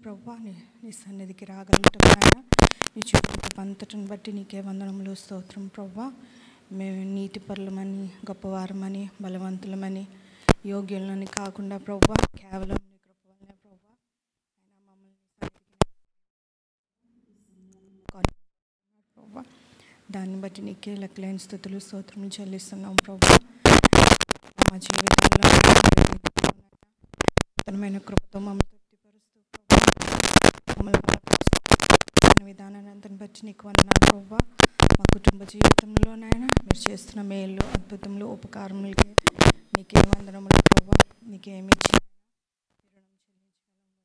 ప్రభువా, నీ సన్నిధికి రాగలుగుతాం నాయన. నీ చూపు అంతటిని బట్టి నీకే వందనములు స్తోత్రం ప్రభువా. మేము నీతి పరులమని, గొప్పవారమని, బలవంతులమని, యోగ్యులని కాకుండా ప్రభువా, కేవలం నీ కృప వల్లనే ప్రభువా ఆయన మమ్మల్ని ప్రభువా. దాన్ని బట్టి నీకే లెక్కలేని స్తుతులు స్తోత్రములు చెల్లిస్తున్నాం ప్రభువా. మా జీవితాల్లో నూతనమైన కృపతో మమ్మల్ని తృప్తిపరుస్తూ మమ్మల్ని బలపరుస్తున్న విధానాన్ని అంతని బట్టి నీకు వందనాలు ప్రభువా. మా కుటుంబ జీవితంలోనైనా మీరు చేస్తున్న మేలు, అద్భుతములు, ఉపకారములకి నీకే వందనములు ప్రభువా. నీకేమి ఇచ్చిన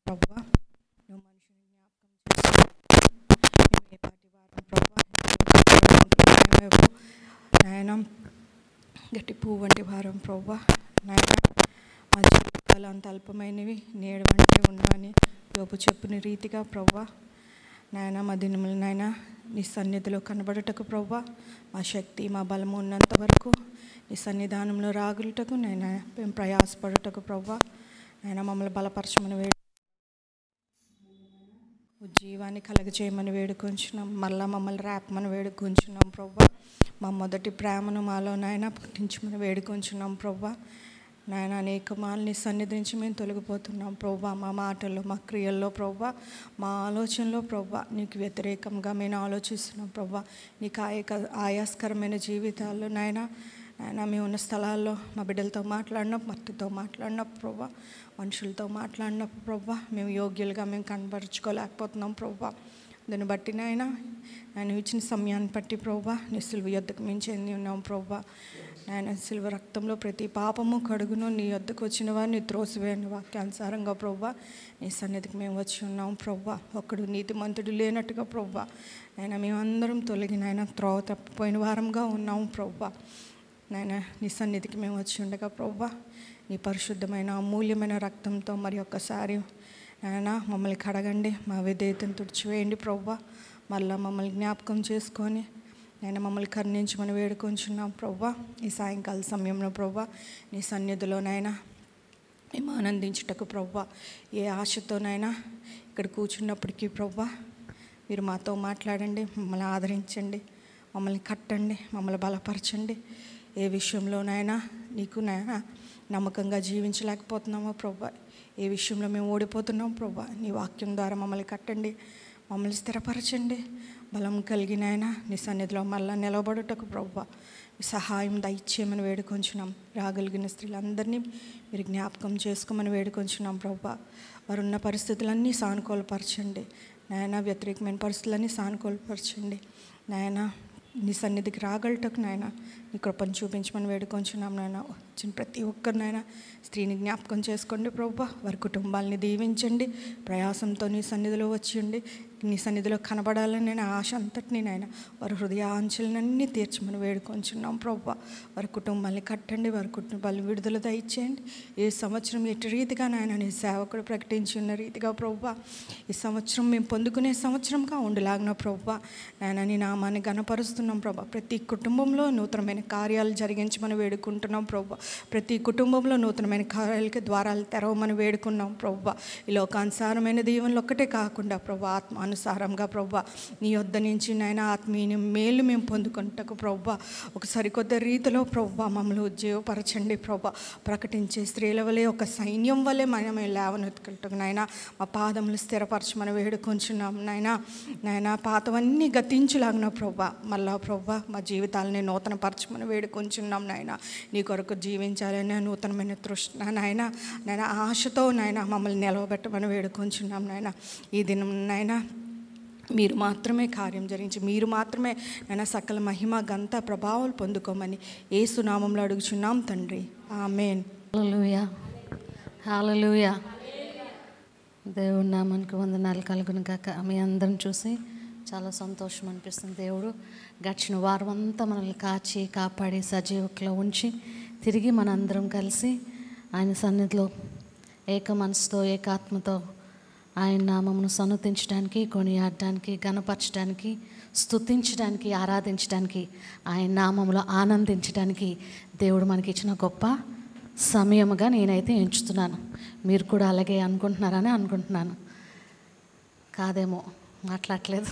ప్రభువా. నువ్వు మనుషుని జ్ఞాపకం చేస్తున్నావు. మేము ఏ పాటి వారం ప్రభువా, నాయన గట్టి పువ్వు వంటి వారం ప్రభువా. నాయన మా జీవితాలు అంత అల్పమైనవి, నేడు వంటి ఉండవని యోబు చెప్పిన రీతిగా ప్రభువా నాయన మా దినములు నాయన నీ సన్నిధిలో కనబడుటకు ప్రభువా, మా శక్తి మా బలము ఉన్నంత వరకు నీ సన్నిధానంలో రాగులుటకు నాయన మేము ప్రయాసపడుటకు ప్రభువా నాయన మమ్మల్ని బలపరచమని ఉజ్జీవాన్ని కలగజేయమని వేడుకొంచున్నాం. మళ్ళీ మమ్మల్ని రేపమని వేడుకొంచున్నాం ప్రభువా. మా మొదటి ప్రేమను మాలో నాయన పుట్టించమని వేడుకొంచున్నాం ప్రభువా. నాయన అనేక నీ సన్నిధి నుంచి మేము తొలగిపోతున్నాం ప్రభువా. మా మాటల్లో, మా క్రియల్లో ప్రభువా, మా ఆలోచనలో ప్రభువా నీకు వ్యతిరేకంగా మేము ఆలోచిస్తున్నాం ప్రభువా. నీకు ఆయాస్కరమైన జీవితాల్లో నాయన మేము ఉన్న స్థలాల్లో మా బిడ్డలతో మాట్లాడినప్పుడు, మట్టితో మాట్లాడినప్పుడు ప్రభువా, మనుషులతో మాట్లాడినప్పుడు ప్రభువా మేము యోగ్యులుగా మేము కనబరుచుకోలేకపోతున్నాం ప్రభువా. దాన్ని బట్టి నాయన నేను ఇచ్చిన సమయాన్ని బట్టి ప్రభువా నీ సిలువ యొద్దకు మేము చెంది ఉన్నాం ప్రభువా. నాయన సిలువ రక్తంలో ప్రతి పాపము కడుగును, నీ యొద్దకు వచ్చిన వారిని త్రోసివేయని వాక్యానుసారంగా ప్రభువా నీ సన్నిధికి మేము వచ్చి ఉన్నాం ప్రభువా. ఒక్కడు నీతిమంతుడు లేనట్టుగా ప్రభువా నాయన మేమందరం తొలగి నాయన త్రోవ తప్పిపోయిన వారంగా ఉన్నాం ప్రభువా. నాయన నీ సన్నిధికి మేము వచ్చి ఉండగా ప్రభువా నీ పరిశుద్ధమైన అమూల్యమైన రక్తంతో మరి ఒక్కసారి నాయన మమ్మల్ని కడగండి, మా విధేయతను తుడిచివేయండి ప్రభువా. మళ్ళీ మమ్మల్ని జ్ఞాపకం చేసుకొని నేను మమ్మల్ని కరుణించమని వేడుకొంచున్నాం ప్రభువా. ఈ సాయంకాల సమయంలో ప్రభువా నీ సన్నిధిలోనైనా మేము ఆనందించుటకు ప్రభువా ఏ ఆశతోనైనా ఇక్కడ కూర్చున్నప్పటికీ ప్రభువా మీరు మాతో మాట్లాడండి, మమ్మల్ని ఆదరించండి, మమ్మల్ని కట్టండి, మమ్మల్ని బలపరచండి. ఏ విషయంలోనైనా నీకు నాయన నమ్మకంగా జీవించలేకపోతున్నామో ప్రభువా, ఏ విషయంలో మేము ఓడిపోతున్నాం ప్రభువా నీ వాక్యం ద్వారా మమ్మల్ని కట్టండి, మమ్మల్ని స్థిరపరచండి. బలం కలిగిన ఆయన నీ సన్నిధిలో మళ్ళీ నిలబడుటకు ప్రభువా సహాయం దయచేయమని వేడుకొంచున్నాం. రాగలిగిన స్త్రీలందరినీ మీరు జ్ఞాపకం చేసుకోమని వేడుకొంచున్నాం ప్రభువా. వారున్న పరిస్థితులన్నీ సానుకూలపరచండి నాయన, వ్యతిరేకమైన పరిస్థితులన్నీ సానుకూలపరచండి నాయన. నీ సన్నిధికి రాగలటకు నాయన నీ కృపను చూపించమని వేడుకొంచున్నాం నాయన. వచ్చిన ప్రతి ఒక్కరినైనా స్త్రీని జ్ఞాపకం చేసుకోండి ప్రభువా. వారి కుటుంబాలని దీవించండి. ప్రయాసంతో నీ సన్నిధిలో వచ్చి ఉండి నీ సన్నిధిలో కనబడాలని నేను ఆశ అంతటినీ నాయన వారి హృదయాంచలనన్నీ తీర్చమని వేడుకొంచున్నాం ప్రభువా. వారి కుటుంబాన్ని కట్టండి, వారి కుటుంబాలను విడుదల దయచేయండి. ఏ సంవత్సరం ఎటు రీతిగా నాయన నీ సేవకుడు ప్రకటించి ఉన్న రీతిగా ప్రభువా ఈ సంవత్సరం మేము పొందుకునే సంవత్సరంగా ఉండలాగిన ప్రభువా నాయన నీ నామాన్ని ఘనపరుస్తున్నాం ప్రభువా. ప్రతి కుటుంబంలో నూతనమైన కార్యాలు జరిగించమని వేడుకుంటున్నాం ప్రభువా. ప్రతి కుటుంబంలో నూతనమైన కార్యాలకి ద్వారాలు తెరవమని వేడుకున్నాం ప్రభువా. ఈ లోకానుసారమైన దీవెనలు ఒక్కటే కాకుండా ప్రభువా ఆత్మానుసారంగా ప్రభువా నీ యొద్ద నుంచి నాయన ఆత్మీయ మేలు మేము పొందుకుంటకు ప్రభువా ఒక సరికొత్త రీతిలో ప్రభువా మమ్మల్ని ఉజ్జీవపరచండి ప్రభువా. ప్రకటించే స్త్రీల వలె ఒక సైన్యం వలె మనం లేవనెత్తుకుంటాం నాయన. మా పాదములు స్థిరపరచమని వేడుకొంచున్నాం నాయన. నాయన పాతవన్నీ గతించులాగిన ప్రభువా మళ్ళా ప్రభువా మా జీవితాలని నూతనపరచమని వేడుకొంచున్నాం నాయన. నీ కొరకు జీవించాలనే నూతనమైన తృష్ణ నాయన నాయన ఆశతో నాయన మమ్మల్ని నిలవబెట్టమని వేడుకొంచున్నాం నాయన. ఈ దినం నాయన మీరు మాత్రమే కార్యం జరిగించి మీరు మాత్రమే నాయన సకల మహిమ ఘనత ప్రభావాలు పొందుకోమని యేసు నామములో అడుగుచున్నాం తండ్రి, ఆమేన్. హల్లెలూయా, హల్లెలూయా. దేవుడి నామానికి వందనాలు కలుగును గాక. మీ అందరం చూసి చాలా సంతోషం అనిపిస్తుంది. దేవుడు గడిచిన వారం అంతా మనల్ని కాచి కాపాడి సజీవకులో ఉంచి తిరిగి మనందరం కలిసి ఆయన సన్నిధిలో ఏక మనసుతో ఏకాత్మతో ఆయన నామమును సన్నుతించడానికి, కొనియాడడానికి, గణపరచడానికి, స్తుతించడానికి, ఆరాధించడానికి, ఆయన నామములో ఆనందించడానికి దేవుడు మనకి ఇచ్చిన గొప్ప సమయముగా నేనైతే ఎంచుతున్నాను. మీరు కూడా అలాగే అనుకుంటున్నారని అనుకుంటున్నాను. కాదేమో, మాట్లాడలేదు.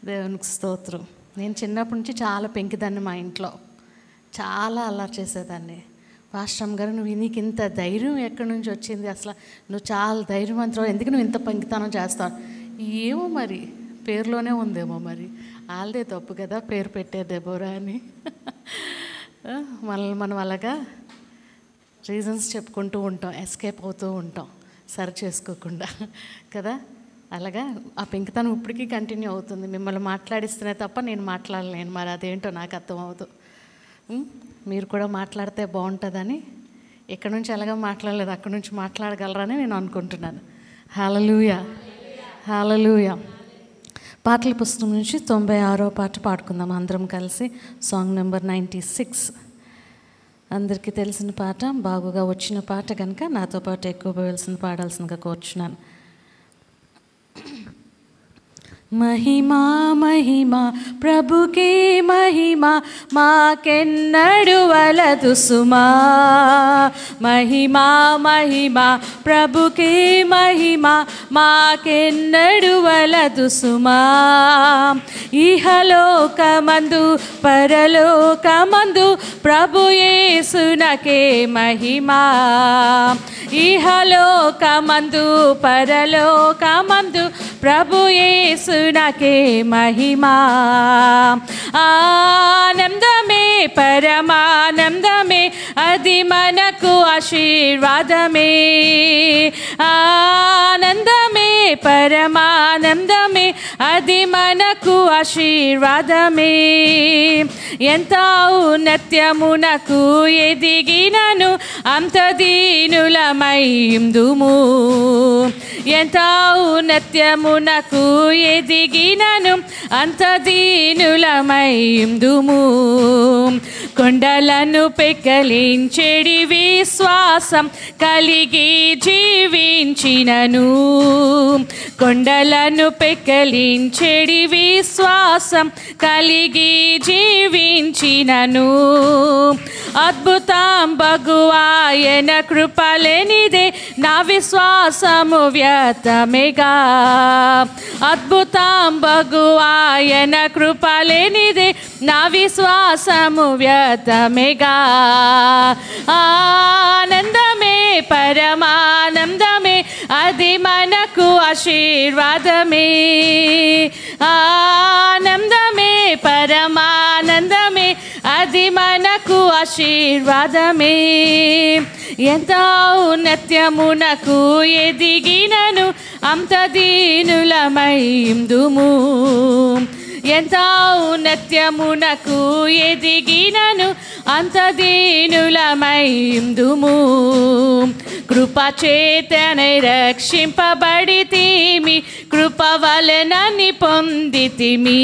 దేవునికి స్తోత్రం. నేను చిన్నప్పటి నుంచి చాలా పెంకిదాన్ని, మా ఇంట్లో చాలా అల్లరి చేసేదాన్ని. పాస్టర్ గారు, నీకు ఇంత ధైర్యం ఎక్కడి నుంచి వచ్చింది, అసలు నువ్వు చాలా ధైర్యవంతురావు, ఎందుకు నువ్వు ఇంత పెంకితనం చేస్తావు? ఏమో మరి, పేరులోనే ఉందేమో మరి, వాళ్ళదే తప్పు కదా పేరు పెట్టే దెబోరా అని. మనల్ని మనం అలాగా రీజన్స్ చెప్పుకుంటూ ఉంటాం, ఎస్కేప్ అవుతూ ఉంటాం సరి చేసుకోకుండా కదా. అలాగా ఆ పెంకితనం ఇప్పటికీ కంటిన్యూ అవుతుంది. మిమ్మల్ని మాట్లాడిస్తేనే తప్ప నేను మాట్లాడలేను, మరి అదేంటో నాకు అర్థం అవుతుంది. మీరు కూడా మాట్లాడితే బాగుంటుందని ఇక్కడ నుంచి ఎలాగో మాట్లాడలేదు, అక్కడి నుంచి మాట్లాడగలరని నేను అనుకుంటున్నాను. హల్లెలూయా, హల్లెలూయా. పాటల పుస్తకం నుంచి 96వ పాట పాడుకుందాం అందరం కలిసి. Song number 96. అందరికీ తెలిసిన పాట, బాగుగా వచ్చిన పాట కనుక నాతో పాటు ఎక్కువ పాడాల్సిందిగా కోరుచున్నాను. महिमा महिमा प्रभु की महिमा माकेन्नडु वलदु सुमा. महिमा महिमा प्रभु की महिमा माकेन्नडु वलदु सुमा. इहलोकमंदु परलोकमंदु प्रभु येसुनके महिमा. इहलोकमंदु परलोकमंदु प्रभु येसुनके महिमा. आनंदमे परमानंदमे अदि मनकु आशीर्वादमे. आनंदमे परमानंदमे अदि मनकु आशीर्वादमे. ఎంత ఔన్నత్యమునకు ఎదిగినను అంత దీనులమైందుము. ఎంత ఔన్నత్యమునకు ఎదిగినను అంత దీనులమైందుము. కొండలను పెకలించెడి విశ్వాసం కలిగి జీవించినను. కొండలను పెకలించెడి విశ్వాసం కలిగి జీవించినను. అద్భుతం బగువాయన కృపలేనిదే నా విశ్వాసము వ్యర్థమేగా. అద్భుతం బగువాయన కృపలేనిదే నా విశ్వాసము వ్యర్థమేగా. ఆనందమే పరమానందమే అది మనకు ఆశీర్వాదమే. ఆనందమే పరమానందమే అది మనకు ఆశీర్వాదమే. ఎంత ఔన్నత్యమునకు ఎదిగినను అంత దీనులమైందుము. ఎంత ఔన్నత్యమునకు ఎదిగినను అంత దీనులమైందుము. కృపచేతనే రక్షింపబడితిమి, కృప వలనని పొందితిమి.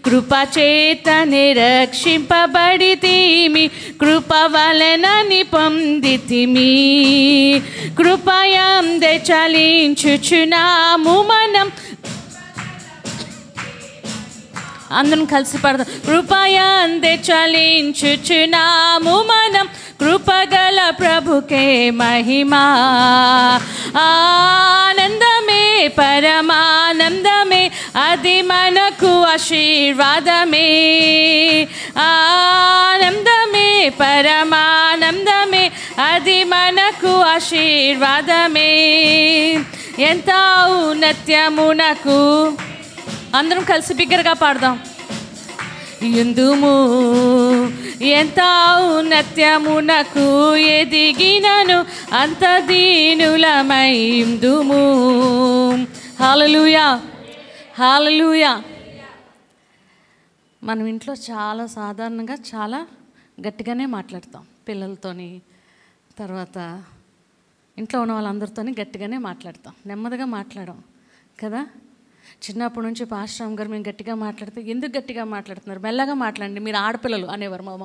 కృపచేతనే రక్షింపబడితిమి, కృప వలనని పొందితిమి. కృపయందే చలించుచున్నాము మనం. అందరం కలిసి పడదాం. కృపయందే చలించుచున్నాము మనం, కృపగల ప్రభుకే మహిమా. ఆనందమే పరమానందమే అది మనకు ఆశీర్వాదమే. ఆనందమే పరమానందమే అది మనకు ఆశీర్వాదమే. ఎంత ఔన్నత్యమునకు, అందరం కలిసి బిగ్గరగా పాడదాం. ఎందుము ఎంత ఔన్నత్యమునకు ఎదిగినను అంత దీనులమైందుము. హల్లెలూయా, హల్లెలూయా. మనం ఇంట్లో చాలా సాధారణంగా చాలా గట్టిగానే మాట్లాడతాం పిల్లలతోని, తర్వాత ఇంట్లో ఉన్న వాళ్ళందరితోని గట్టిగానే మాట్లాడతాం, నెమ్మదిగా మాట్లాడాం కదా. చిన్నప్పటి నుంచి పాస్టర్ గారు మేము గట్టిగా మాట్లాడితే, ఎందుకు గట్టిగా మాట్లాడుతున్నారు, మెల్లగా మాట్లాడండి మీరు ఆడపిల్లలు అనేవారు మా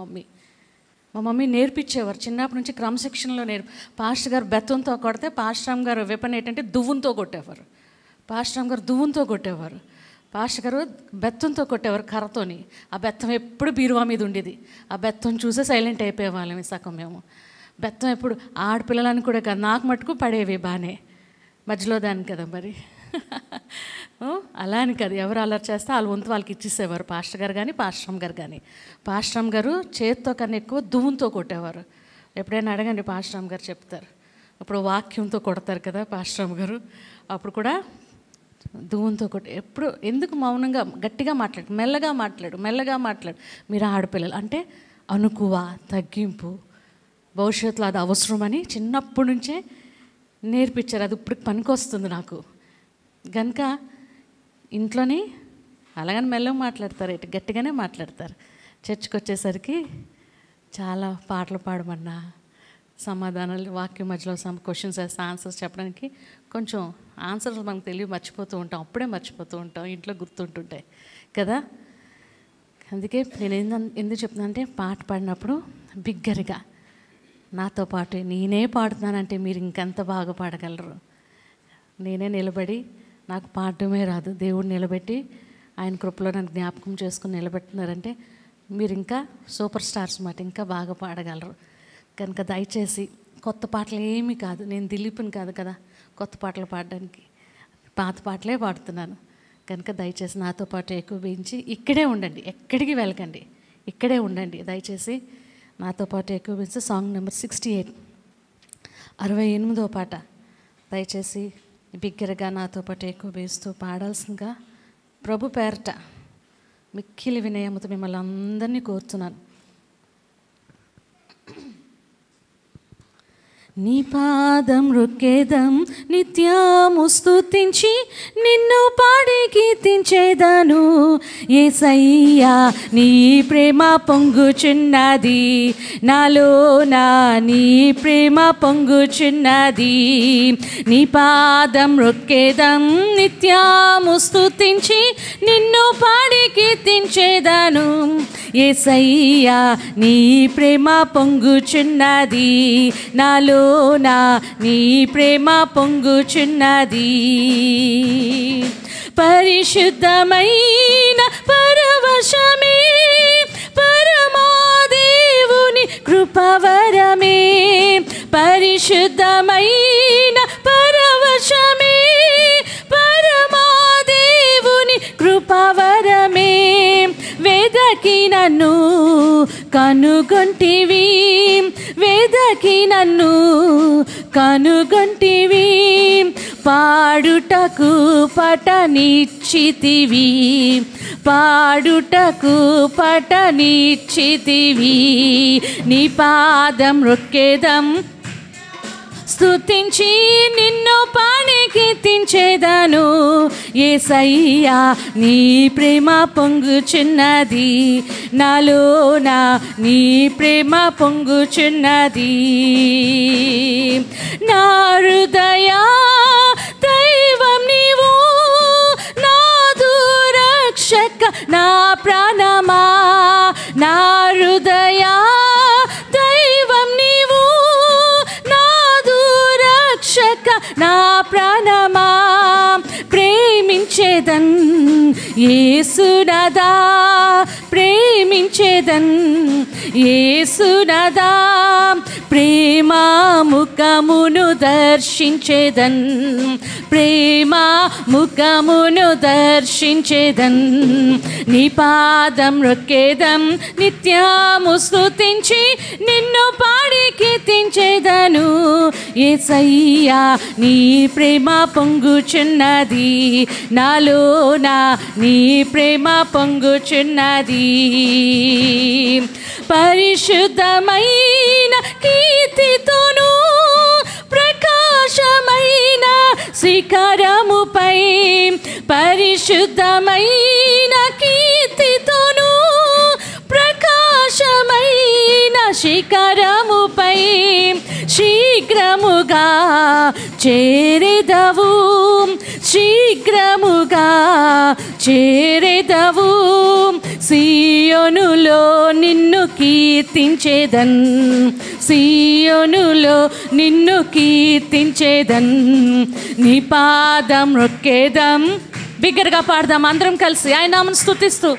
మమ్మీ నేర్పించేవారు. చిన్నప్పటి నుంచి క్రమశిక్షణలో పాస్టర్ గారు బెత్తంతో కొడితే పాస్టర్ గారు వెపన్ ఏంటంటే దువ్వుతో కొట్టేవారు. పాస్టర్ గారు దువ్వుతో కొట్టేవారు, పాస్టర్ గారు బెత్తంతో కొట్టేవారు కర్రతోని. ఆ బెత్తం ఎప్పుడు బీరువా మీద ఉండేది. ఆ బెత్తం చూసే సైలెంట్ అయిపోయేవాళ్ళం సగం మేము. బెత్తం ఎప్పుడు ఆడపిల్లలని కూడా కాదు, నాకు మటుకు పడేవి బాగానే మధ్యలో దాన్ని కదా మరి. అలా అని కదా, ఎవరు అలర్ట్ చేస్తే వాళ్ళ వంతు వాళ్ళకి ఇచ్చేసేవారు, పాస్టర్ గారు కానీ పాస్టమ్ గారు కానీ. పాస్టమ్ గారు చేతితో కన్నా ఎక్కువ దువ్వుతో కొట్టేవారు. ఎప్పుడైనా అడగండి, పాస్టమ్ గారు చెప్తారు. అప్పుడు వాక్యంతో కొడతారు కదా పాస్టమ్ గారు, అప్పుడు కూడా దువ్వుతో కొట్టి. ఎప్పుడు ఎందుకు మౌనంగా గట్టిగా మాట్లాడు, మెల్లగా మాట్లాడు. మీరు ఆడపిల్లలు అంటే అనుకువ, తగ్గింపు, భవిష్యత్తులో అది అవసరమని చిన్నప్పటి నుంచే నేర్పించారు. అది ఇప్పుడు పనికొస్తుంది నాకు కనుక ఇంట్లోని అలాగని మెల్లగా మాట్లాడతారు, ఇటు గట్టిగానే మాట్లాడతారు. చర్చికి వచ్చేసరికి చాలా పాటలు పాడమన్నా, సమాధానాలు వాక్యం మధ్యలో క్వశ్చన్స్ వేస్తే ఆన్సర్స్ చెప్పడానికి కొంచెం ఆన్సర్స్ మనకు తెలియ మర్చిపోతూ ఉంటాం, అప్పుడే మర్చిపోతూ ఉంటాం, ఇంట్లో గుర్తుంటుంటాయి కదా. అందుకే నేను ఎందుకు చెప్తున్నా అంటే, పాట పాడినప్పుడు బిగ్గరగా నాతో పాటు నేనే పాడుతున్నానంటే మీరు ఇంకెంత బాగా పాడగలరు. నేనే నిలబడి, నాకు పాడటమే రాదు, దేవుడు నిలబెట్టి ఆయన కృపలో నన్ను జ్ఞాపకం చేసుకుని నిలబెడుతున్నారంటే మీరు ఇంకా సూపర్ స్టార్స్ మాట, ఇంకా బాగా పాడగలరు. కనుక దయచేసి కొత్త పాటలు ఏమీ కాదు, నేను దిలీప్ని కాదు కదా కొత్త పాటలు పాడడానికి, పాత పాటలే పాడుతున్నాను. కనుక దయచేసి నాతో పాటు ఎక్కువ వేయించి ఇక్కడే ఉండండి, ఎక్కడికి వెళ్ళకండి, ఇక్కడే ఉండండి. దయచేసి నాతో పాటు ఎక్కువ వేయించి సాంగ్ నెంబర్ 68, 68వ పాట దయచేసి బిగ్గరగా నాతో పాటు ఎక్కువ వేస్తూ పాడాల్సిందిగా ప్రభు పేరట మిక్కిలి వినయముతో మిమ్మల్ని అందరినీ కోరుతున్నాను. నీ పాదం రొక్కేదం నిత్యము స్తుతించి నిన్ను పాడి కీర్తించేదను. యేసయ్యా నీ ప్రేమ పొంగుచున్నది నాలోన, నీ ప్రేమ పొంగుచున్నది. నీ పాదం రొక్కేదం నిత్యము స్తుతించి నిన్ను పాడి కీర్తించేదను. యేసయ్యా నీ ప్రేమ పొంగుచున్నది నాలోన, నీ ప్రేమ పొంగుచున్నది. పరిశుద్ధమైన పరవశమే పరమాదేవుని కృపవరమే. పరిశుద్ధమైన పరవశమే పరమాదేవుని కృపవరమే. వేదకి నన్ను కనుగొంటివి, వేదకి నన్ను కనుగొంటివి. పాడుటకు పటనిచ్చితివి, పాడుటకు పటనిచ్చితివి. నీ పాదం రొక్కేదం స్తుతించి నిన్ను పాడి కీర్తించేదను. యేసయ్యా నీ ప్రేమ పొంగుచున్నది నాలోన, నీ ప్రేమ పొంగుచున్నది. నా హృదయ దైవం నీవు, నాదు రక్షక నా ప్రాణమా. నా హృదయ దైవం నీవు, నాదు రక్షక నా ప్రాణమా. ప్రేమించేదన్ యేసునాదా, ప్రేమించేదన్ యేసునాదా. ప్రేమ ముఖమును దర్శించేదన్, ప్రేమ ముఖమును దర్శించేదన్. నీ పాదం రొక్కేదం నిత్యము స్తుతించి నిన్ను పాడి కీర్తించేదను. యేసయ్యా నీ ప్రేమ పొంగుచున్నది నాలోన, నీ ప్రేమ పొంగుచున్నది. పరిశుద్ధమైన కీర్తితోను ప్రకాశమైన శిఖరముపై, పరిశుద్ధమైన కీర్తితోను ప్రకాశమైన శిఖరముపై శీఘ్రముగా చేరెదవు, శీఘ్రముగా చేరెదవు. సియోనులో నిన్ను కీర్తించేదన్, సియోనులో నిన్ను కీర్తించేదన్. నీ పాదం రొక్కేదం. బిగ్గరగా పాడదాం అందరం కలిసి ఆయన నామమును స్తుతిస్తూ.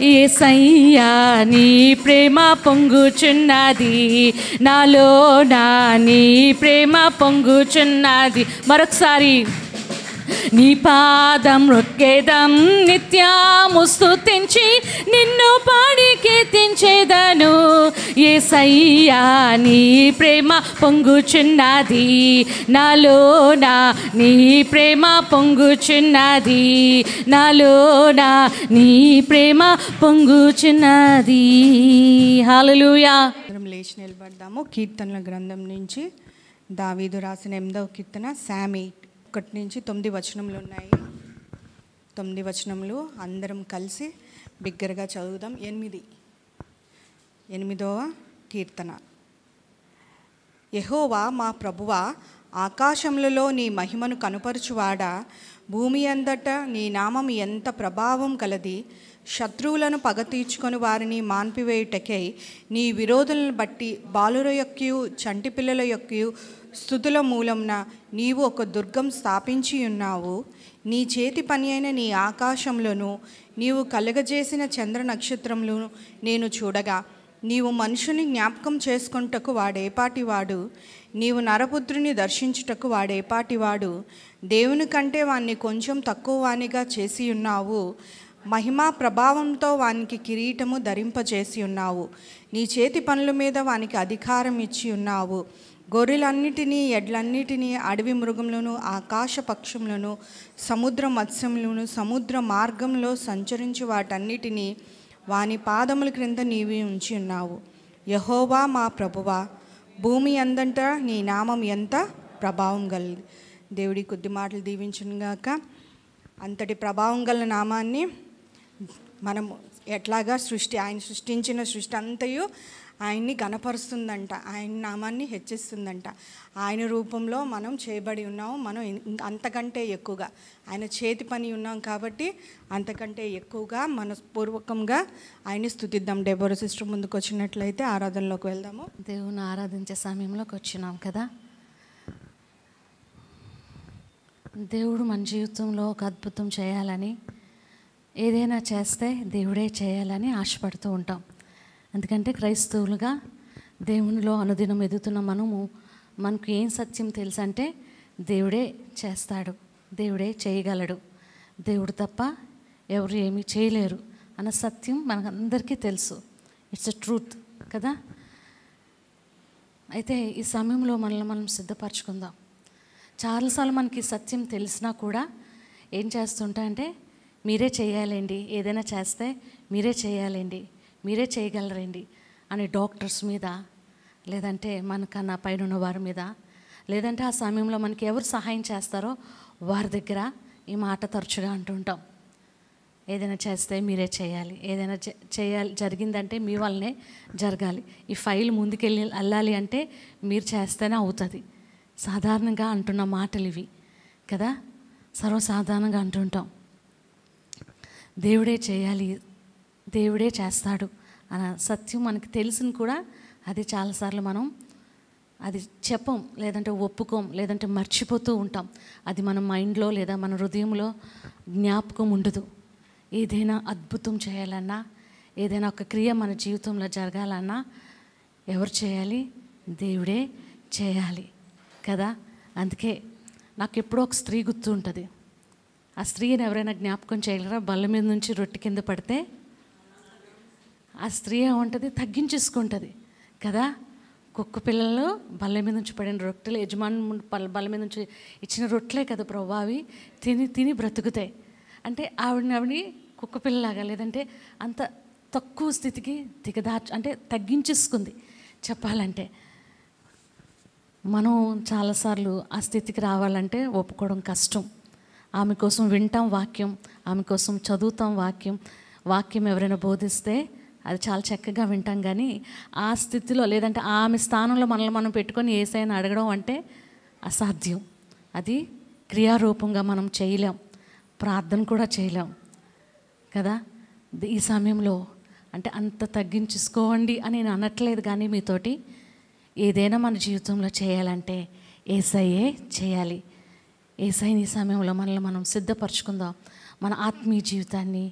యేసయ్యా నీ ప్రేమ పొంగుచున్నది, నాలో నా నీ ప్రేమ పొంగుచున్నది. మరొకసారి నీ పాదం రొక్కేదం నిత్యము స్తుతించి నిన్ను పాడి కీర్తించేదను. యేసయ్యా నీ ప్రేమ పొంగుచున్నది, నాలో నా నీ ప్రేమ పొంగుచున్నది, నాలో నా నీ ప్రేమ పొంగుచున్నది. హల్లెలూయా. మనం లేచి నిలబడదాము. కీర్తనల గ్రంథం నుంచి దావీదు రాసిన 8వ కీర్తన సామి 1 నుంచి 9 వచనములు ఉన్నాయి. 9 వచనములు అందరం కలిసి బిగ్గరగా చదువుదాం. 8వ కీర్తన. యెహోవా మా ప్రభువా, ఆకాశములలో నీ మహిమను కనుపరుచువాడా, భూమి అంతట నీ నామం ఎంత ప్రభావం కలది. శత్రువులను పగ తీర్చుకొని వారిని మాన్పివేయుటకై నీ విరోధులను బట్టి బాలుర యొక్కయు చంటి పిల్లల యొక్కయు స్తుతుల మూలంన నీవు ఒక దుర్గం స్థాపించి ఉన్నావు. నీ చేతి పని అయిన నీ ఆకాశంలోను నీవు కలుగజేసిన చంద్ర నక్షత్రములను నేను చూడగా, నీవు మనుషుని జ్ఞాపకం చేసుకొనుటకు వాడేపాటివాడు, నీవు నరపుత్రుని దర్శించుటకు వాడేపాటివాడు. దేవుని కంటే వాణ్ణి కొంచెం తక్కువ వానిగా చేసి ఉన్నావు. మహిమా ప్రభావంతో వానికి కిరీటము ధరింపజేసి ఉన్నావు. నీ చేతి పనుల మీద వానికి అధికారం ఇచ్చి ఉన్నావు. గొర్రెలన్నిటినీ, ఎడ్లన్నిటినీ, అడవి మృగములను, ఆకాశ పక్షములను, సముద్ర మత్స్యములను, సముద్ర మార్గంలో సంచరించు వాటన్నిటినీ వాని పాదముల క్రింద నీవి ఉంచి ఉన్నావు. యెహోవా మా ప్రభువా, భూమి అందంట నీ నామం ఎంత ప్రభావం గలది. దేవుడి కొద్ది మాటలు దీవించునుగాక. అంతటి ప్రభావం గల నామాన్ని మనము ఎట్లాగా ఆయన సృష్టించిన సృష్టి అంతయు ఆయన్ని గణపరుస్తుందంట, ఆయన నామాన్ని హెచ్చిస్తుందంట. ఆయన రూపంలో మనం చేయబడి ఉన్నాము. మనం అంతకంటే ఎక్కువగా ఆయన చేతి పని ఉన్నాం కాబట్టి అంతకంటే ఎక్కువగా మనస్పూర్వకంగా ఆయన్ని స్తుతిద్దాం. డెబోరా సిస్టర్ ముందుకు వచ్చినట్లయితే ఆరాధనలోకి వెళ్దాము. దేవుని ఆరాధించే సమయంలోకి వచ్చినాం కదా. దేవుడు మన జీవితంలో ఒక అద్భుతం చేయాలని, ఏదైనా చేస్తే దేవుడే చేయాలని ఆశపడుతూ ఉంటాం. ఎందుకంటే క్రైస్తవులుగా దేవునిలో అనుదినం ఎదుగుతున్న మనకు ఏం సత్యం తెలుసు అంటే దేవుడే చేస్తాడు, దేవుడే చేయగలడు, దేవుడు తప్ప ఎవరు ఏమీ చేయలేరు అన్న సత్యం మనకందరికీ తెలుసు. ఇట్స్ ఎ ట్రూత్ కదా. అయితే ఈ సమయంలో మనల్ని మనం సిద్ధపరచుకుందాం. చాలాసార్లు మనకి సత్యం తెలిసినా కూడా ఏం చేస్తుంటా అంటే మీరే చేయాలండి, ఏదైనా చేస్తే మీరే చేయాలండి, మీరే చేయగలరండి అని డాక్టర్స్ మీద, లేదంటే మనకన్నా పైన ఉన్న వారి మీద, లేదంటే ఆ సమయంలో మనకి ఎవరు సహాయం చేస్తారో వారి దగ్గర ఈ మాట తరచుగా అంటుంటాం. ఏదైనా చేస్తే మీరే చేయాలి, ఏదైనా చేయాలి, జరిగిందంటే మీ వల్లనే జరగాలి, ఈ ఫైల్ వెళ్ళాలి అంటే మీరు చేస్తేనే అవుతుంది. సాధారణంగా అంటున్న మాటలు ఇవి కదా, సర్వసాధారణంగా అంటుంటాం. దేవుడే చేయాలి, దేవుడే చేస్తాడు అన్న సత్యం మనకి తెలిసిన కూడా అది చాలాసార్లు మనం అది చెప్పం, లేదంటే ఒప్పుకోం, లేదంటే మర్చిపోతూ ఉంటాం. అది మన మైండ్లో లేదా మన హృదయంలో జ్ఞాపకం ఉండదు. ఏదైనా అద్భుతం చేయాలన్నా, ఏదైనా ఒక క్రియ మన జీవితంలో జరగాలన్నా ఎవరు చేయాలి? దేవుడే చేయాలి కదా. అందుకే నాకు ఎప్పుడో ఒక స్త్రీ గుర్తు ఉంటుంది. ఆ స్త్రీని ఎవరైనా జ్ఞాపకం చేయగలరా? బల్ల మీద నుంచి రొట్టె కింద పడితే ఆ స్త్రీ ఏముంటుంది? తగ్గించేసుకుంటుంది కదా. కుక్క పిల్లలు బల్ల మీద నుంచి పడిన రొట్టెలు యజమాని బల్ల మీద నుంచి ఇచ్చిన రొట్టెలే కదా ప్రభు, అవి తిని తిని బ్రతుకుతాయి. అంటే ఆవిడని కుక్క పిల్లలాగా, లేదంటే అంత తక్కువ స్థితికి అంటే తగ్గించేసుకుంది చెప్పాలంటే. మనం చాలాసార్లు ఆ స్థితికి రావాలంటే ఒప్పుకోవడం కష్టం. ఆమె కోసం వింటాం వాక్యం, ఆమె కోసం చదువుతాం వాక్యం ఎవరైనా బోధిస్తే అది చాలా చక్కగా వింటాం. కానీ ఆ స్థితిలో, లేదంటే ఆమె స్థానంలో మనల్ని మనం పెట్టుకొని యేసయ్యని అడగడం అంటే అసాధ్యం. అది క్రియారూపంగా మనం చేయలేం, ప్రార్థన కూడా చేయలేం కదా. ఈ సమయంలో అంటే అంత తగ్గించుకోండి అని నేను అనట్లేదు, కానీ మీతోటి ఏదైనా మన జీవితంలో చేయాలంటే యేసయ్యే చేయాలి. యేసయ్యని ఈ సమయంలో మనల్ని మనం సిద్ధపరచుకుందాం. మన ఆత్మీయ జీవితాన్ని,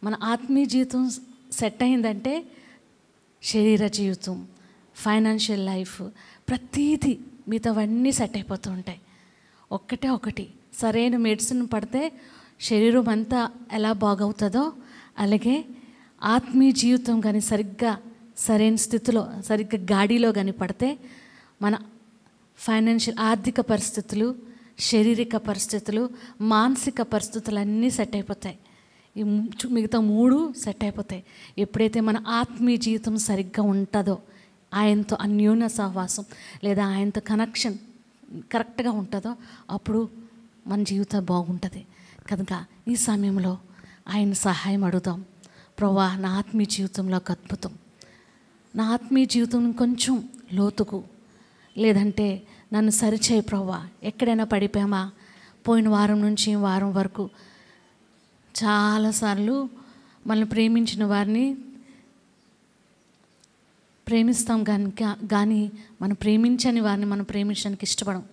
మన ఆత్మీయ జీవితం సెట్ అయిందంటే శరీర జీవితం, ఫైనాన్షియల్ లైఫ్, ప్రతీది మిగతావన్నీ సెట్ అయిపోతూ ఉంటాయి. ఒకటి సరైన మెడిసిన్ పడితే శరీరం అంతా ఎలా బాగవుతుందో అలాగే ఆత్మీయ జీవితం కానీ సరిగ్గా సరైన స్థితిలో సరిగ్గా గాడిలో కానీ పడితే మన ఫైనాన్షియల్ ఆర్థిక పరిస్థితులు, శారీరక పరిస్థితులు, మానసిక పరిస్థితులు అన్నీ సెట్ అయిపోతాయి. ఈ మిగతా 3 సెట్ అయిపోతాయి. ఎప్పుడైతే మన ఆత్మీయ జీవితం సరిగ్గా ఉంటుందో, ఆయనతో అన్యోన్య సహవాసం లేదా ఆయనతో కనెక్షన్ కరెక్ట్గా ఉంటుందో అప్పుడు మన జీవితం బాగుంటుంది. కనుక ఈ సమయంలో ఆయన సహాయం అడుగుదాం. ప్రభువా, నా ఆత్మీయ జీవితంలో ఒక అద్భుతం, నా ఆత్మీయ జీవితం కొంచెం లోతుకు, లేదంటే నన్ను సరిచేయి ప్రభువా. ఎక్కడైనా పడిపోయామా? పోయిన వారం నుంచి ఈ వారం వరకు చాలాసార్లు మనల్ని ప్రేమించిన వారిని ప్రేమిస్తాం కానీ మనం ప్రేమించని వారిని మనం ప్రేమించడానికి ఇష్టపడం.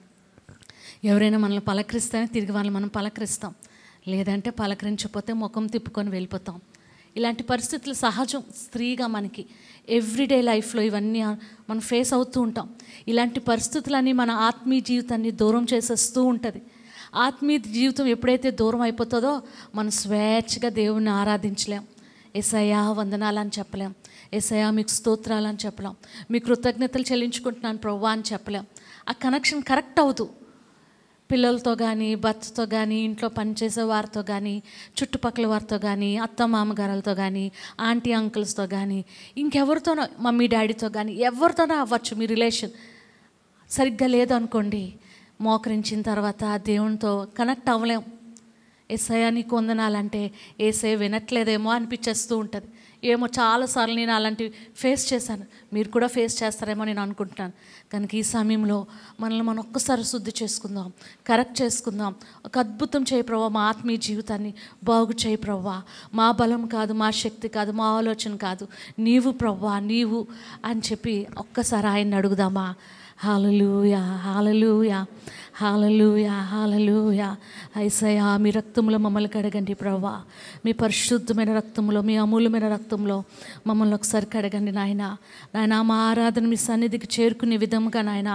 ఎవరైనా మనల్ని పలకరిస్తేనే తిరిగి వాళ్ళని మనం పలకరిస్తాం, లేదంటే పలకరించకపోతే ముఖం తిప్పుకొని వెళ్ళిపోతాం. ఇలాంటి పరిస్థితులు సహజం స్త్రీగా మనకి ఎవ్రీడే లైఫ్లో ఇవన్నీ మనం ఫేస్ అవుతూ ఉంటాం. ఇలాంటి పరిస్థితులన్నీ మన ఆత్మీయ జీవితాన్ని దూరం చేసేస్తూ ఉంటుంది. ఆత్మీయ జీవితం ఎప్పుడైతే దూరం అయిపోతుందో మనం స్వేచ్ఛగా దేవుణ్ణి ఆరాధించలేం. యేసయ్యా వందనాలు అని చెప్పలేం, యేసయ్యా మీకు స్తోత్రాలు అని చెప్పలేం, మీ కృతజ్ఞతలు చెల్లించుకుంటున్నాను ప్రభువా అని చెప్పలేం. ఆ కనెక్షన్ కరెక్ట్ అవ్వదు. పిల్లలతో కానీ, భర్తతో కానీ, ఇంట్లో పనిచేసే వారితో కానీ, చుట్టుపక్కల వారితో కానీ, అత్త మామగారులతో కానీ, ఆంటీ అంకుల్స్తో కానీ, ఇంకెవరితోనో మమ్మీ డాడీతో కానీ ఎవరితోనో అవ్వచ్చు. మీ రిలేషన్ సరిగ్గా లేదనుకోండి, మోకరించిన తర్వాత దేవునితో కనెక్ట్ అవ్వలేం. యేసయ్యా నీకు వందనాలంటే యేసయ్య వినట్లేదేమో అనిపించేస్తూ ఉంటుంది. ఏమో చాలాసార్లు నేను అలాంటివి ఫేస్ చేశాను, మీరు కూడా ఫేస్ చేస్తారేమో నేను అనుకుంటున్నాను. కనుక ఈ సమయంలో మనల్ని మనం ఒక్కసారి శుద్ధి చేసుకుందాం, కరెక్ట్ చేసుకుందాం. ఒక అద్భుతం చేయి ప్రభువా, మా ఆత్మీయ జీవితాన్ని బాగు చేయి ప్రభువా. మా బలం కాదు, మా శక్తి కాదు, మా ఆలోచన కాదు, నీవు ప్రభువా నీవు అని చెప్పి ఒక్కసారి ఆయన్ని అడుగుదామా? హల్లెలూయా, హల్లెలూయా, హల్లెలూయా, హల్లెలూయా. యేసయ్యా మీ రక్తంలో మమ్మల్ని కడగండి ప్రభువా. మీ పరిశుద్ధమైన రక్తంలో, మీ అమూల్యమైన రక్తంలో మమ్మల్ని ఒకసారి కడగండి నాయన. నాయన మా ఆరాధన మీ సన్నిధికి చేరుకునే విధంగా నాయన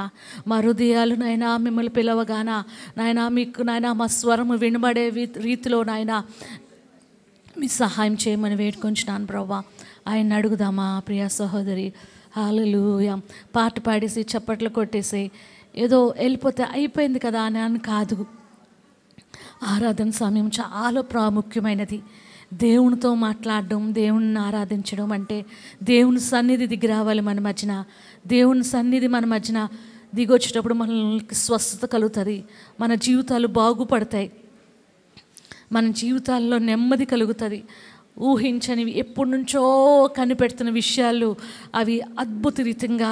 మా హృదయాలు నాయన మిమ్మల్ని పిలవగానా నాయన మీకు నాయన మా స్వరము వినబడే రీతిలో నాయన మీ సహాయం చేయమని వేడుకొంచున్నాను ప్రభువా. ఆయన అడుగుదామా ప్రియ సహోదరి? హల్లెలూయా. పాట పాడేసి చప్పట్లు కొట్టేసి ఏదో వెళ్ళిపోతే అయిపోయింది కదా అని కాదు. ఆరాధన సమయం చాలా ప్రాముఖ్యమైనది. దేవునితో మాట్లాడడం, దేవుని ఆరాధించడం అంటే దేవుని సన్నిధి దిగి రావాలి మన మధ్యన. దేవుని సన్నిధి మన మధ్యన దిగొచ్చేటప్పుడు మనకి స్వస్థత కలుగుతుంది, మన జీవితాలు బాగుపడతాయి, మన జీవితాల్లో నెమ్మది కలుగుతుంది. ఊహించనివి ఎప్పటి నుంచో కనిపెడుతున్న విషయాలు అవి అద్భుత రీతంగా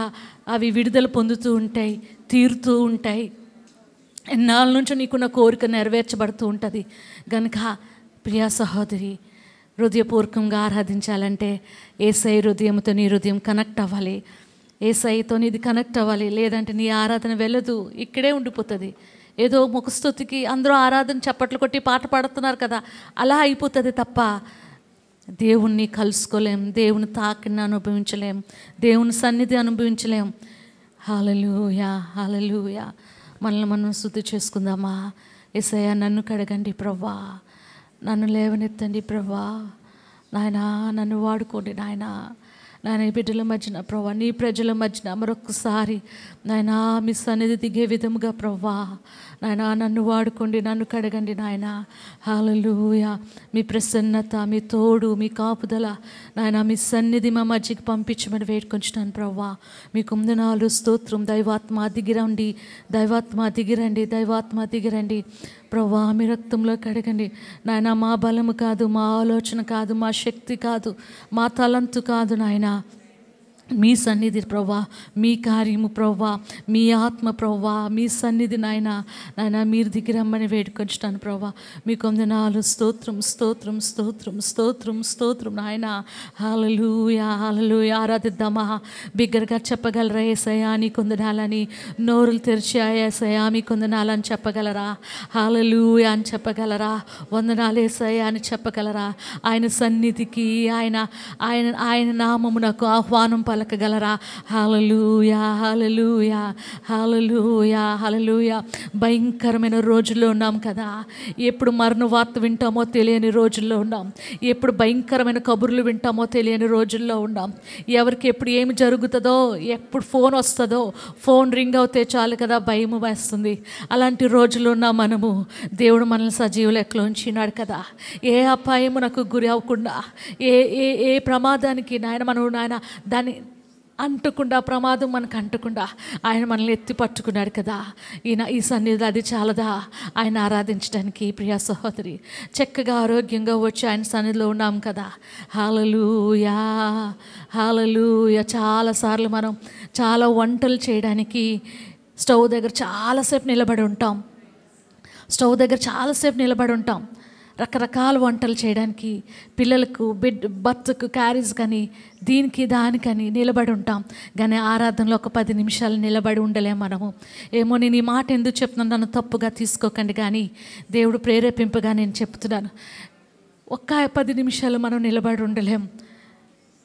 అవి విడుదల పొందుతూ ఉంటాయి, తీరుతూ ఉంటాయి. ఎన్నాళ్ళ నుంచో నీకున్న కోరిక నెరవేర్చబడుతూ ఉంటుంది. కనుక ప్రియా సహోదరి, హృదయపూర్వకంగా ఆరాధించాలంటే యేసయ్య హృదయంతో నీ హృదయం కనెక్ట్ అవ్వాలి, యేసయ్యతో నీది కనెక్ట్ అవ్వాలి. లేదంటే నీ ఆరాధన వెళ్ళదు, ఇక్కడే ఉండిపోతుంది. ఏదో ముఖస్తుతికి అందరూ ఆరాధన చప్పట్లు కొట్టి పాట పాడుతున్నారు కదా, అలా అయిపోతుంది తప్ప దేవుణ్ణి కలుసుకోలేం, దేవుని తాకిని అనుభవించలేం, దేవుని సన్నిధి అనుభవించలేం. హల్లెలూయా, హల్లెలూయా. మనల్ని మనం శుద్ధి చేసుకుందామా? యేసయ్యా నన్ను కడగండి ప్రభువా, నన్ను లేవనెత్తండి ప్రభువా. నాయనా నన్ను వాడుకోండి నాయనా. నాయన ఈ బిడ్డల మధ్యన ప్రభువా, నీ ప్రజల మధ్యన మరొకసారి నాయనా మీ సన్నిధి దిగే విధముగా ప్రభువా నాయనా నన్ను వాడుకోండి, నన్ను కడగండి నాయన. హల్లెలూయా. మీ ప్రసన్నత, మీ తోడు, మీ కాపుదల నాయన మీ సన్నిధి మా మధ్యకి పంపించమని వేడుకొంచున్నాను ప్రభువా. మీకు వందనాలు, స్తోత్రం. దైవాత్మ దిగిరండి, దైవాత్మ దిగిరండి, దైవాత్మ దిగిరండి ప్రభువా. మీ రక్తంలో కడగండి నాయన. మా బలము కాదు, మా ఆలోచన కాదు, మా శక్తి కాదు, మా తలంతు కాదు నాయన, మీ సన్నిధి ప్రవ్వా, మీ కార్యము ప్రవ్వా, మీ ఆత్మ ప్రవ్వా, మీ సన్నిధి నాయన మీరు దిగిరమ్మని వేడుకొంచుతాను ప్రవ్వా. మీకు వందనాలు. స్తోత్రం స్తోత్రం స్తోత్రం స్తోత్రం స్తోత్రం నాయన. హల్లెలూయా హల్లెలూయా. ఆరాధిద్దామా? బిగ్గరగా చెప్పగలరా యేసయ్యా నీకు వందనాలని? నోరులు తెరిచి యేసయ్యా మీకు వందనాలని చెప్పగలరా? హల్లెలూయా అని చెప్పగలరా? వందనాలు యేసయ్యా అని చెప్పగలరా? ఆయన సన్నిధికి ఆయన ఆయన ఆయన నామమునకు ఆహ్వానం పలకగలరా? హల్లెలూయా హల్లెలూయా హల్లెలూయా హల్లెలూయా. భయంకరమైన రోజుల్లో ఉన్నాం కదా. ఎప్పుడు మరణ వార్త వింటామో తెలియని రోజుల్లో ఉన్నాం. ఎప్పుడు భయంకరమైన కబుర్లు వింటామో తెలియని రోజుల్లో ఉన్నాం. ఎవరికి ఎప్పుడు ఏమి జరుగుతుందో, ఎప్పుడు ఫోన్ వస్తుందో, ఫోన్ రింగ్ అవుతే చాలు కదా భయం వేస్తుంది. అలాంటి రోజుల్లో ఉన్న మనము దేవుడు మనల్ని సజీవ లెక్కలో ఉంచినాడు కదా. ఏ అపాయమునకు గురి అవ్వకుండా, ఏ ఏ ఏ ప్రమాదానికి నాయన దాన్ని అంటకుండా, ప్రమాదం మనకు అంటకుండా ఆయన మనల్ని ఎత్తి పట్టుకున్నాడు కదా. ఈ సన్నిధిలో అది చాలదా ఆయన ఆరాధించడానికి? ప్రియా సహోదరి, చక్కగా ఆరోగ్యంగా వచ్చి ఆయన సన్నిధిలో ఉన్నాం కదా. హల్లెలూయా హల్లెలూయా. చాలాసార్లు మనం చాలా వంటలు చేయడానికి స్టవ్ దగ్గర చాలాసేపు నిలబడి ఉంటాం. రకరకాల వంటలు చేయడానికి, పిల్లలకు భర్తకు క్యారేజ్ కానీ దీనికి దానికని నిలబడి ఉంటాం. కానీ ఆరాధనలో ఒక 10 నిమిషాలు నిలబడి ఉండలేము మనము. ఏమో నేను ఈ మాట ఎందుకు చెప్తున్నాను, నన్ను తప్పుగా తీసుకోకండి, కానీ దేవుడు ప్రేరేపింపగా నేను చెప్తున్నాను. ఒక్క 10 నిమిషాలు మనం నిలబడి ఉండలేం.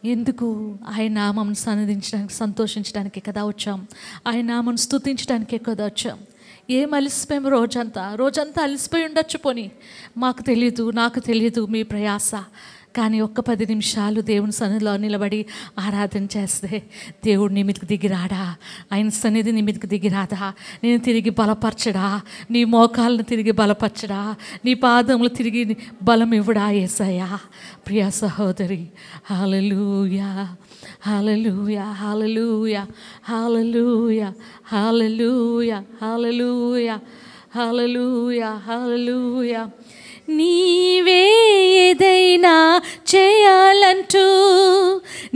ఎందుకు? ఆయన నామం సన్నిధించడానికి, సంతోషించడానికి కదా వచ్చాం. ఆయన నామం స్తుతించడానికే కదా వచ్చాం. ఏం అలసిపోయాము? రోజంతా అలసిపోయి ఉండొచ్చు. పోనీ నాకు తెలియదు మీ ప్రయాస. కానీ ఒక్క 10 నిమిషాలు దేవుని సన్నిధిలో నిలబడి ఆరాధన చేస్తే దేవుడు నీ మీదకి దిగిరాడా? ఆయన సన్నిధి నీ మీదకి దిగిరాదా? నేను తిరిగి బలపరచడా? నీ మోకాలను తిరిగి బలపరచడా? నీ పాదములు తిరిగి బలం ఇవ్వడా యేసయ్యా? ప్రియా సహోదరి, హల్లెలూయా హల్లెలూయా హల్లెలూయా హల్లెలూయా హల్లెలూయా హల్లెలూయా హల్లెలూయా హల్లెలూయా. నీవే ఏదైనా చేయాలంటూ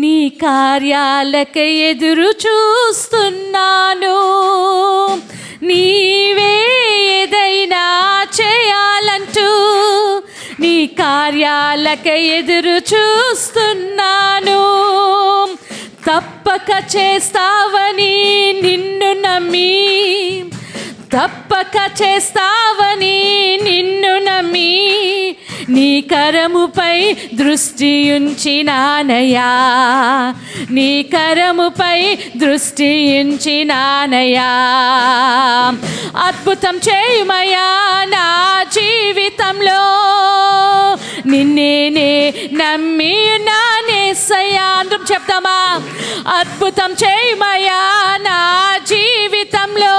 నీ కార్యాలకై ఎదురు చూస్తున్నాను. నీవే ఏదైనా చేయాలంటూ నీ కార్యాలకై ఎదురు చూస్తున్నాను. తప్పక చేస్తావని నిన్ను నమ్మి, నీ కరముపై దృష్టి ఉంచినానయ్యా, నీ కరముపై దృష్టి ఉంచినానయ్యా. అద్భుతం చేయుమయ్యా నా జీవితంలో, నిన్నే నమ్మి ఉన్నానేసయ్యా. అందరం చెప్తామా? అద్భుతం చేయుమయ్యా నా జీవితంలో,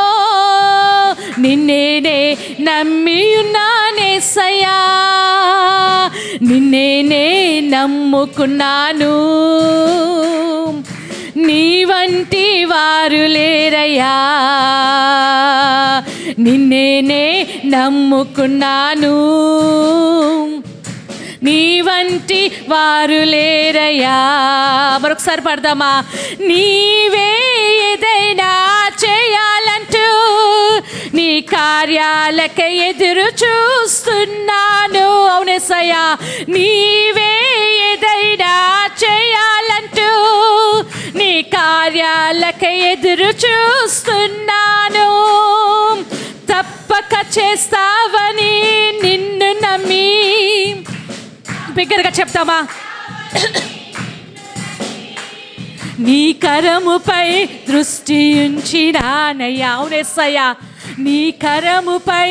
నిన్నే నమ్మి ఉన్నానేసయ్యా. నిన్నే నమ్ముకున్నాను, నీ వంటి వారు లేరయ్యా. నిన్నే నమ్ముకున్నాను, నీ వంటి వారు లేరయ్యా. మరొకసారి పడదామా? నీవే ఏదైనా చేయాలంటూ నీ కార్యాలకై ఎదురు చూస్తున్నాను. అవునేసయ్యా, నీవే ఏదైనా చేయాలంటూ నీ కార్యాలకై ఎదురు చూస్తున్నాను. తప్పక చేస్తావని నిన్ను నమ్మి, బిగ్గరగా చెప్తామా? నీ కరముపై దృష్టి ఉంచినానయ్యా. అవునేసయ్యా, నీ కరముపై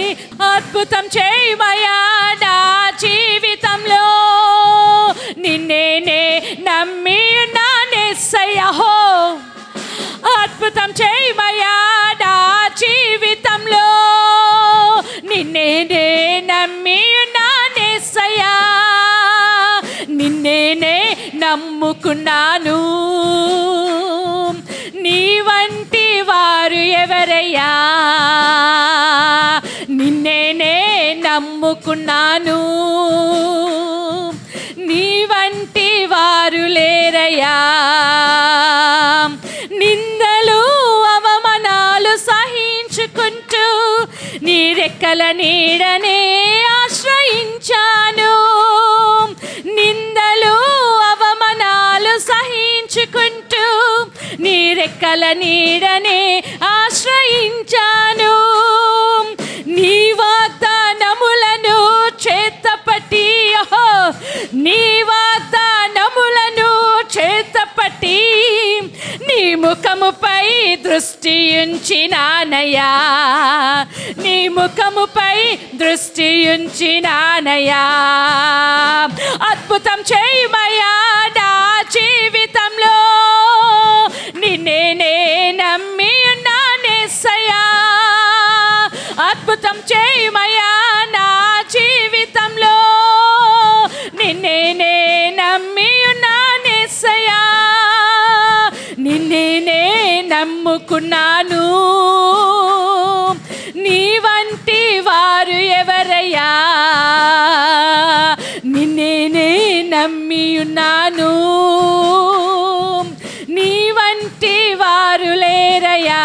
అద్భుతం చేయమయ్యా నా జీవితంలో. నిన్నే నమ్మి ఉన్నానేసయ్యా. హో, అద్భుతం చేయమయ్యా నా జీవితంలో. నిన్నే నమ్మి ఉన్నానేసయ్యా. నిన్నే నమ్ముకున్నాను, నీ వంటి వారు ఎవరయ్యా? నిన్నే నమ్ముకున్నాను, నీ వంటి వారు లేరయ్యా. రెక్కల నీడనే ఆశ్రయించాను, నిందలు అవమానాలు సహించుకుంటూ నీ రెక్కల నీడనే ఆశ్రయించాను. నీ వాగ్దానములను చేతపట్టి, నీ వాగ్దానములను చేతపట్టి నీ ముఖముపై దృష్టి ఉంచినానయ్యా, నీ ముఖముపై దృష్టి ఉంచినానయ్యా. అద్భుతం చేయమయ్యా నా జీవితంలో, నిన్నే నమ్మి ఉన్నానేసయ్యా. అద్భుతం చేయమయ్యా నా జీవితంలో, నిన్నే నమ్మి ఉన్నానేసయ్యా. నిన్నే నమ్ముకున్నాను, నీ వంటి వారు ఎవరయ్యా. నిన్నే నమ్మి ఉన్నాను, నీ వంటి వారు లేరయ్యా.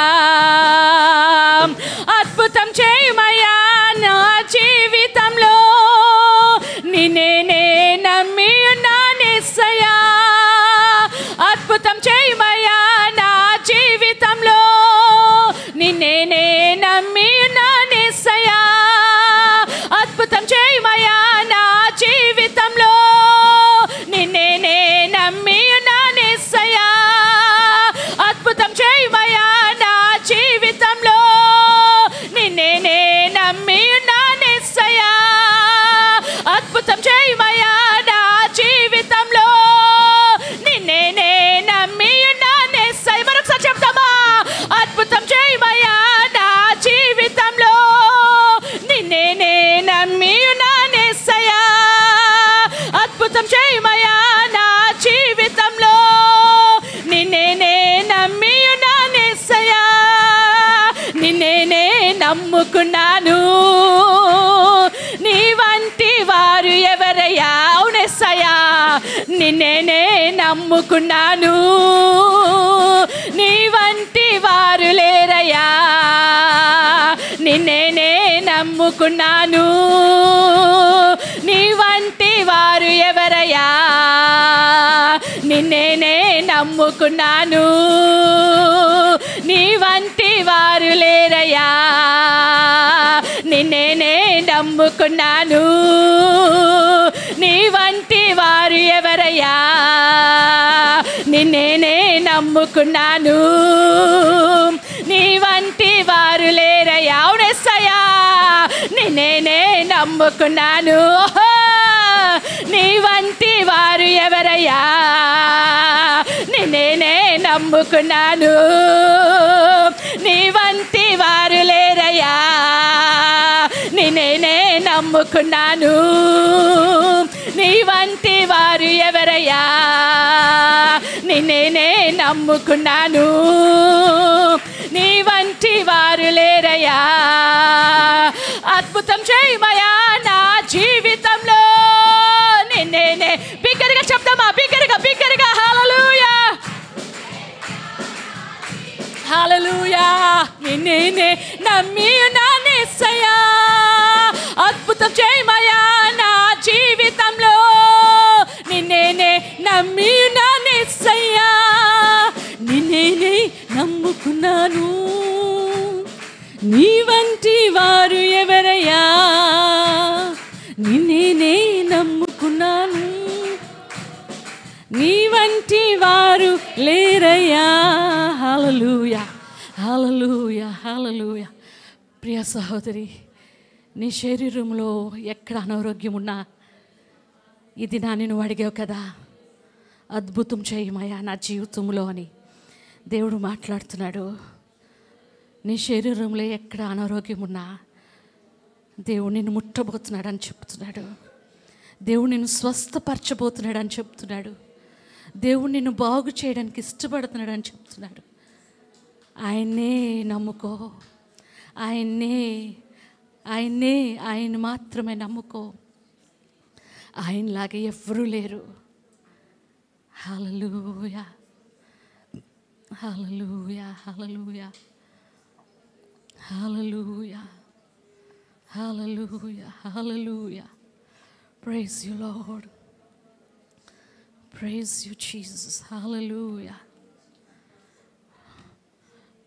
అద్భుతం చేయమయ్యా నా జీవితంలో, నిన్నే నమ్మి ఉన్నానేసయ్యా. అద్భుతం చేయమయ్యా నా జీవితంలో, నిన్నే నమ్మి ఉన్నానేసయ్యా. అద్భుతం చేయమయ్యా నా జీవితంలో, నిన్నే నమ్మి ఉన్నానేసయ్యా. అద్భుతం చేయమయ్యా నా జీవితంలో, నిన్నే నమ్మి ఉన్నానేసయ్యా. అద్భుతం చేయమయ్యా నా జీవితంలో, నిన్నే నమ్మి ఉన్నానేసయ్యా. మరొకసారి చెప్తామా? అద్భుతం చేయమయ్యా నా జీవితంలో, నిన్నే నమ్మి ఉన్నానేసయ్యా. అద్భుతం చేయమయ్యా నా జీవితంలో, నిన్నే నమ్మి ఉన్నానేసయ్యా. నిన్నే నమ్ముకున్నాను, నీ వంటి వారు ఎవరయ్యా. అవునేసయ్యా, నిన్నే నమ్ముకున్నాను, నీ వంటి వారు లేరయ్యా. నిన్నే నమ్ముకున్నాను, నీ వంటి వారు ఎవరయ్యా. నిన్నే నమ్ముకున్నాను, నీ వంటి వారు లేరయ్యా. నిన్నే నమ్ముకున్నాను, నీ వంటి వారు ఎవరయ్యా. నిన్నే నమ్ముకున్నాను, నీ వంటి వారు లేరయ్యా. అవునేసయ్యా, నిన్నే నమ్ముకున్నాను, నీ వంటి వారు ఎవరయ్యా. నిన్నే నమ్ముకున్నాను, నీ వంటి వారు లేరయ్యా. నిన్నే నమ్ముకున్నాను, నీ వంటి వారు ఎవరయ్యా. నిన్నే నమ్ముకున్నాను, నీ వంటి వారు లేరయ్యా. అద్భుతం చేయమయ్యా నా జీవితంలో, నిన్నే. బిగ్గరగా చెప్తామా? బిగ్గరగా బిగ్గరగా. హల్లెలూయా హల్లెలూయా. నిన్నే నమ్మి ఉన్నానేసయ్యా. అద్భుతం చేయమయ్యా నా జీవితంలో, నిన్నే నమ్మి ఉన్నానేసయ్యా. నిన్నే నమ్ముకున్నాను, నీ వంటి వారు ఎవరయ్యా. నిన్నే నమ్ముకున్నాను, నీ వంటి వారు లేరయ్యా. హల్లెలూయా హల్లెలూయా హల్లెలూయా. ప్రియ సహోదరి, నీ శరీరంలో ఎక్కడ అనారోగ్యం ఉన్నా ఇది నేను అడిగావు కదా, అద్భుతం చేయమయ్యా నా జీవితంలో అని దేవుడు మాట్లాడుతున్నాడు. నీ శరీరంలో ఎక్కడ అనారోగ్యం ఉన్నా దేవుడు నిన్ను ముట్టబోతున్నాడు అని చెప్తున్నాడు. దేవుడు నిన్ను స్వస్థపరచబోతున్నాడు అని చెప్తున్నాడు. దేవుడు నిన్ను బాగు చేయడానికి ఇష్టపడుతున్నాడు అని చెప్తున్నాడు. ఆయన్నే నమ్ముకో, ఆయన్నే ఆయన మాత్రమే నమ్ముకో. ఆయనలాగా ఎవ్వరూ లేరు. హల్లెలూయా హల్లెలూయా హల్లెలూయా హల్లెలూయా Hallelujah, hallelujah. Praise you, Lord. Praise you, Jesus. Hallelujah.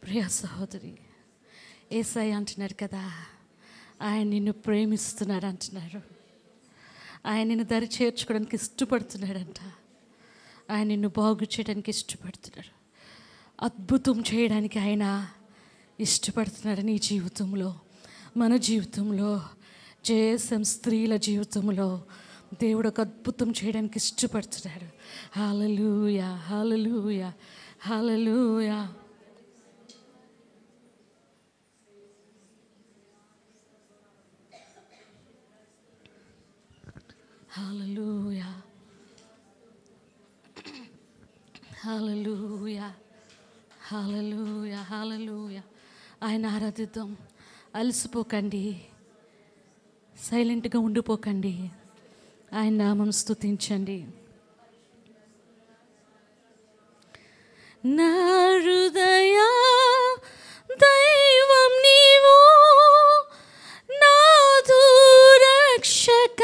ప్రియ సహోదరి, యేసయ్య అంటున్నాడు కదా, ఆయన నిన్ను ప్రేమిస్తున్నాడు అంటున్నాడు. ఆయన నిన్ను దరి చేర్చుకోవడానికి ఇష్టపడుతున్నాడంట. ఆయన నిన్ను బాగు చేయడానికి ఇష్టపడుతున్నాడు. అద్భుతం చేయడానికి ఆయన ఇష్టపడుతున్నాడు. నీ జీవితంలో, మన జీవితంలో, జేఎస్ఎం స్త్రీల జీవితంలో దేవుడు ఒక అద్భుతం చేయడానికి ఇష్టపడుతున్నాడు. హల్లెలూయా, హల్లెలూయా, హల్లెలూయా. హల్లెలూయా, హల్లెలూయా, హల్లెలూయా, హల్లెలూయా. ఆయన ఆరాధిద్దాం. అలసిపోకండి, సైలెంట్గా ఉండిపోకండి. ఆయన నామం స్తుతించండి. నా హృదయ దైవం నీవు, నాదు రక్షక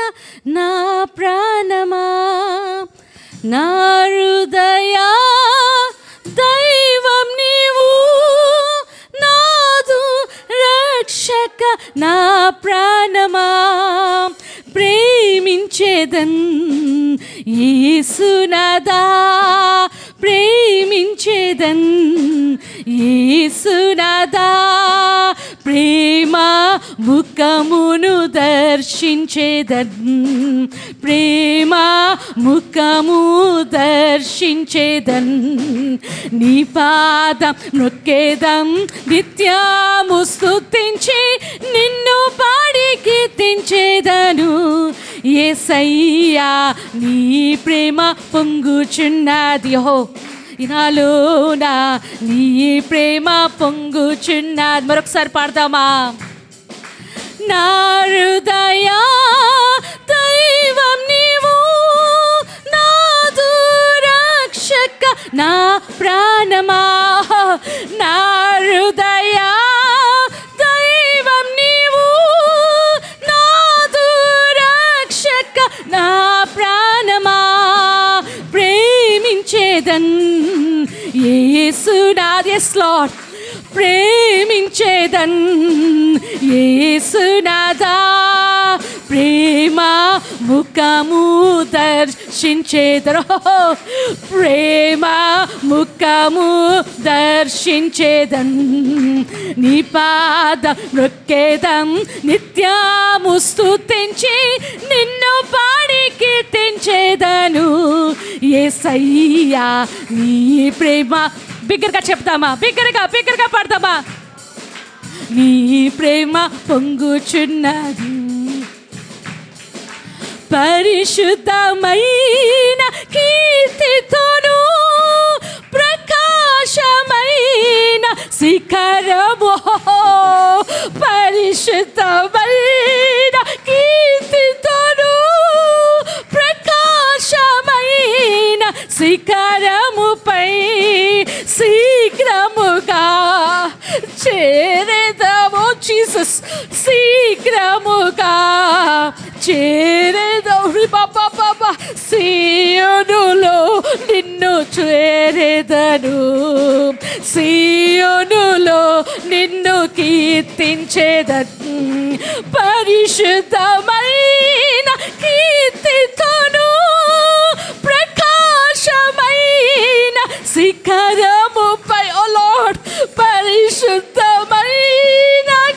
నా ప్రాణమా. నా హృదయ దైవం నీవు, నాదు రక్షక నా ప్రాణమా. ప్రేమించేదన్ యేసునాదా, ప్రేమించేదన్ యేసునాదా. ప్రేమ ముఖమును దర్శించేదన్, ప్రేమ ముఖము దర్శించేదన్. నీ పాదం నొక్కేదం, నిత్యము స్తుతించి నిన్ను పాడి కీర్తించేదను. యేసయ్యా నీ ప్రేమ పొంగుచున్నది, హో నాలోనా నీ ప్రేమ పొంగుచున్నది. మరొకసారి పాడదామా? నా హృదయ దైవం నీవు, నాదు రక్షక నా ప్రాణమా. నా హృదయ దైవం నీవు, నాదు రక్షక నా ప్రాణమా. ప్రేమించేదన్ యేసునాథ్, yes Lord, ప్రేమించేదన్ యేసునాథా. ప్రేమ ముఖము దర్శించేదరు, ప్రేమ ముఖము దర్శించేదన్. నీ పాద నొక్కేదం, నిత్యము స్తుతించి నిన్ను పాడి కీర్తించేదను. యేసయ్యా నీ ప్రేమ. బిగ్గరగా చెప్తామా? బిగ్గరగా పాడతామా? నీ ప్రేమ పొంగుచున్నది, పరిశుద్ధమైన కీర్తితోను ప్రకాశమైన శిఖరము. పరిశుద్ధమైన కీర్తితోను ప్రకాశమైన శిఖరముపై శీఘ్రముగా చేరేదము. జీసస్, శీఘ్రముగా చేరేదము. బాబా సీయోనులో నిన్ను చేరేదను, సీయోనులో నిన్ను కీర్తించేదను. పరిశుద్ధమైన కీర్తితోను ప్రకాశమైన శిఖరముపై, ఓ లార్డ్, పరిశుద్ధమైన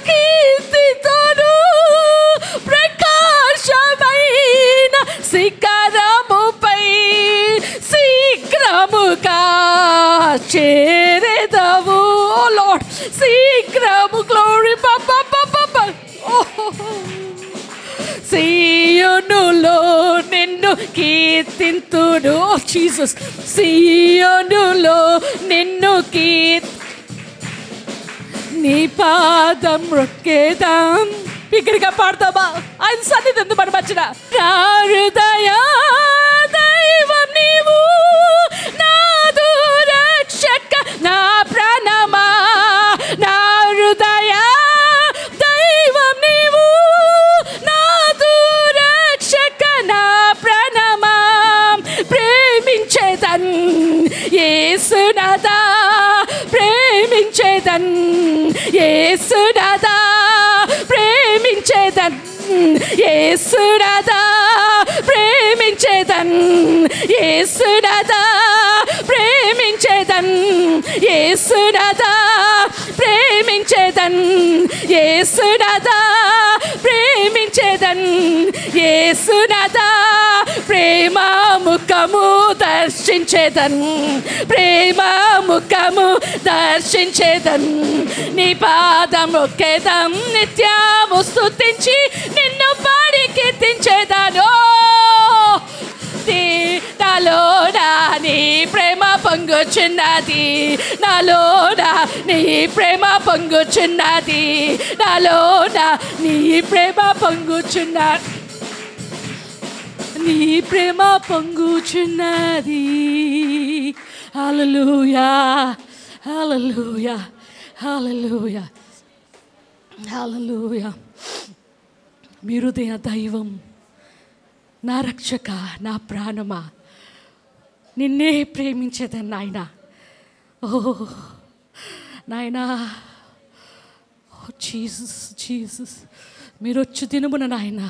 కీర్తితోను ప్రకాశమైన శిఖరముపై శీఘ్రముగా చేరేదము. ఓ లార్డ్, శీఘ్రము. గ్లోరీ బాబా బాబా. సీయోనులో నిన్ను కీర్తింతుడు. ఓ జీసస్, సీయోనులో నిన్ను నీ పాదం రొక్కేదాం. బిగ్గరగా పాడతామా? ఆయన సన్నిధి మన మధ్యన. నా హృదయ దైవం నీవు, నాదు రక్షక నా ప్రాణమా. నా హృదయ దైవం నీవు, యేసునాథా ప్రేమించేదన్, యేసునాథా ప్రేమించేదన్, యేసునాథా ప్రేమించేదన్, యేసునాథా ప్రేమించేదన్, యేసునాథా ప్రేమ ముఖము దర్శించేదన్, ప్రేమ ముఖము దర్శించేదన్, నీ పాదం ఒక్కేదం నిత్యము స్తుతించి నిన్ను పాడి కీర్తించేదను. నాలోనా నీ ప్రేమ పొంగుచున్నది, నాలోనా నీ ప్రేమ పొంగుచున్నది, నాలోనా నీ ప్రేమ పొంగుచున్నది, నీ ప్రేమ పొంగుచున్నది. హల్లెలూయా హల్లెలూయా హల్లెలూయా హల్లెలూయా. మీ హృదయ దైవం, నా రక్షక, నా ప్రాణమా, నిన్నే ప్రేమించేదని నాయన. ఓ నాయనా, జీసస్ జీసస్, మీరు వచ్చి దినమున నాయన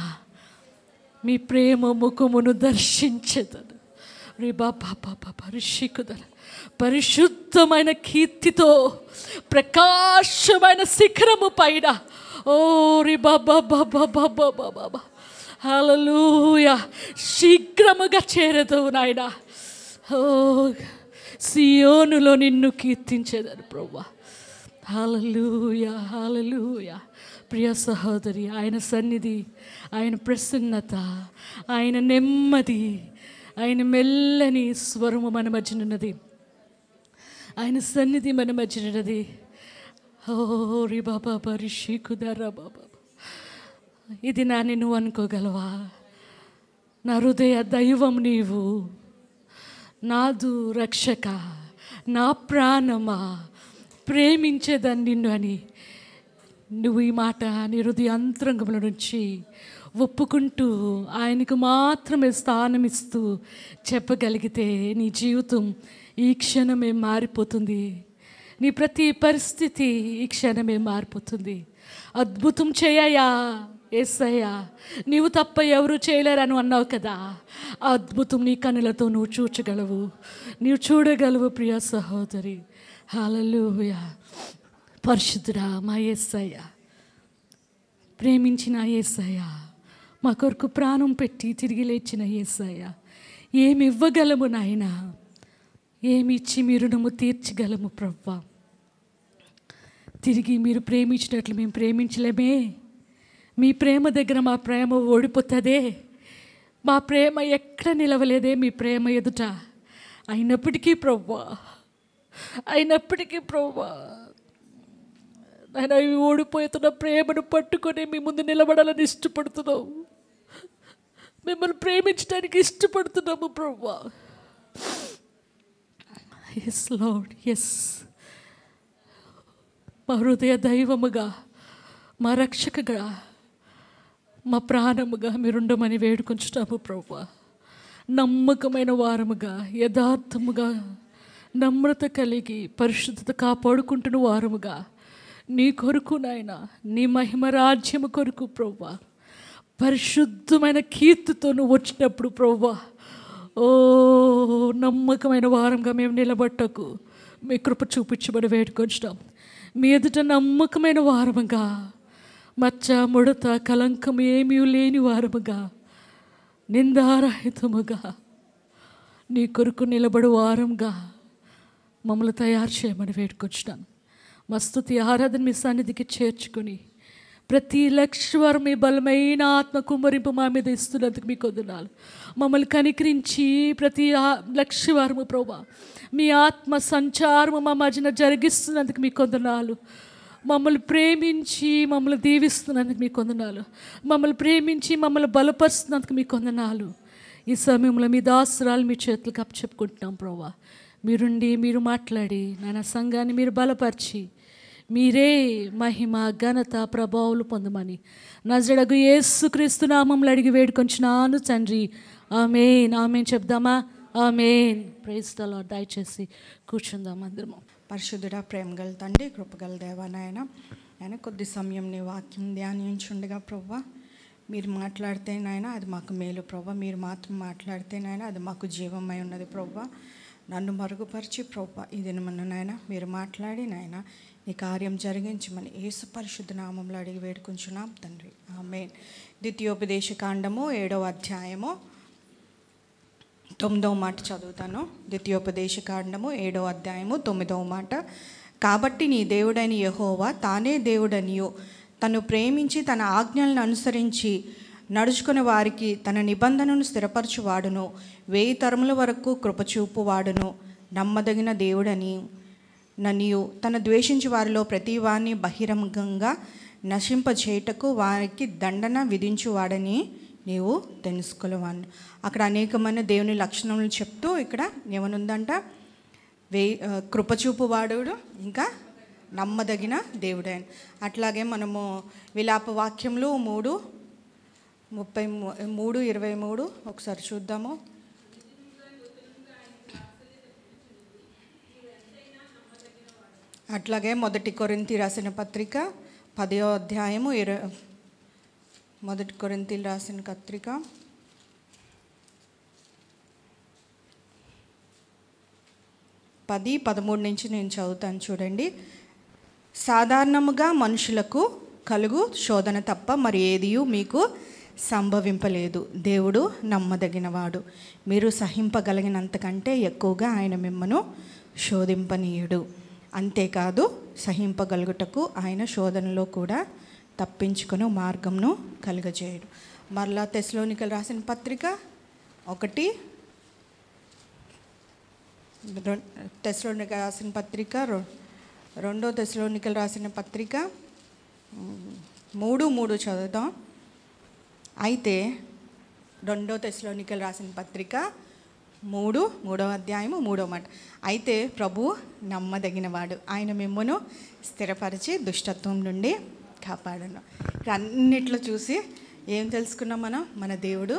మీ ప్రేమ ముఖమును దర్శించేదను. రే బాబా ఋషికుదను పరిశుద్ధమైన కీర్తితో ప్రకాశమైన శిఖరము పైన, ఓ రి బాబా బాబా బాబా బాబా హల్లెలూయా, శీఘ్రముగా చేరదవు నాయన. ఓ సియోనులో నిన్ను కీర్తించేదను ప్రభువా. హల్లెలూయా హల్లెలూయా. ప్రియ సహోదరి, ఆయన సన్నిధి, ఆయన ప్రసన్నత, ఆయన నెమ్మది, ఆయన మెల్లని స్వరము మన మధ్యనున్నది, ఆయన సన్నిధి మన మధ్యనున్నది. ఓ రి బాబా రిషి కుదరా బాబా, ఇది నాని నువ్వు అనుకోగలవా? నా హృదయ దైవం నీవు, నాదు రక్షక, నా ప్రాణమా ప్రేమించేదాన్ని నిన్ను అని నువ్వు ఈ మాట నీ హృదయ అంతరంగముల నుంచి ఒప్పుకుంటూ ఆయనకు మాత్రమే స్థానం ఇస్తూ చెప్పగలిగితే నీ జీవితం ఈ క్షణమే మారిపోతుంది. నీ ప్రతి పరిస్థితి ఈ క్షణమే మారిపోతుంది. అద్భుతం చేయయా యేసయ్యా, నీవు తప్ప ఎవరు చేయలేరని అన్నావు కదా. ఆ అద్భుతం నీ కన్నులతో నువ్వు చూచగలవు, నీవు చూడగలవు ప్రియ సహోదరి. హల్లెలూయా. పరిశుద్ధుడా మా యేసయ్య, ప్రేమించిన యేసయ్య, మా కొరకు ప్రాణం పెట్టి తిరిగి లేచిన యేసయ్య, ఏమి ఇవ్వగలము నాయన, ఏమి ఇచ్చి మీ రుణము తీర్చగలము ప్రభువా. తిరిగి మీరు ప్రేమించినట్లు మేము ప్రేమించలేమే. మీ ప్రేమ దగ్గర మా ప్రేమ ఓడిపోతుందే, మా ప్రేమ ఎక్కడ నిలవలేదే మీ ప్రేమ ఎదుట. అయినప్పటికీ ప్రభువా, అయినప్పటికీ ప్రభువా, ఆయన ఓడిపోతున్న ప్రేమను పట్టుకొని మీ ముందు నిలబడాలని ఇష్టపడుతున్నావు, మిమ్మల్ని ప్రేమించడానికి ఇష్టపడుతున్నాము ప్రభువా. Yes Lord, yes. మా హృదయ దైవముగా, మా రక్షకగా, మా ప్రాణముగా మీరుండమని వేడుకొంచుతాము ప్రభువా. నమ్మకమైన వారముగా, యథార్థముగా, నమ్రత కలిగి, పరిశుద్ధత కాపాడుకుంటున్న వారముగా, నీ కొరకు నాయన, నీ మహిమ రాజ్యము కొరకు ప్రభువా, పరిశుద్ధమైన కీర్తితో నువ్వు వచ్చినప్పుడు ప్రభువా, ఓ నమ్మకమైన వారంగా మేము నిలబట్టకు మీ కృప చూపించబడి వేడుకొంచుతాం. మీ ఎదుట నమ్మకమైన వారముగా, మచ్చ ముడత కలంకం ఏమీ లేని వారముగా, నిందారహితముగా నీ కొరకు నిలబడు వారంగా మమ్మల్ని తయారు చేయమని వేడుకొచ్చున్నాను. మా స్తుతి ఆరాధన మీ సన్నిధికి చేర్చుకొని ప్రతి లక్షవారం మీ బలమైన ఆత్మ కుమ్మరింపు మా మీద ఇస్తున్నందుకు మీకు వందనాలు. మమ్మల్ని కనికరించి ప్రతి లక్షవారము ప్రభువా మీ ఆత్మ సంచారము మా మధ్యన జరిగిస్తున్నందుకు మీకు వందనాలు. మమ్మల్ని ప్రేమించి మమ్మల్ని దీవిస్తున్నందుకు మీకు వందనాలు. మమ్మల్ని ప్రేమించి మమ్మల్ని బలపరుస్తున్నందుకు మీకు వందనాలు. ఈ సమయంలో మీ దాసురాలు మీ చేతులకు అప్పచెప్పుకుంటున్నాం ప్రభువా. మీరుండి మీరు మాట్లాడి నాన్న సంఘాన్ని మీరు బలపరిచి మీరే మహిమ ఘనత ప్రభావాలు పొందమని నజరేయుడగు యేసుక్రీస్తు నామములో అడిగి వేడుకొంచున్నాను తండ్రి. ఆమేన్. ఆమేన్ చెప్దామా? ఆమేన్. Praise the lord. దయచేసి కూర్చుందాం అందరము. పరిశుద్ధుడా, ప్రేమగల తండ్రి, కృపగల దేవా నాయన, కొద్ది సమయం నీ వాక్యం ధ్యానించుండగా ప్రభువా మీరు మాట్లాడితే నాయన అది మాకు మేలు ప్రభా. మీరు మాత్రం మాట్లాడితే నాయన అది మాకు జీవమై ఉన్నది ప్రభా. నన్ను మరుగుపరిచి ప్రభా ఈ దినమన్న నాయన మీరు మాట్లాడి నాయన నీ కార్యం జరిగించమని యేసు పరిశుద్ధ నామంలో అడిగి వేడుకుంటున్నాం తండ్రి, ఆమేన్. ద్వితీయోపదేశ కాండము 7వ అధ్యాయము 9వ మాట చదువుతాను. ద్వితీయోపదేశ కాండము 7వ అధ్యాయము 9వ మాట. కాబట్టి నీ దేవుడైన యెహోవా తానే దేవుడనియు తను ప్రేమించి తన ఆజ్ఞలను అనుసరించి నడుచుకునే వారికి తన నిబంధనను స్థిరపరచువాడును, 1000 తరముల వరకు కృపచూపువాడును, నమ్మదగిన దేవుడని ననియు తన ద్వేషించి వారిలో ప్రతి వారిని బహిరంగంగా నశింపచేయటకు వారికి దండన విధించువాడని నీవు తెలుసుకోవాలని. అక్కడ అనేకమైన దేవుని లక్షణములు చెప్తూ ఇక్కడ ఏమనుందంట, కృపచూపువాడు ఇంకా నమ్మదగిన దేవుడని. అట్లాగే మనము విలాప వాక్యములు 3:23 ఒకసారి చూద్దాము. అట్లాగే 1 కొరింథీ రాసిన పత్రిక 10వ అధ్యాయము 1 కొరింథీలు రాసిన పత్రిక 10:13 నుంచి నేను చదువుతాను చూడండి. సాధారణముగా మనుషులకు కలుగు శోధన తప్ప మరి ఏదియూ మీకు సంభవింపలేదు. దేవుడు నమ్మదగినవాడు, మీరు సహింపగలిగినంతకంటే ఎక్కువగా ఆయన మిమ్మను శోధింపనీయుడు. అంతేకాదు సహింపగలుగుటకు ఆయన శోధనలో కూడా తప్పించుకుని మార్గంను కలుగజేయడు. మరలా తెస్సలోనికలు రాసిన పత్రిక 1 తెస్సలోనికలు రాసిన పత్రిక 2 తెస్సలోనికలు రాసిన పత్రిక 3:3 చదువుతాం. అయితే 2 తెస్సలోనికలు రాసిన పత్రిక 3వ అధ్యాయము 3వ మాట. అయితే ప్రభు నమ్మదగినవాడు, ఆయన మిమ్మును స్థిరపరిచి దుష్టత్వం నుండి కాపాడను. అన్నిట్లో చూసి ఏం తెలుసుకున్నాం మనం? మన దేవుడు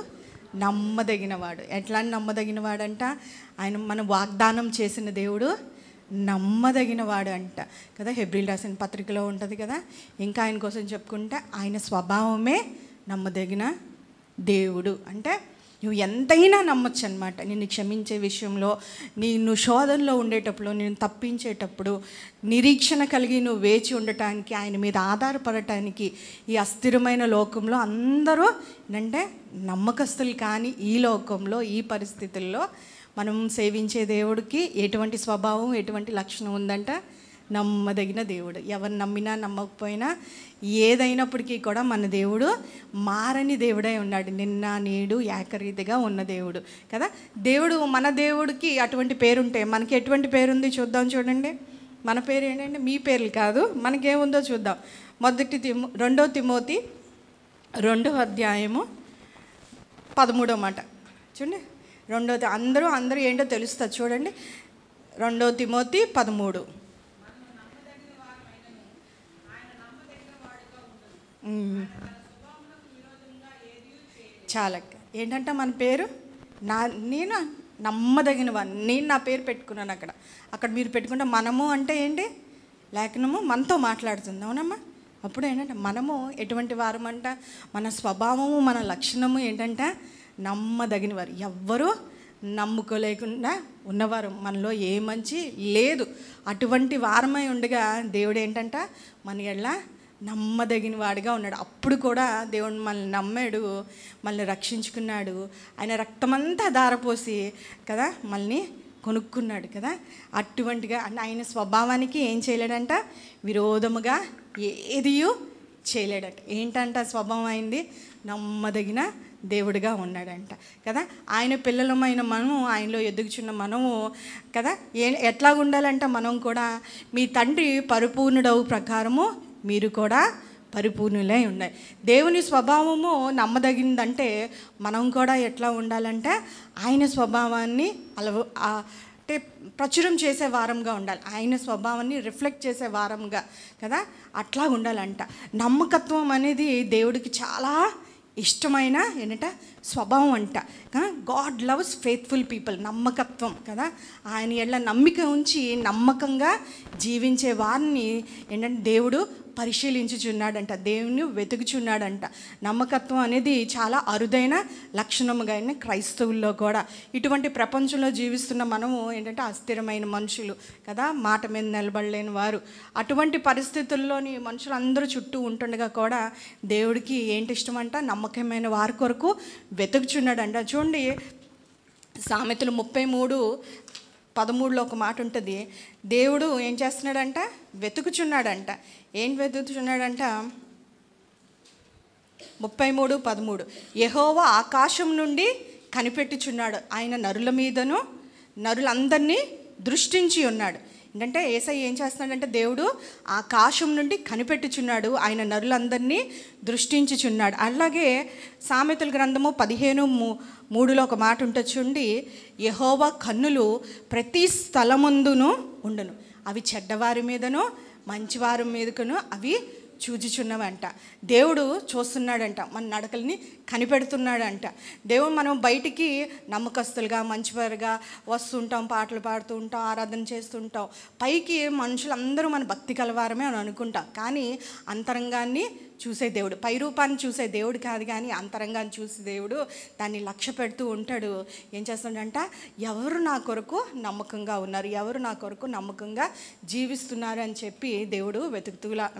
నమ్మదగినవాడు. ఎట్లా నమ్మదగినవాడంట? ఆయన మన వాగ్దానం చేసిన దేవుడు నమ్మదగినవాడు అంట కదా. హెబ్రీలు రాసిన పత్రికలో ఉంటుంది కదా. ఇంకా ఆయన కోసం చెప్పుకుంటే ఆయన స్వభావమే నమ్మదగిన దేవుడు. అంటే నువ్వు ఎంతైనా నమ్మొచ్చు అనమాట. నిన్ను క్షమించే విషయంలో, నువ్వు శోధనలో ఉండేటప్పుడు, నేను తప్పించేటప్పుడు నిరీక్షణ కలిగి నువ్వు వేచి ఉండటానికి, ఆయన మీద ఆధారపడటానికి ఈ అస్థిరమైన లోకంలో అందరూ ఏంటంటే నమ్మకస్తులు. కానీ ఈ లోకంలో ఈ పరిస్థితుల్లో మనం సేవించే దేవుడికి ఎటువంటి స్వభావం, ఎటువంటి లక్షణం ఉందంట? నమ్మదగిన దేవుడు. ఎవరు నమ్మినా నమ్మకపోయినా ఏదైనప్పటికీ కూడా మన దేవుడు మారని దేవుడై ఉన్నాడు. నిన్న నేడు ఏకరీతిగా ఉన్న దేవుడు కదా. దేవుడు, మన దేవుడికి అటువంటి పేరుంటే మనకి ఎటువంటి పేరుంది చూద్దాం. చూడండి, మన పేరు ఏంటంటే మీ పేర్లు కాదు, మనకేముందో చూద్దాం. 2 తిమోతి 2వ అధ్యాయము 13వ మాట చూడండి. అందరూ ఏంటో తెలుస్తుంది చూడండి. 2 తిమోతి 13. చాలా ఏంటంటే మన పేరు నేను నమ్మదగినవాడిని, నేను నా పేరు పెట్టుకున్నాను. అక్కడ మీరు పెట్టుకుంటే మనము అంటే ఏంటి? లేఖనము మనతో మాట్లాడుతుంది, అవునమ్మా. అప్పుడు ఏంటంటే మనము ఎటువంటి వారమంట? మన స్వభావము, మన లక్షణము ఏంటంటే నమ్మదగినవారు. ఎవ్వరూ నమ్ముకోలేకుండా ఉన్నవారు, మనలో ఏ మంచి లేదు. అటువంటి వారమై ఉండగా దేవుడు ఏంటంట మన ఎళ్ళ నమ్మదగిన వాడిగా ఉన్నాడు. అప్పుడు కూడా దేవుడు మనల్ని నమ్మాడు, మనల్ని రక్షించుకున్నాడు. ఆయన రక్తమంతా ధారపోసి కదా మనల్ని కొనుక్కున్నాడు కదా. అటువంటిగా ఆయన స్వభావానికి ఏం చేయలేడంట? విరోధముగా ఏదియూ చేయలేడట. ఏంటంట స్వభావం అయింది? నమ్మదగిన దేవుడిగా ఉన్నాడంట కదా. ఆయన పిల్లలమైన మనము, ఆయనలో ఎదుగుచున్న మనము కదా ఎట్లా ఉండాలంట? మనం కూడా మీ తండ్రి పరిపూర్ణుడవు ప్రకారము మీరు కూడా పరిపూర్ణులై ఉన్నాయి. దేవుని స్వభావము నమ్మదగిందంటే మనం కూడా ఎట్లా ఉండాలంటే ఆయన స్వభావాన్ని అంటే ప్రచురం చేసే వారంగా ఉండాలి. ఆయన స్వభావాన్ని రిఫ్లెక్ట్ చేసే వారంగా కదా అట్లా ఉండాలంట. నమ్మకత్వం అనేది దేవుడికి చాలా ఇష్టమైన ఏంటంటే స్వభావం అంట. God loves faithful people. నమ్మకత్వం కదా. ఆయన ఎళ్ళ నమ్మిక ఉంచి నమ్మకంగా జీవించే వారిని ఏంటంటే దేవుడు పరిశీలించుచున్నాడంట, దేవుని వెతుకుచున్నాడంట. నమ్మకత్వం అనేది చాలా అరుదైన లక్షణముగా క్రైస్తవుల్లో కూడా. ఇటువంటి ప్రపంచంలో జీవిస్తున్న మనము ఏంటంటే అస్థిరమైన మనుషులు కదా, మాట మీద నిలబడలేని వారు. అటువంటి పరిస్థితుల్లోని మనుషులందరూ చుట్టూ ఉంటుండగా కూడా దేవుడికి ఏంటి ఇష్టం అంట, నమ్మకమైన వారి కొరకు వెతుకుచున్నాడంట. చూడండి, సామెతలు 33:13 ఒక మాట ఉంటుంది. దేవుడు ఏం చేస్తున్నాడంట, వెతుకుచున్నాడంట. ఏం వెతుకుచున్నాడంట? 33:13 యెహోవా ఆకాశం నుండి కనిపెట్టుచున్నాడు, ఆయన నరుల మీదను నరులందరినీ దృష్టించి ఉన్నాడు. ఏంటంటే యేసయ్య ఏం చేస్తున్నాడంటే, దేవుడు ఆకాశం నుండి కనిపెట్టుచున్నాడు, ఆయన నరులందరినీ దృష్టించుచున్నాడు. అలాగే సామెతల గ్రంథము 15:3 ఒక మాట ఉంటుంది చూడండి, యెహోవా కన్నులు ప్రతి స్థలమందును ఉండును, అవి చెడ్డవారి మీదను మంచివారి మీదకును అవి చూచుచున్నవంట. దేవుడు చూస్తున్నాడంట, మన నడకల్ని కనిపెడుతున్నాడంట. దేవుడు మనం బయటికి నమ్మకస్తులుగా మంచివారుగా వస్తుంటాం, పాటలు పాడుతూ ఉంటాం, ఆరాధన చేస్తుంటాం. పైకి మనుషులందరూ మన భక్తి కలవారమే అని అనుకుంటాం, కానీ అంతరంగాన్ని చూసే దేవుడు, పై రూపాన్ని చూసే దేవుడు కాదు, కానీ అంతరంగాన్ని చూసే దేవుడు దాన్ని లక్ష్య పెడుతూ ఉంటాడు. ఏం చేస్తుండంట, ఎవరు నా కొరకు నమ్మకంగా ఉన్నారు, ఎవరు నా కొరకు నమ్మకంగా జీవిస్తున్నారు అని చెప్పి దేవుడు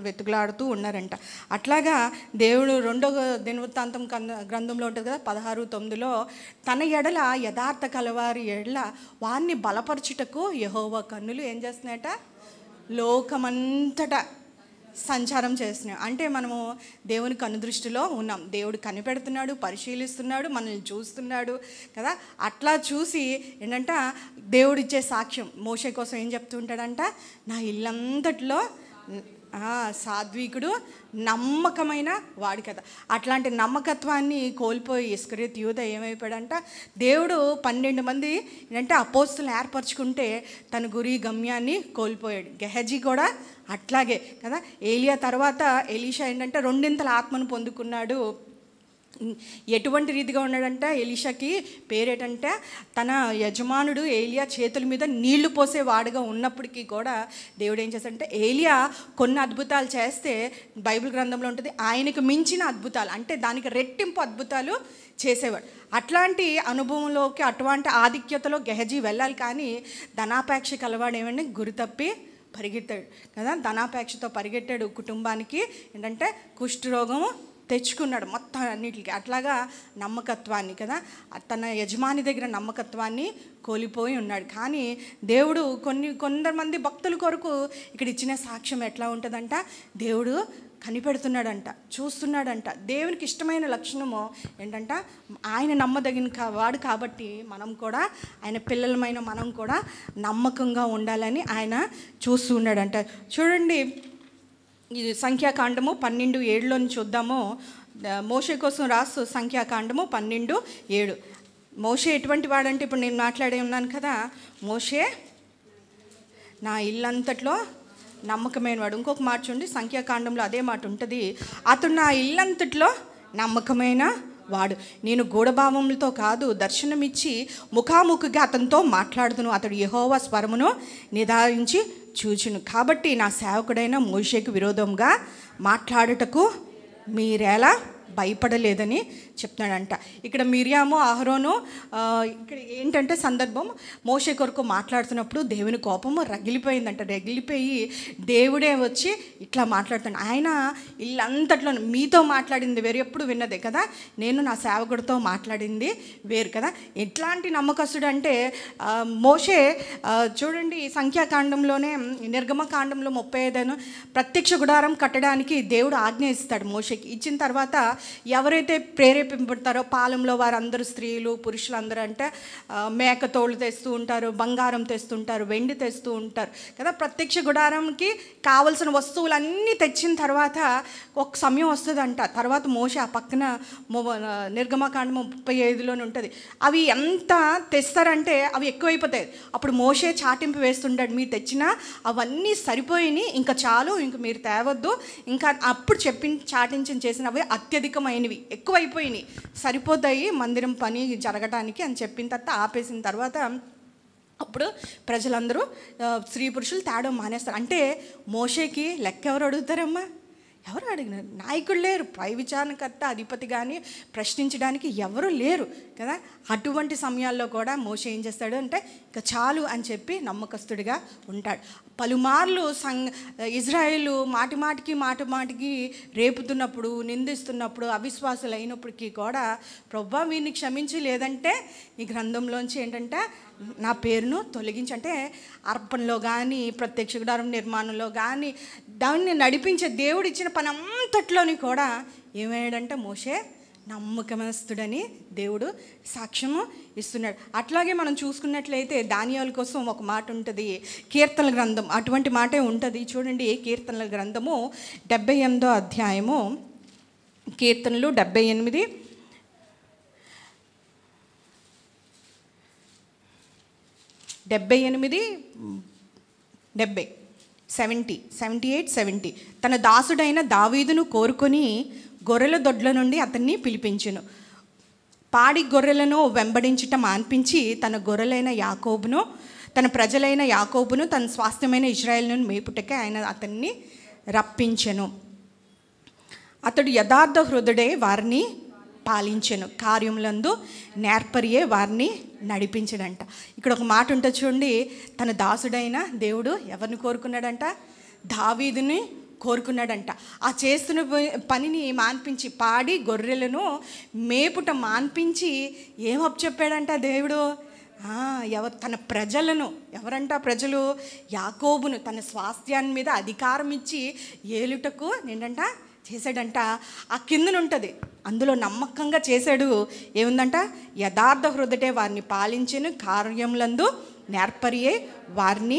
వెతుకులాడుతూ ఉన్నారంట. అట్లాగా దేవుడు 2వ దినవృత్తాంతం గ్రంథంలో ఉంటుంది కదా 16:9 తన ఎడల యథార్థ కలవారి ఎడల వారిని బలపరచుటకు యెహోవా కన్నులు ఏం చేస్తున్నాయట, లోకమంతటా సంచారం చేస్తున్నాం. అంటే మనము దేవుని కనుదృష్టిలో ఉన్నాం, దేవుడు కనిపెడుతున్నాడు, పరిశీలిస్తున్నాడు, మనల్ని చూస్తున్నాడు కదా. అట్లా చూసి ఏంటంట దేవుడు ఇచ్చే సాక్ష్యం. మోషే కోసం ఏం చెప్తూ ఉంటాడంట, నా ఇల్లంతట్లో సాత్వికుడు నమ్మకమైన వాడు కదా. అట్లాంటి నమ్మకత్వాన్ని కోల్పోయి ఇస్కరియోతు యూదా ఏమైపోయాడంట, దేవుడు 12 మంది ఏంటంటే అపోస్తులను ఏర్పరచుకుంటే తన గురి గమ్యాన్ని కోల్పోయాడు. గెహజీ కూడా అట్లాగే కదా. ఏలియా తర్వాత ఎలీషా ఏంటంటే 2 ఆత్మను పొందుకున్నాడు. ఎటువంటి రీతిగా ఉన్నాడంటే, ఎలీషాకి పేరేటంటే తన యజమానుడు ఏలియా చేతుల మీద నీళ్లు పోసే వాడుగా ఉన్నప్పటికీ కూడా దేవుడు ఏం చేశాడంటే, ఏలియా కొన్ని అద్భుతాలు చేస్తే బైబిల్ గ్రంథంలో ఉంటుంది, ఆయనకు మించిన అద్భుతాలు అంటే దానికి రెట్టింపు అద్భుతాలు చేసేవాడు. అట్లాంటి అనుభవంలోకి అటువంటి ఆధిక్యతలో గెహజీ వెళ్ళాలి, కానీ ధనాపేక్ష కలవాడు ఏమంటే గురి తప్పి పరిగెత్తాడు కదా. ధనాపేక్షతో పరిగెట్టాడు, కుటుంబానికి ఏంటంటే కుష్ఠరోగము తెచ్చుకున్నాడు మొత్తం అన్నిటికీ. అట్లాగా నమ్మకత్వాన్ని కదా, తన యజమాని దగ్గర నమ్మకత్వాన్ని కోల్పోయి ఉన్నాడు. కానీ దేవుడు కొంతమంది భక్తుల కొరకు ఇక్కడ ఇచ్చిన సాక్ష్యం ఎట్లా ఉంటుందంట, దేవుడు కనిపెడుతున్నాడంట, చూస్తున్నాడంట. దేవునికి ఇష్టమైన లక్షణము ఏంటంట, ఆయన నమ్మదగిన వాడు కాబట్టి మనం కూడా ఆయన పిల్లలమైన మనం కూడా నమ్మకంగా ఉండాలని ఆయన చూస్తూ ఉన్నాడంట. చూడండి, ఇది సంఖ్యాకాండము 12:7 చూద్దాము. మోషే కోసం రాసు సంఖ్యాకాండము 12:7. మోషే ఎటువంటి వాడంటే, ఇప్పుడు నేను మాట్లాడే ఉన్నాను కదా, మోషే నా ఇల్లంతట్లో నమ్మకమైన వాడు. ఇంకొక మాట చూడండి, సంఖ్యాకాండంలో అదే మాట ఉంటుంది, అతడు నా ఇల్లంతట్లో నమ్మకమైన వాడు, నేను గూఢభావములతో కాదు దర్శనమిచ్చి ముఖాముఖిగా అతనితో మాట్లాడుతును, అతడు యెహోవా స్వరమును నిదానించి చూచును, కాబట్టి నా సేవకుడైన మోషేకు విరోధంగా మాట్లాడుటకు మీరేలా భయపడలేదని చెప్తున్నాడంట. ఇక్కడ మిర్యాము అహరోను ఇక్కడ ఏంటంటే సందర్భం, మోషే కొరకు మాట్లాడుతున్నప్పుడు దేవుని కోపము రగిలిపోయిందంట. రగిలిపోయి దేవుడే వచ్చి ఇట్లా మాట్లాడుతాడు, ఆయన ఇల్లంతట్లో మీతో మాట్లాడింది వేరు, ఎప్పుడు విన్నదే కదా, నేను నా సేవకుడితో మాట్లాడింది వేరు కదా. ఎట్లాంటి నమ్మకస్తుడు అంటే మోషే చూడండి, సంఖ్యాకాండంలోనే నిర్గమకాండంలో 35 ప్రత్యక్ష గుడారం కట్టడానికి దేవుడు ఆజ్ఞ ఇస్తాడు మోషేకి. ఇచ్చిన తర్వాత ఎవరైతే ప్రేరేపింపడతారో పాలెంలో వారందరూ స్త్రీలు పురుషులు అందరూ అంటే మేకతోళ్ళు తెస్తూ ఉంటారు, బంగారం తెస్తుంటారు, వెండి తెస్తూ ఉంటారు కదా. ప్రత్యక్ష గుడారంకి కావలసిన వస్తువులన్నీ తెచ్చిన తర్వాత ఒక సమయం వస్తుందంట. తర్వాత మోషే ఆ పక్కన నిర్గమకాండం 35లోనే ఉంటుంది, అవి ఎంత తెస్తారంటే అవి ఎక్కువైపోతాయి. అప్పుడు మోషే చాటింపు వేస్తుంటాడు, మీరు తెచ్చిన అవన్నీ సరిపోయినాయి, ఇంకా చాలు, ఇంక మీరు తేవద్దు, ఇంకా అప్పుడు చాటించిన చేసినవి అత్యధికమైనవి, ఎక్కువైపోయినాయి, సరిపోతాయి మందిరం పని జరగటానికి అని చెప్పిన తర్వాత ఆపేసిన తర్వాత అప్పుడు ప్రజలందరూ స్త్రీ పురుషులు తేడం మానేస్తారు. అంటే మోషేకి లెక్క ఎవరు అడుగుతారమ్మా, ఎవరు అడిగినారు? నాయకుడు లేరు, పై విచారణకర్త అధిపతి కానీ ప్రశ్నించడానికి ఎవరు లేరు కదా. అటువంటి సమయాల్లో కూడా మోషే ఏం చేస్తాడు అంటే ఇక చాలు అని చెప్పి నమ్మకస్తుడిగా ఉంటాడు. పలుమార్లు ఇజ్రాయేలు మాటి మాటికి రేపుతున్నప్పుడు, నిందిస్తున్నప్పుడు, అవిశ్వాసులు అయినప్పటికీ కూడా ప్రభువా వీరిని క్షమించి, లేదంటే ఈ గ్రంథంలోంచి ఏంటంటే నా పేరును తొలగించి, అంటే అర్పణలో కానీ ప్రత్యక్ష గుడారం నిర్మాణంలో కానీ దాన్ని నడిపించే దేవుడు ఇచ్చిన పని అంతట్లోని కూడా ఏమయ్యాడంటే మోషే నమ్మకమస్తుడని దేవుడు సాక్ష్యము ఇస్తున్నాడు. అట్లాగే మనం చూసుకున్నట్లయితే దానియేలు కోసం ఒక మాట ఉంటుంది, కీర్తనల గ్రంథం అటువంటి మాటే ఉంటుంది. చూడండి, కీర్తనల గ్రంథము 78వ అధ్యాయము, కీర్తనలు 78 70 తన దాసుడైన దావీదును కోరుకొని గొర్రెల దొడ్ల నుండి అతన్ని పిలిపించెను. పాడి గొర్రెలను వెంబడించటం మాన్పించి తన గొర్రెలైన యాకోబును, తన ప్రజలైన యాకోబును, తన స్వాస్థ్యమైన ఇశ్రాయేలును మేపుటకే ఆయన అతన్ని రప్పించెను. అతడు యథార్థ హృదయుడై వారిని పాలించెను, కార్యములందు నేర్పరియే వారిని నడిపించడంట. ఇక్కడ ఒక మాట ఉంటుంది చూడండి, తన దాసుడైన దేవుడు ఎవరిని కోరుకున్నాడంట? దావీదుని కోరుకున్నాడంట. ఆ చేస్తున్న పనిని మాన్పించి, పాడి గొర్రెలను మేపుట మాన్పించి ఏం అప్పచెప్పాడంట దేవుడు? తన ప్రజలను, ఎవరంట ప్రజలు? యాకోబును, తన స్వాస్థ్యాన్ని మీద అధికారం ఇచ్చి ఏలుటకు ఏంటంట చేశాడంట. ఆ కిందన ఉంటుంది, అందులో నమ్మకంగా చేశాడు. ఏముందంట? యథార్థ హృదయే వారిని పాలించెను, కార్యములందు నేర్పరియే వారిని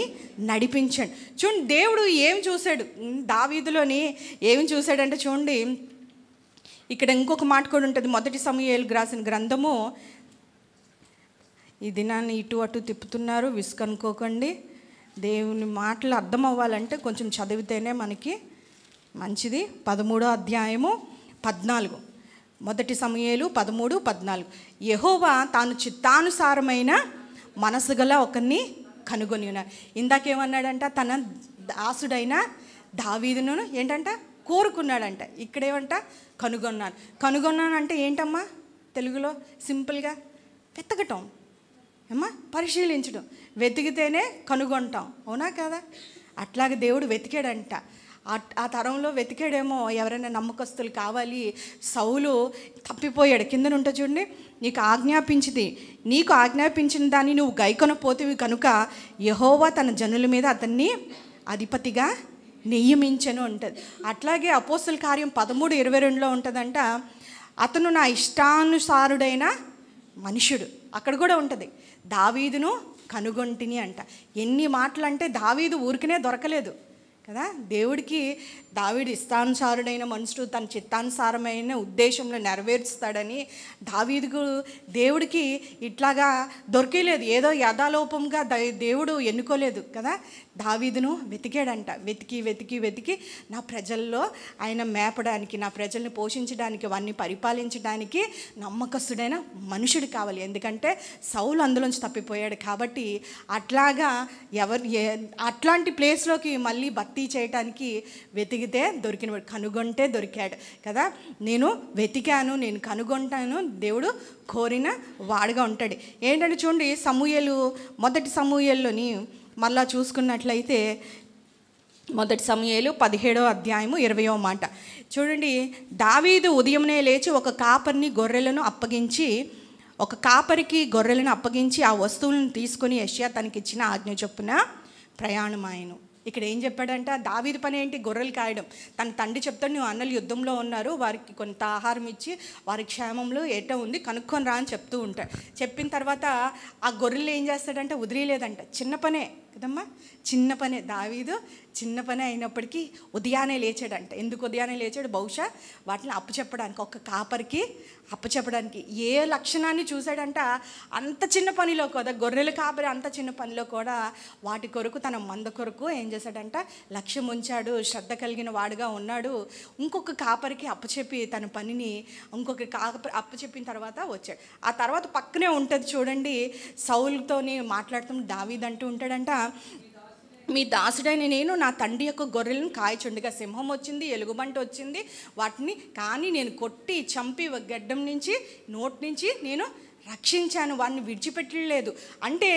నడిపించాడు. చూడండి, దేవుడు ఏం చూశాడు దావీదులోని, ఏమి చూశాడంటే చూడండి, ఇక్కడ ఇంకొక మాట కూడా ఉంటుంది. 1 సమూయేలుకు రాసిన గ్రంథము, ఈ దినాన్ని ఇటు అటు తిప్పుతున్నారు, విసుకనుకోకండి. దేవుని మాటలు అర్థం అవ్వాలంటే కొంచెం చదివితేనే మనకి మంచిది. 13వ అధ్యాయము 14, 1 సమూయేలు 13:14. యెహోవా తాను చిత్తానుసారమైన మనసు గల ఒకరిని కనుగొని ఉన్నారు. ఇందాకేమన్నాడంట? తన దాసుడైన దావీదును ఏంటంట కోరుకున్నాడంట. ఇక్కడేమంట? కనుగొన్నాను అంటే ఏంటమ్మా తెలుగులో? సింపుల్గా వెతకటం అమ్మా, పరిశీలించడం. వెతికితేనే కనుగొంటాం, అవునా కదా? అట్లాగే దేవుడు వెతికాడంట. ఆ తరంలో వెతికాడేమో ఎవరైనా నమ్మకస్తులు కావాలి. సౌలు తప్పిపోయాడు. కింద ఉంటే చూడండి, నీకు ఆజ్ఞాపించిన దాన్ని నువ్వు గైకొనపోతివి కనుక యెహోవా తన జనుల మీద అతన్ని అధిపతిగా నియమించను ఉంటుంది. అట్లాగే అపోస్తల కార్యం 13:22 ఉంటుందంట, అతను నా ఇష్టానుసారుడైన మనుషుడు. అక్కడ కూడా ఉంటుంది, దావీదును కనుగొంటిని అంట. ఎన్ని మాటలు అంటే దావీదు ఊరికనే దొరకలేదు కదా. దేవుడికి దావీదు ఇష్టానుసారుడైన మనుషుడు, తన చిత్తానుసారమైన ఉద్దేశంలో నెరవేరుస్తాడని దావీదుకు దేవుడికి ఇట్లాగా దొరికేలేదు. ఏదో యథాలోపంగా దేవుడు ఎన్నుకోలేదు కదా. దావీదును వెతికాడంట. వెతికి నా ప్రజల్లో ఆయన మేపడానికి, నా ప్రజల్ని పోషించడానికి, వారిని పరిపాలించడానికి నమ్మకస్తుడైన మనుషుడు కావాలి. ఎందుకంటే సౌలు అందులోంచి తప్పిపోయాడు కాబట్టి అట్లాగా అట్లాంటి ప్లేస్లోకి మళ్ళీ భర్తీ చేయడానికి వెతికితే దొరికినవాడు, కనుగొంటే దొరికాడు కదా. నేను వెతికాను, నేను కనుగొంటాను, దేవుడు కోరిన వాడుగా ఉంటాడు. ఏంటంటే చూడండి, 1 సమూయేలులోని మళ్ళా చూసుకున్నట్లయితే 1 సమూయేలు 17వ అధ్యాయము 20వ మాట చూడండి. దావీదు ఉదయంనే లేచి ఒక కాపరికి గొర్రెలను అప్పగించి ఆ వస్తువులను తీసుకొని యెషయా తనకిచ్చిన ఆజ్ఞ చొప్పున ప్రయాణమాయెను. ఇక్కడ ఏం చెప్పాడంట? దావీదు పని ఏంటి? గొర్రెలు కాయడం. తన తండ్రి చెప్తాడు, నువ్వు అన్నలు యుద్ధంలో ఉన్నారు, వారికి కొంత ఆహారం ఇచ్చి వారి క్షేమంలో ఏటో ఉంది కనుక్కొని రా అని చెప్తూ ఉంటాడు. చెప్పిన తర్వాత ఆ గొర్రెలు ఏం చేస్తాడంటే వదిలేదంట. చిన్న పనే కదమ్మా, చిన్న పనే. దావీదు చిన్న పని అయినప్పటికీ ఉదయాన్నే లేచాడంట. ఎందుకు ఉదయాన్నే లేచాడు? బహుశా వాటిని అప్పచెప్పడానికి, ఒక కాపరికి అప్పచెప్పడానికి. ఏ లక్షణాన్ని చూశాడంట? అంత చిన్న పనిలో కూడా, గొర్రెల కాపరి అంత చిన్న పనిలో కూడా వాటి కొరకు, తన మంద కొరకు ఏం చేశాడంట? లక్ష్యం ఉంచాడు, శ్రద్ధ కలిగిన వాడుగా ఉన్నాడు. ఇంకొక కాపరికి అప్పచెప్పి తన పనిని ఇంకొక కాపరి అప్పచెప్పిన తర్వాత వచ్చాడు. ఆ తర్వాత పక్కనే ఉంటుంది చూడండి, సౌలుతోని మాట్లాడుతూ దావీదు అంటూ ఉంటాడంట, మీ దాసుడైన నేను నా తండ్రి యొక్క గొర్రెలను కాయచుండగా సింహం వచ్చింది, ఎలుగుబంటి వచ్చింది, వాటిని కానీ నేను కొట్టి చంపి గడ్డం నుంచి నోటి నుంచి నేను రక్షించాను, వాడిని విడిచిపెట్టలేదు. అంటే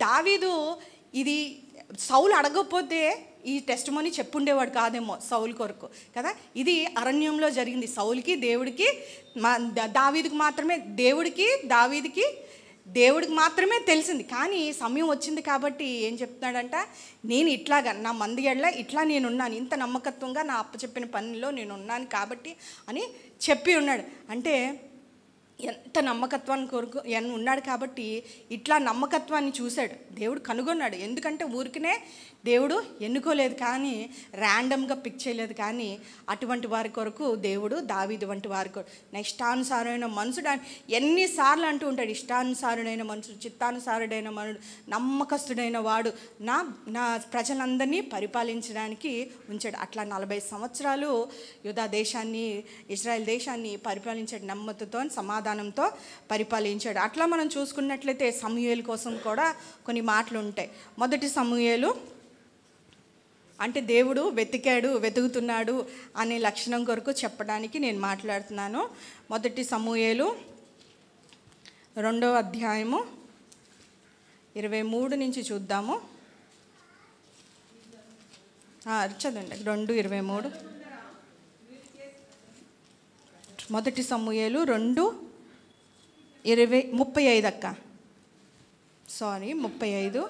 దావీదు ఇది సౌలు అడగకపోతే ఈ టెస్ట్ మనీ చెప్పుండేవాడు కాదేమో సౌలు కొరకు కదా. ఇది అరణ్యంలో జరిగింది. సౌలుకి దేవుడికి దావీదుకి మాత్రమే, దేవుడికి మాత్రమే తెలిసింది. కానీ సమయం వచ్చింది కాబట్టి ఏం చెప్తున్నాడంట, నేను ఇట్లాగా నా మంది ఎడ్ల ఇట్లా నేనున్నాను, ఇంత నమ్మకత్వంగా నా అప్పచెప్పిన పనిలో నేను ఉన్నాను కాబట్టి అని చెప్పి ఉన్నాడు. అంటే ఎంత నమ్మకత్వాన్ని కొరకు ఉన్నాడు కాబట్టి ఇట్లా నమ్మకత్వాన్ని చూశాడు దేవుడు, కనుగొన్నాడు. ఎందుకంటే ఊరికనే దేవుడు ఎన్నుకోలేదు, కానీ ర్యాండమ్గా పిక్ చేయలేదు. కానీ అటువంటి వారి కొరకు దేవుడు దావీదు వంటి వారి కొరకు ఇష్టానుసారమైన మనుషుడు ఎన్నిసార్లు అంటూ ఉంటాడు. ఇష్టానుసారుడైన మనుషుడు, చిత్తానుసారుడైన మనుడు, నమ్మకస్తుడైన వాడు నా ప్రజలందరినీ పరిపాలించడానికి ఉంచాడు. అట్లా 40 సంవత్సరాలు యూదా దేశాన్ని, ఇజ్రాయెల్ దేశాన్ని పరిపాలించాడు. నమ్మకంతో సమాధానంతో పరిపాలించాడు. అట్లా మనం చూసుకున్నట్లయితే సమూయేలు కోసం కూడా కొన్ని మాటలు ఉంటాయి. మొదటి సమూయేలు అంటే దేవుడు వెతుకుతున్నాడు అనే లక్షణం కొరకు చెప్పడానికి నేను మాట్లాడుతున్నాను. మొదటి సమూయేలు 2వ అధ్యాయము 23 నుంచి చూద్దాము. చదవండి 2:23. మొదటి సమూయేలు 2:35 అక్క, సారీ 35.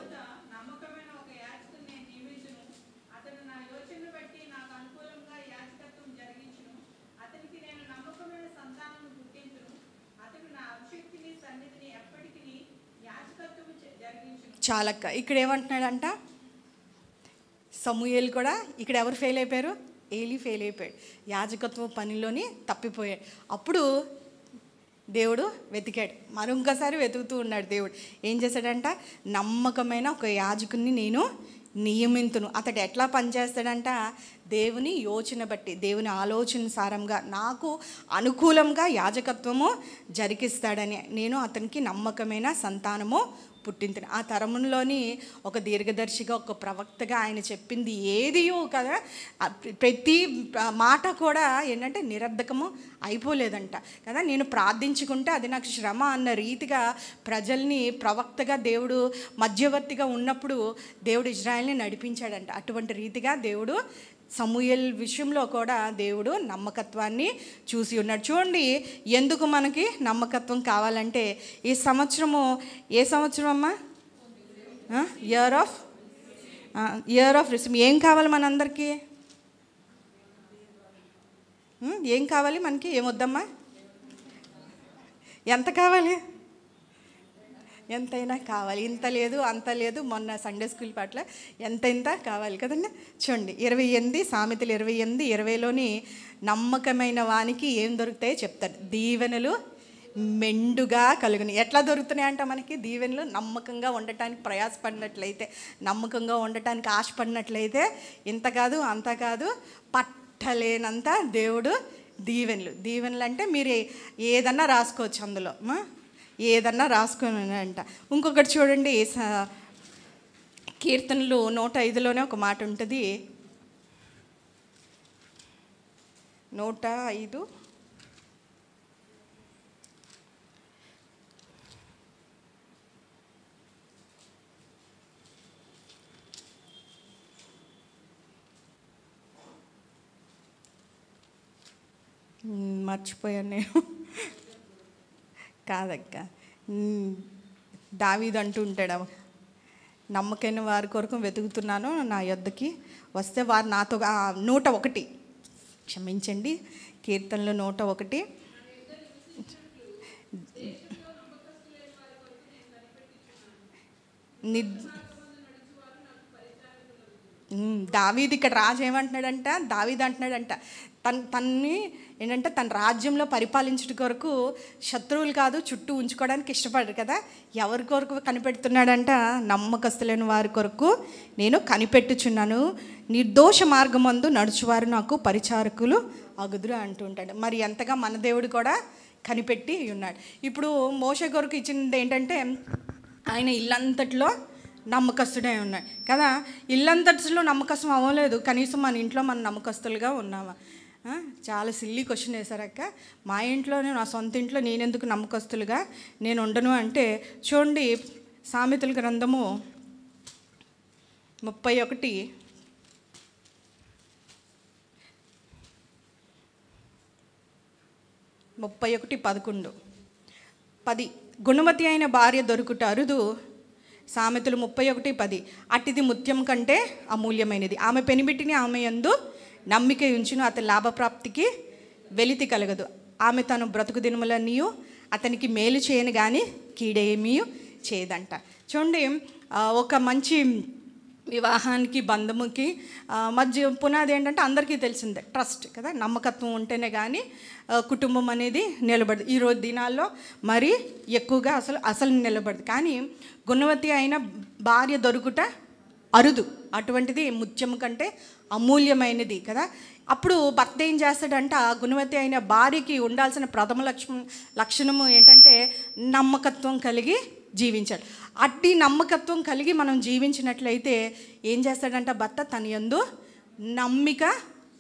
చాలక్క. ఇక్కడ ఏమంటున్నాడంట, సమూయేలు కూడా ఇక్కడ ఎవరు ఫెయిల్ అయిపోయారు, ఏలీ ఫెయిల్ అయిపోయాడు, యాజకత్వ పనిలోని తప్పిపోయాడు. అప్పుడు దేవుడు వెతికాడు, మరొకసారి వెతుకుతూ ఉన్నాడు. దేవుడు ఏం చేశాడంట, నమ్మకమైన ఒక యాజకుని నేను నియమింతును. అతడు ఎట్లా పనిచేస్తాడంట, దేవుని యోచన బట్టి, దేవుని ఆలోచనానుసారంగా నాకు అనుకూలంగా యాజకత్వము జరిగిస్తాడని నేను అతనికి నమ్మకమైన సంతానము పుట్టింది. ఆ తరములోని ఒక దీర్ఘదర్శిగా, ఒక ప్రవక్తగా ఆయన చెప్పింది ఏదియో కదా, ప్రతి మాట కూడా ఏంటంటే నిరర్ధకము అయిపోలేదంట కదా. నేను ప్రార్థించుకుంటే అది నాకు శ్రమ అన్న రీతిగా ప్రజల్ని ప్రవక్తగా దేవుడు మధ్యవర్తిగా ఉన్నప్పుడు దేవుడు ఇజ్రాయెల్ని నడిపించాడంట. అటువంటి రీతిగా దేవుడు సమూయేల్ విషయంలో కూడా దేవుడు నమ్మకత్వాన్ని చూసి ఉన్నాడు. చూడండి, ఎందుకు మనకి నమ్మకత్వం కావాలంటే ఈ సంవత్సరము, ఏ సంవత్సరం అమ్మా, ఇయర్ ఆఫ్ రిసీవ్. ఏం కావాలి మనందరికీ, ఏం కావాలి మనకి, ఏమొద్దమ్మా, ఎంత కావాలి, ఎంతైనా కావాలి. ఇంత లేదు అంత లేదు, మొన్న సండే స్కూల్ పట్ల ఎంతైంత కావాలి కదండి. చూడండి 28 సామెతలు 28:20లోని నమ్మకమైన వానికి ఏం దొరుకుతాయో చెప్తాడు. దీవెనలు మెండుగా కలుగుని. ఎట్లా దొరుకుతున్నాయి అంట మనకి దీవెనలు, నమ్మకంగా ఉండటానికి ప్రయాసపడినట్లయితే, నమ్మకంగా ఉండటానికి ఆశపడినట్లయితే, ఇంత కాదు అంత కాదు, పట్టలేనంత దేవుడు దీవెనలు అంటే మీరు ఏదన్నా రాసుకోవచ్చు అందులో, ఏదన్నా రాసుకొని అంట. ఇంకొకటి చూడండి, కీర్తనలు 105లోనే ఒక మాట ఉంటుంది. 105 మర్చిపోయాను నేను, కాదక్క. దావీదు అంటూ ఉంటాడు, నమ్మకైన వారి కొరకు వెతుకుతున్నాను, నా యొద్దకి వస్తే వారు నాతో. 101, క్షమించండి, కీర్తనలు 101. దావీదు ఇక్కడ రాజు ఏమంటున్నాడంట, దావీదు అంటున్నాడంట తన్ని ఏంటంటే తన రాజ్యంలో పరిపాలించడం కొరకు శత్రువులు కాదు చుట్టూ ఉంచుకోవడానికి ఇష్టపడరు కదా. ఎవరి కొరకు కనిపెడుతున్నాడంట, నమ్మకస్తులైన వారి కొరకు నేను కనిపెట్టుచున్నాను, నిర్దోష మార్గమందు నడుచువారు నాకు పరిచారకులు అగుదురు అంటుంటాడు. మరి ఎంతగా మన దేవుడు కూడా కనిపెట్టి ఉన్నాడు. ఇప్పుడు మోషే కొరకు ఇచ్చినది ఏంటంటే, ఆయన ఇల్లంతట్లో నమ్మకస్తుడే ఉన్నాయి కదా. ఇల్లంతటిలో నమ్మకస్తులు అవ్వలేదు, కనీసం మన ఇంట్లో మనం నమ్మకస్తులుగా ఉన్నామా? చాలా సిల్లీ క్వశ్చన్ వేశారక్క. మా ఇంట్లోనే, నా సొంత ఇంట్లో నేనెందుకు నమ్మకస్తులుగా నేను ఉండను అంటే, చూడండి సామెతల గ్రంథము 31:11 గుణవతి అయిన భార్య దొరుకుట అరుదు. సామెతలు 31:10 అట్టిది ముత్యం కంటే అమూల్యమైనది. ఆమె పెనిబిట్టిని ఆమె యందు నమ్మిక ఉంచును, అతని లాభప్రాప్తికి వెలితి కలగదు. ఆమె తను బ్రతుకు దినములన్నీ అతనికి మేలు చేయను కానీ కీడేమీ చేయదంట. చూడండి, ఒక మంచి వివాహానికి, బంధముకి మధ్య పునాది ఏంటంటే అందరికీ తెలిసిందే ట్రస్ట్ కదా. నమ్మకత్వం ఉంటేనే కానీ కుటుంబం అనేది నిలబడదు. ఈరోజు దినాల్లో మరీ ఎక్కువగా అసలు నిలబడదు. కానీ గుణవతి అయిన భార్య దొరుకుట అరుదు, అటువంటిది ముత్యం కంటే అమూల్యమైనది కదా. అప్పుడు భర్త ఏం చేస్తాడంట, గుణవతి అయిన భార్యకి ఉండాల్సిన ప్రథమ లక్షణము ఏంటంటే నమ్మకత్వం కలిగి జీవించాలి. అట్టి నమ్మకత్వం కలిగి మనం జీవించినట్లయితే ఏం చేస్తాడంట, భర్త తన యందు నమ్మిక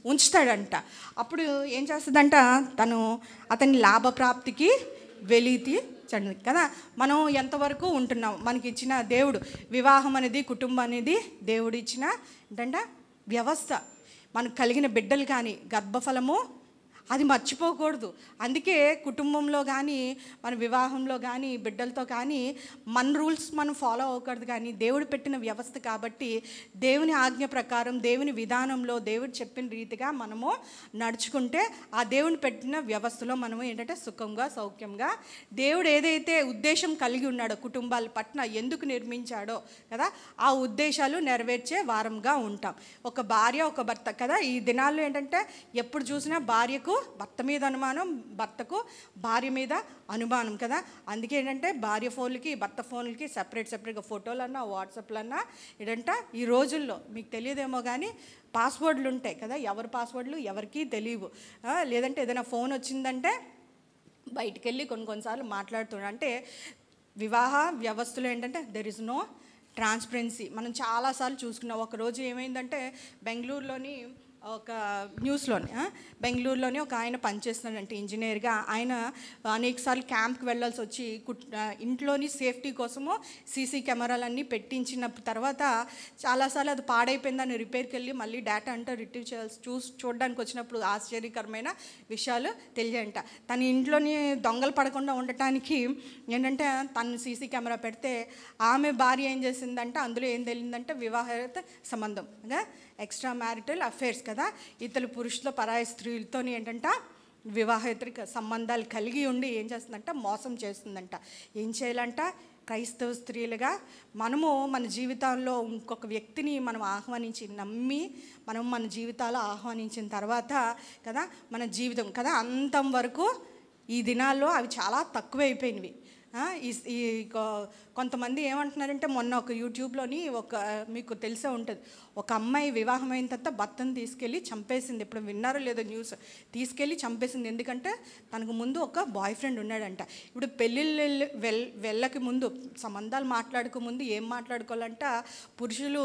ఉంచుతాడంట. అప్పుడు ఏం చేస్తుందంట, తను అతని లాభప్రాప్తికి వెలితి కదా. మనం ఎంతవరకు ఉంటున్నాం, మనకి ఇచ్చిన దేవుడు, వివాహం అనేది, కుటుంబం అనేది దేవుడు ఇచ్చిన ఏంటంటే వ్యవస్థ. మనకు కలిగిన బిడ్డలు కానీ గర్భఫలము అది మర్చిపోకూడదు. అందుకే కుటుంబంలో కానీ మన వివాహంలో కానీ బిడ్డలతో కానీ మన రూల్స్ మనం ఫాలో అవ్వకూడదు. కానీ దేవుడు పెట్టిన వ్యవస్థ కాబట్టి దేవుని ఆజ్ఞ ప్రకారం, దేవుని విధానంలో, దేవుడు చెప్పిన రీతిగా మనము నడుచుకుంటే ఆ దేవుని పెట్టిన వ్యవస్థలో మనము ఏంటంటే సుఖంగా, సౌఖ్యంగా, దేవుడు ఏదైతే ఉద్దేశం కలిగి ఉన్నాడో కుటుంబాల పట్ల, ఎందుకు నిర్మించాడో కదా, ఆ ఉద్దేశాలు నెరవేర్చే వారంగా ఉంటాం. ఒక భార్య, ఒక భర్త కదా. ఈ దినాల్లో ఏంటంటే ఎప్పుడు చూసినా భార్యకు భర్త మీద అనుమానం, భర్తకు భార్య మీద అనుమానం కదా. అందుకే ఏంటంటే భార్య ఫోన్లకి, భర్త ఫోన్లకి సపరేట్గా ఫోటోలన్నా, వాట్సాప్లన్నా ఏంటంటే ఈ రోజుల్లో మీకు తెలియదేమో కానీ పాస్వర్డ్లు ఉంటాయి కదా. ఎవరి పాస్వర్డ్లు ఎవరికీ తెలియవు. లేదంటే ఏదైనా ఫోన్ వచ్చిందంటే బయటికి వెళ్ళి కొన్నిసార్లు మాట్లాడుతున్నాడు. అంటే వివాహ వ్యవస్థలో ఏంటంటే దెర్ ఇస్ నో ట్రాన్స్పరెన్సీ. మనం చాలాసార్లు చూసుకున్నాం. ఒకరోజు ఏమైందంటే బెంగళూరులోని ఒక న్యూస్లోని, బెంగళూరులోని ఒక ఆయన పనిచేస్తున్నాడంటే ఇంజనీర్గా. ఆయన అనేకసార్లు క్యాంప్కి వెళ్ళాల్సి వచ్చి ఇంట్లోని సేఫ్టీ కోసము సీసీ కెమెరాలన్నీ పెట్టించిన తర్వాత చాలాసార్లు అది పాడైపోయిందని రిపేర్కి వెళ్ళి మళ్ళీ డేటా అంటే రిట్రీవ్ చేయాల్సి చూడడానికి వచ్చినప్పుడు ఆశ్చర్యకరమైన విషయాలు తెలియంట. తన ఇంట్లోని దొంగలు పడకుండా ఉండటానికి ఏంటంటే తను సీసీ కెమెరా పెడితే ఆమె భార్య ఏం చేసిందంటే అందులో ఏం తెలియదంటే వివాహేతర సంబంధం, ఎక్స్ట్రా మ్యారిటల్ అఫేర్స్ కదా. ఇతరులు పురుషులతో, పరాయి స్త్రీలతో ఏంటంటే వివాహేతర సంబంధాలు కలిగి ఉండి ఏం చేస్తుందంట, మోసం చేస్తుందంట. ఏం చేయాలంట, క్రైస్తవ స్త్రీలుగా మనము మన జీవితాల్లో ఇంకొక వ్యక్తిని మనం ఆహ్వానించి, నమ్మి మనం మన జీవితాలు ఆహ్వానించిన తర్వాత కదా మన జీవితం కదా అంతం వరకు ఈ దినాల్లో అవి చాలా తక్కువైపోయినవి. ఈ కొంతమంది ఏమంటున్నారంటే, మొన్న ఒక యూట్యూబ్లోని మీకు తెలిసే ఉంటుంది, ఒక అమ్మాయి వివాహం అయిన తర్వాత భర్తను తీసుకెళ్ళి చంపేసింది. ఇప్పుడు విన్నారో లేదో న్యూస్, తీసుకెళ్ళి చంపేసింది. ఎందుకంటే తనకు ముందు ఒక బాయ్ ఫ్రెండ్ ఉన్నాడంట. ఇప్పుడు పెళ్ళిళ్ళు వెళ్ళక ముందు, సంబంధాలు మాట్లాడక ముందు ఏం మాట్లాడుకోవాలంట, పురుషులు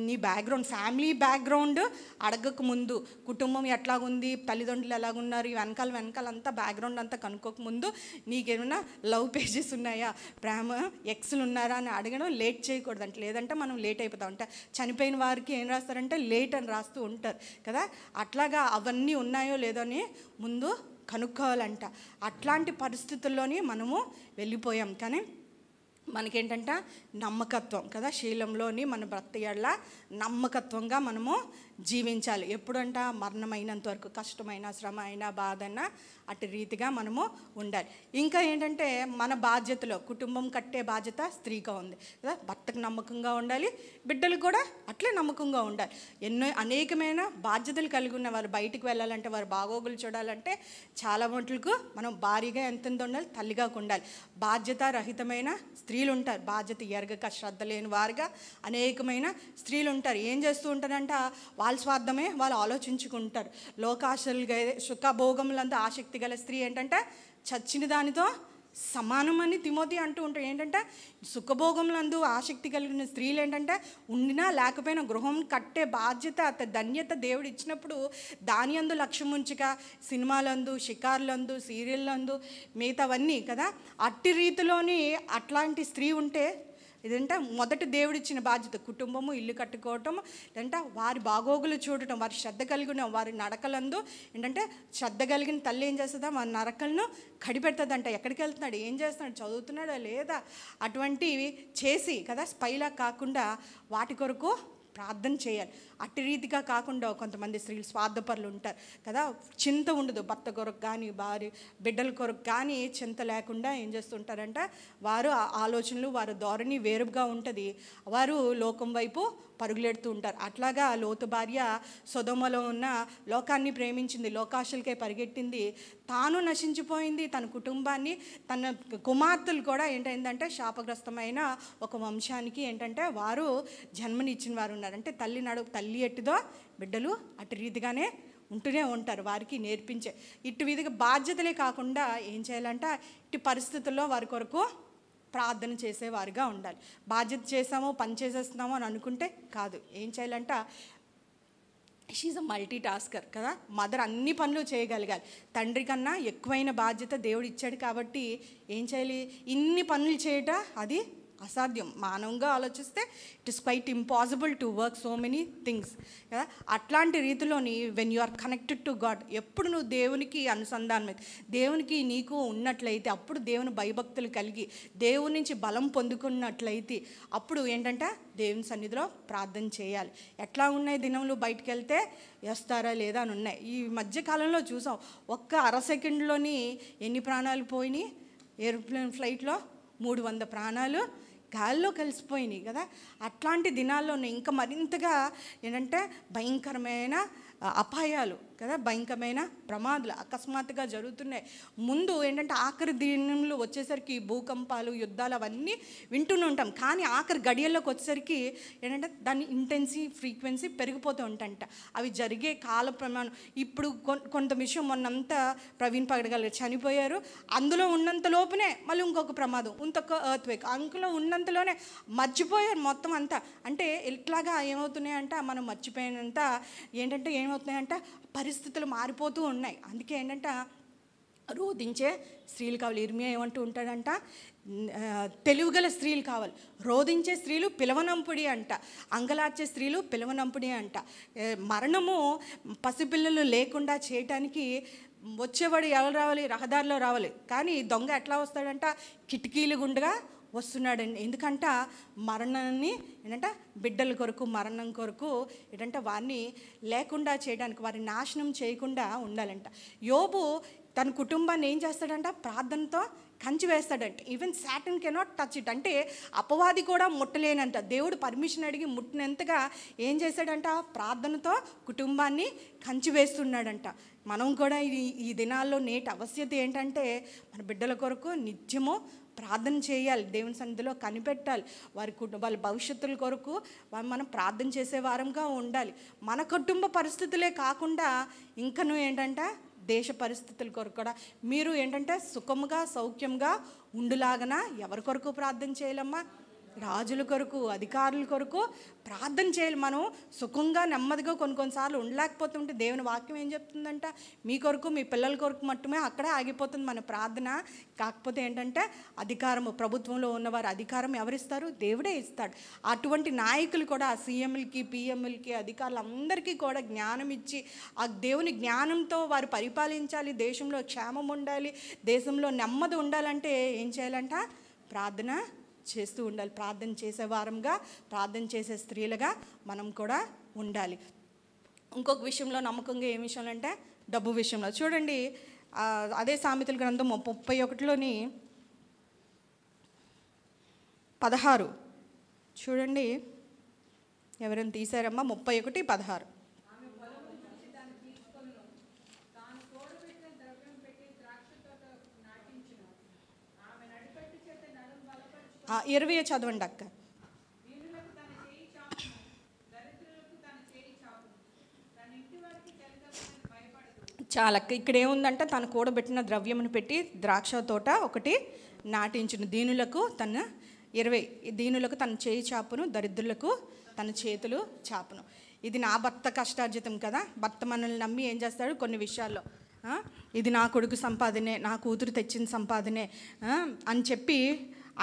నీ బ్యాక్గ్రౌండ్, ఫ్యామిలీ బ్యాక్గ్రౌండ్ అడగక ముందు, కుటుంబం ఎట్లాగుంది, తల్లిదండ్రులు ఎలాగున్నారు, వెనకాల అంతా బ్యాక్గ్రౌండ్ అంతా కనుక్కోకముందు నీకేమైనా లవ్ పేజెస్ ఉన్నాయా, ప్రేమ ఎక్స్లు ఉన్నారా అని అడగడం లేట్ చేయకూడదంట. లేదంటే మనం లేట్ అయిపోతాం. అంటే చనిపోయిన వారికి ఏం రాస్తారంటే లేట్ అని రాస్తూ ఉంటారు కదా. అట్లాగా అవన్నీ ఉన్నాయో లేదో అని ముందు కనుక్కోవాలంట. అట్లాంటి పరిస్థితుల్లోని మనము వెళ్ళిపోయాం. కానీ మనకేంటంటే నమ్మకత్వం కదా, శీలంలోని మన బ్రతయళ్ళ నమ్మకత్వంగా మనము జీవించాలి. ఎప్పుడంట, మరణమైనంత వరకు, కష్టమైన, శ్రమ అయినా, బాధ అయినా అటు రీతిగా మనము ఉండాలి. ఇంకా ఏంటంటే మన బాధ్యతలో కుటుంబం కట్టే బాధ్యత స్త్రీగా ఉంది కదా. భర్తకు నమ్మకంగా ఉండాలి, బిడ్డలకు కూడా అట్లే నమ్మకంగా ఉండాలి. అనేకమైన బాధ్యతలు కలిగి ఉన్న వాళ్ళు బయటికి వెళ్ళాలంటే, వారు బాగోగులు చూడాలంటే చాలా మటుకు మనం భారీగా ఎంత ఉండాలి, తల్లిగా ఉండాలి. బాధ్యత రహితమైన స్త్రీలు ఉంటారు, బాధ్యత ఎరగక శ్రద్ధ లేని వారుగా అనేకమైన స్త్రీలు ఉంటారు. ఏం చేస్తూ ఉంటారంట, వాళ్ళ స్వార్థమే వాళ్ళు ఆలోచించుకుంటారు. లోకాశలుగా సుఖభోగములంతా ఆసక్తి గల స్త్రీ ఏంటంటే చచ్చిన దానితో సమానమని తిమోతి అంటూ ఉంటాడు. ఏంటంటే సుఖభోగములందు ఆసక్తి కలిగిన స్త్రీలు ఏంటంటే ఉండినా లేకపోయినా గృహం కట్టే బాధ్యత ధన్యత దేవుడు ఇచ్చినప్పుడు దాని అందు లక్ష్యం ఉంచగా సినిమాలందు, షికార్లందు, సీరియల్లందు, మిగతావన్నీ కదా, అట్టి రీతిలోని అట్లాంటి స్త్రీ ఉంటే ఇదంటే మొదటి దేవుడిచ్చిన బాధ్యత కుటుంబము, ఇల్లు కట్టుకోవటం, ఏంటంటే వారి బాగోగులు చూడటం, వారి శ్రద్ధ కలిగిన వారి నడకలందు ఏంటంటే శ్రద్ధ కలిగిన తల్లి ఏం చేస్తుందా, వారి నడకలను కడిపెడుతుందంట. ఎక్కడికి వెళ్తున్నాడు, ఏం చేస్తున్నాడు, చదువుతున్నాడా లేదా, అటువంటివి చేసి కదా స్పైలా కాకుండా వాటి కొరకు ప్రార్థన చేయాలి. అట్టి రీతిగా కాకుండా కొంతమంది స్త్రీలు స్వార్థపరులు ఉంటారు కదా, చింత ఉండదు, భర్త కొరకు కానీ భార్య బిడ్డల కొరకు కానీ చింత లేకుండా ఏం చేస్తుంటారంటే వారు ఆలోచనలు, వారి ధోరణి వేరుగా ఉంటుంది, వారు లోకం వైపు పరుగులెడుతూ ఉంటారు. అట్లాగా లోతు భార్య సొదొమలో ఉన్న లోకాన్ని ప్రేమించింది, లోకాశలకే పరిగెట్టింది, తాను నశించిపోయింది, తన కుటుంబాన్ని, తన కుమార్తెలు కూడా ఏంటంటే శాపగ్రస్తమైన ఒక వంశానికి ఏంటంటే వారు జన్మనిచ్చిన వారు ఉన్నారు. అంటే తల్లి ఎట్టిదో బిడ్డలు అటు రీతిగానే ఉంటూనే ఉంటారు. వారికి నేర్పించే ఇటు విధిగా బాధ్యతలే కాకుండా ఏం చేయాలంటే ఇటు పరిస్థితుల్లో వారి కొరకు ప్రార్థన చేసేవారుగా ఉండాలి. బాధ్యత చేసామో పని చేసేస్తున్నామో అని అనుకుంటే కాదు. ఏం చేయాలంట, షీఈ్ అ మల్టీ టాస్కర్ కదా, మదర్ అన్ని పనులు చేయగలగాలి. తండ్రి కన్నా ఎక్కువైన బాధ్యత దేవుడు ఇచ్చాడు కాబట్టి ఏం చేయాలి, ఇన్ని పనులు చేయట అది అసాధ్యం. మానవంగా ఆలోచిస్తే it is quite impossible to work so many things కదా. అట్లాంటి రీతిలోని when you are connected to God, ఎప్పుడు నువ్వు దేవునికి అనుసంధానమై దేవునికి నీకు ఉన్నట్లయితే, అప్పుడు దేవుని భయభక్తులు కలిగి దేవుని నుంచి బలం పొందుకున్నట్లయితే అప్పుడు ఏంటంటే దేవుని సన్నిధిలో ప్రార్థన చేయాలి. ఎట్లా ఉన్నాయి దినములు, బయటికి వెళ్తే వేస్తారా లేదా అని ఉన్నాయి. ఈ మధ్యకాలంలో చూసాం, ఒక్క అర సెకండ్లోని ఎన్ని ప్రాణాలు పోయినాయి. ఏరోప్లేన్ ఫ్లైట్లో 300 ప్రాణాలు గాల్లో కలిసిపోయినాయి కదా. అట్లాంటి దినాల్లోనే ఇంకా మరింతగా ఏంటంటే భయంకరమైన అపాయాలు కదా, భయంకరమైన ప్రమాదాలు అకస్మాత్తుగా జరుగుతున్నాయి. ముందు ఏంటంటే ఆఖరి దినంలో వచ్చేసరికి భూకంపాలు, యుద్ధాలు అవన్నీ వింటూనే ఉంటాం. కానీ ఆఖరి గడియల్లోకి వచ్చేసరికి ఏంటంటే దాని ఇంటెన్సీ, ఫ్రీక్వెన్సీ పెరిగిపోతూ ఉంటాయంట. అవి జరిగే కాల ప్రమాణం. ఇప్పుడు కొంత విషయం మొన్నంతా ప్రవీణ్ పగడగారు చనిపోయారు, అందులో ఉన్నంత లోపునే మళ్ళీ ఇంకొక ప్రమాదం, ఇంకొక ఎర్త్క్వేక్, అందులో ఉన్నంతలోనే మర్చిపోయారు మొత్తం అంతా. అంటే ఇట్లాగా ఏమవుతున్నాయంట, మనం మర్చిపోయినంత ఏంటంటే ఏమవుతున్నాయంట పరిస్థితులు మారిపోతూ ఉన్నాయి. అందుకే ఏంటంటే రోధించే స్త్రీలు కావాలి. ఇర్మియా ఏమంటూ ఉంటాడంట, తెలివిగల స్త్రీలు కావాలి. రోధించే స్త్రీలు పిలవనంపుడి అంట, అంగలార్చే స్త్రీలు పిలవనంపుడి అంట. మరణము పసిపిల్లలు లేకుండా చేయటానికి వచ్చేవాడు ఎవరు రావాలి, రహదారిలో రావాలి. కానీ దొంగ ఎట్లా వస్తాడంట, కిటికీలు గుండగా వస్తున్నాడండి. ఎందుకంట మరణాన్ని ఏంటంటే బిడ్డల కొరకు, మరణం కొరకు ఏంటంటే వారిని లేకుండా చేయడానికి, వారిని నాశనం చేయకుండా ఉండాలంట. యోబు తన కుటుంబాన్ని ఏం చేస్తాడంట, ప్రార్థనతో కంచి వేస్తాడంట. Even Satan cannot touch it. అంటే అపవాది కూడా ముట్టలేనంట. దేవుడు పర్మిషన్ అడిగి ముట్టినంతగా ఏం చేశాడంట, ప్రార్థనతో కుటుంబాన్ని కంచి వేస్తున్నాడంట. మనం కూడా ఈ దినాల్లో నేటి ఆవశ్యకత ఏంటంటే మన బిడ్డల కొరకు నిత్యము ప్రార్థన చేయాలి, దేవుని సన్నిధిలో కనిపెట్టాలి. వాళ్ళ భవిష్యత్తుల కొరకు మనం ప్రార్థన చేసే వారంగా ఉండాలి. మన కుటుంబ పరిస్థితులే కాకుండా ఇంకను ఏంటంటే దేశ పరిస్థితుల కొరకు కూడా మీరు ఏంటంటే సుఖముగా సౌఖ్యంగా ఉండులాగన ఎవరి కొరకు ప్రార్థన చేయాలమ్మా, రాజుల కొరకు, అధికారుల కొరకు ప్రార్థన చేయాలి. మనం సుఖంగా నెమ్మదిగా కొన్నిసార్లు ఉండలేకపోతుంటే దేవుని వాక్యం ఏం చెప్తుందంట, మీ కొరకు మీ పిల్లల కొరకు మట్టుమే అక్కడే ఆగిపోతుంది మన ప్రార్థన. కాకపోతే ఏంటంటే అధికారము, ప్రభుత్వంలో ఉన్నవారు అధికారం ఎవరిస్తారు, దేవుడే ఇస్తాడు. అటువంటి నాయకులు కూడా సీఎంలకి, పిఎంలకి, అధికారులు అందరికీ కూడా జ్ఞానం ఇచ్చి ఆ దేవుని జ్ఞానంతో వారు పరిపాలించాలి. దేశంలో క్షేమం ఉండాలి, దేశంలో నెమ్మది ఉండాలంటే ఏం చేయాలంట, ప్రార్థన చేస్తూ ఉండాలి. ప్రార్థన చేసే వారంగా, ప్రార్థన చేసే స్త్రీలుగా మనం కూడా ఉండాలి. ఇంకొక విషయంలో నమ్మకంగా ఏ విషయంలో అంటే డబ్బు విషయంలో చూడండి. అదే సామెతల గ్రంథం 31లోని 16 చూడండి. ఎవరైనా తీశారమ్మా? 31:16. ఆ 20 చదవండి అక్క. చాలా ఇక్కడ ఏముందంటే తను కూడబెట్టిన ద్రవ్యమును పెట్టి ద్రాక్ష తోట ఒకటి నాటించును, దీనులకు తన 20 దీనులకు తన చేయి చాపును, దరిద్రులకు తన చేతులు చాపును. ఇది నా భర్త కష్టార్జితం కదా. భర్త మనల్ని నమ్మి ఏం చేస్తాడు కొన్ని విషయాల్లో, ఇది నా కొడుకు సంపాదనే, నా కూతురు తెచ్చిన సంపాదనే అని చెప్పి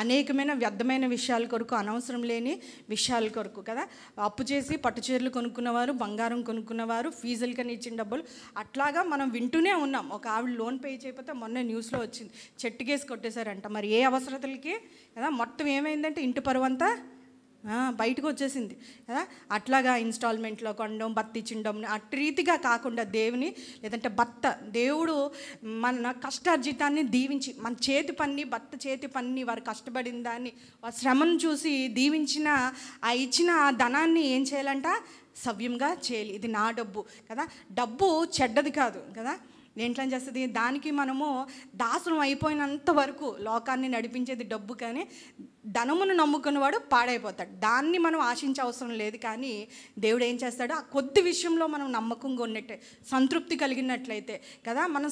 అనేకమైన వ్యర్థమైన విషయాల కొరకు, అనవసరం లేని విషయాల కొరకు కదా, అప్పు చేసి పట్టుచీరలు కొనుక్కున్నవారు, బంగారం కొనుక్కున్నవారు, ఫీజులకని ఇచ్చిన డబ్బులు, అట్లాగా మనం వింటూనే ఉన్నాం. ఒక ఆవిడ లోన్ పే చేయకపోతే మొన్న న్యూస్లో వచ్చింది, చెట్టుకేసి కొట్టేశారంట. మరి ఏ అవసరతలకి కదా, మొత్తం ఏమైందంటే ఇంటి పరువంతా బయటకు వచ్చేసింది కదా. అట్లాగా ఇన్స్టాల్మెంట్లో కొనడం, భర్త ఇచ్చిండడం, అటు రీతిగా కాకుండా దేవుని లేదంటే దేవుడు మన కష్టార్జితాన్ని దీవించి, మన చేతి పని, భర్త చేతి పని, వారు కష్టపడిన దాన్ని, వారి శ్రమను చూసి దీవించిన ఆ ఇచ్చిన ఆ ధనాన్ని ఏం చేయాలంట, సవ్యంగా చేయాలి. ఇది నా డబ్బు కదా. డబ్బు చెడ్డది కాదు కదా. దేంట్లో చేస్తుంది, దానికి మనము దాసులం అయిపోయినంత వరకు లోకాన్ని నడిపించేది డబ్బు. కానీ ధనమును నమ్ముకున్నవాడు పాడైపోతాడు. దాన్ని మనం ఆశించే అవసరం లేదు. కానీ దేవుడు ఏం చేస్తాడు, ఆ కొద్ది విషయంలో మనం నమ్మకంగా ఉన్నట్టే, సంతృప్తి కలిగినట్లయితే కదా, మనం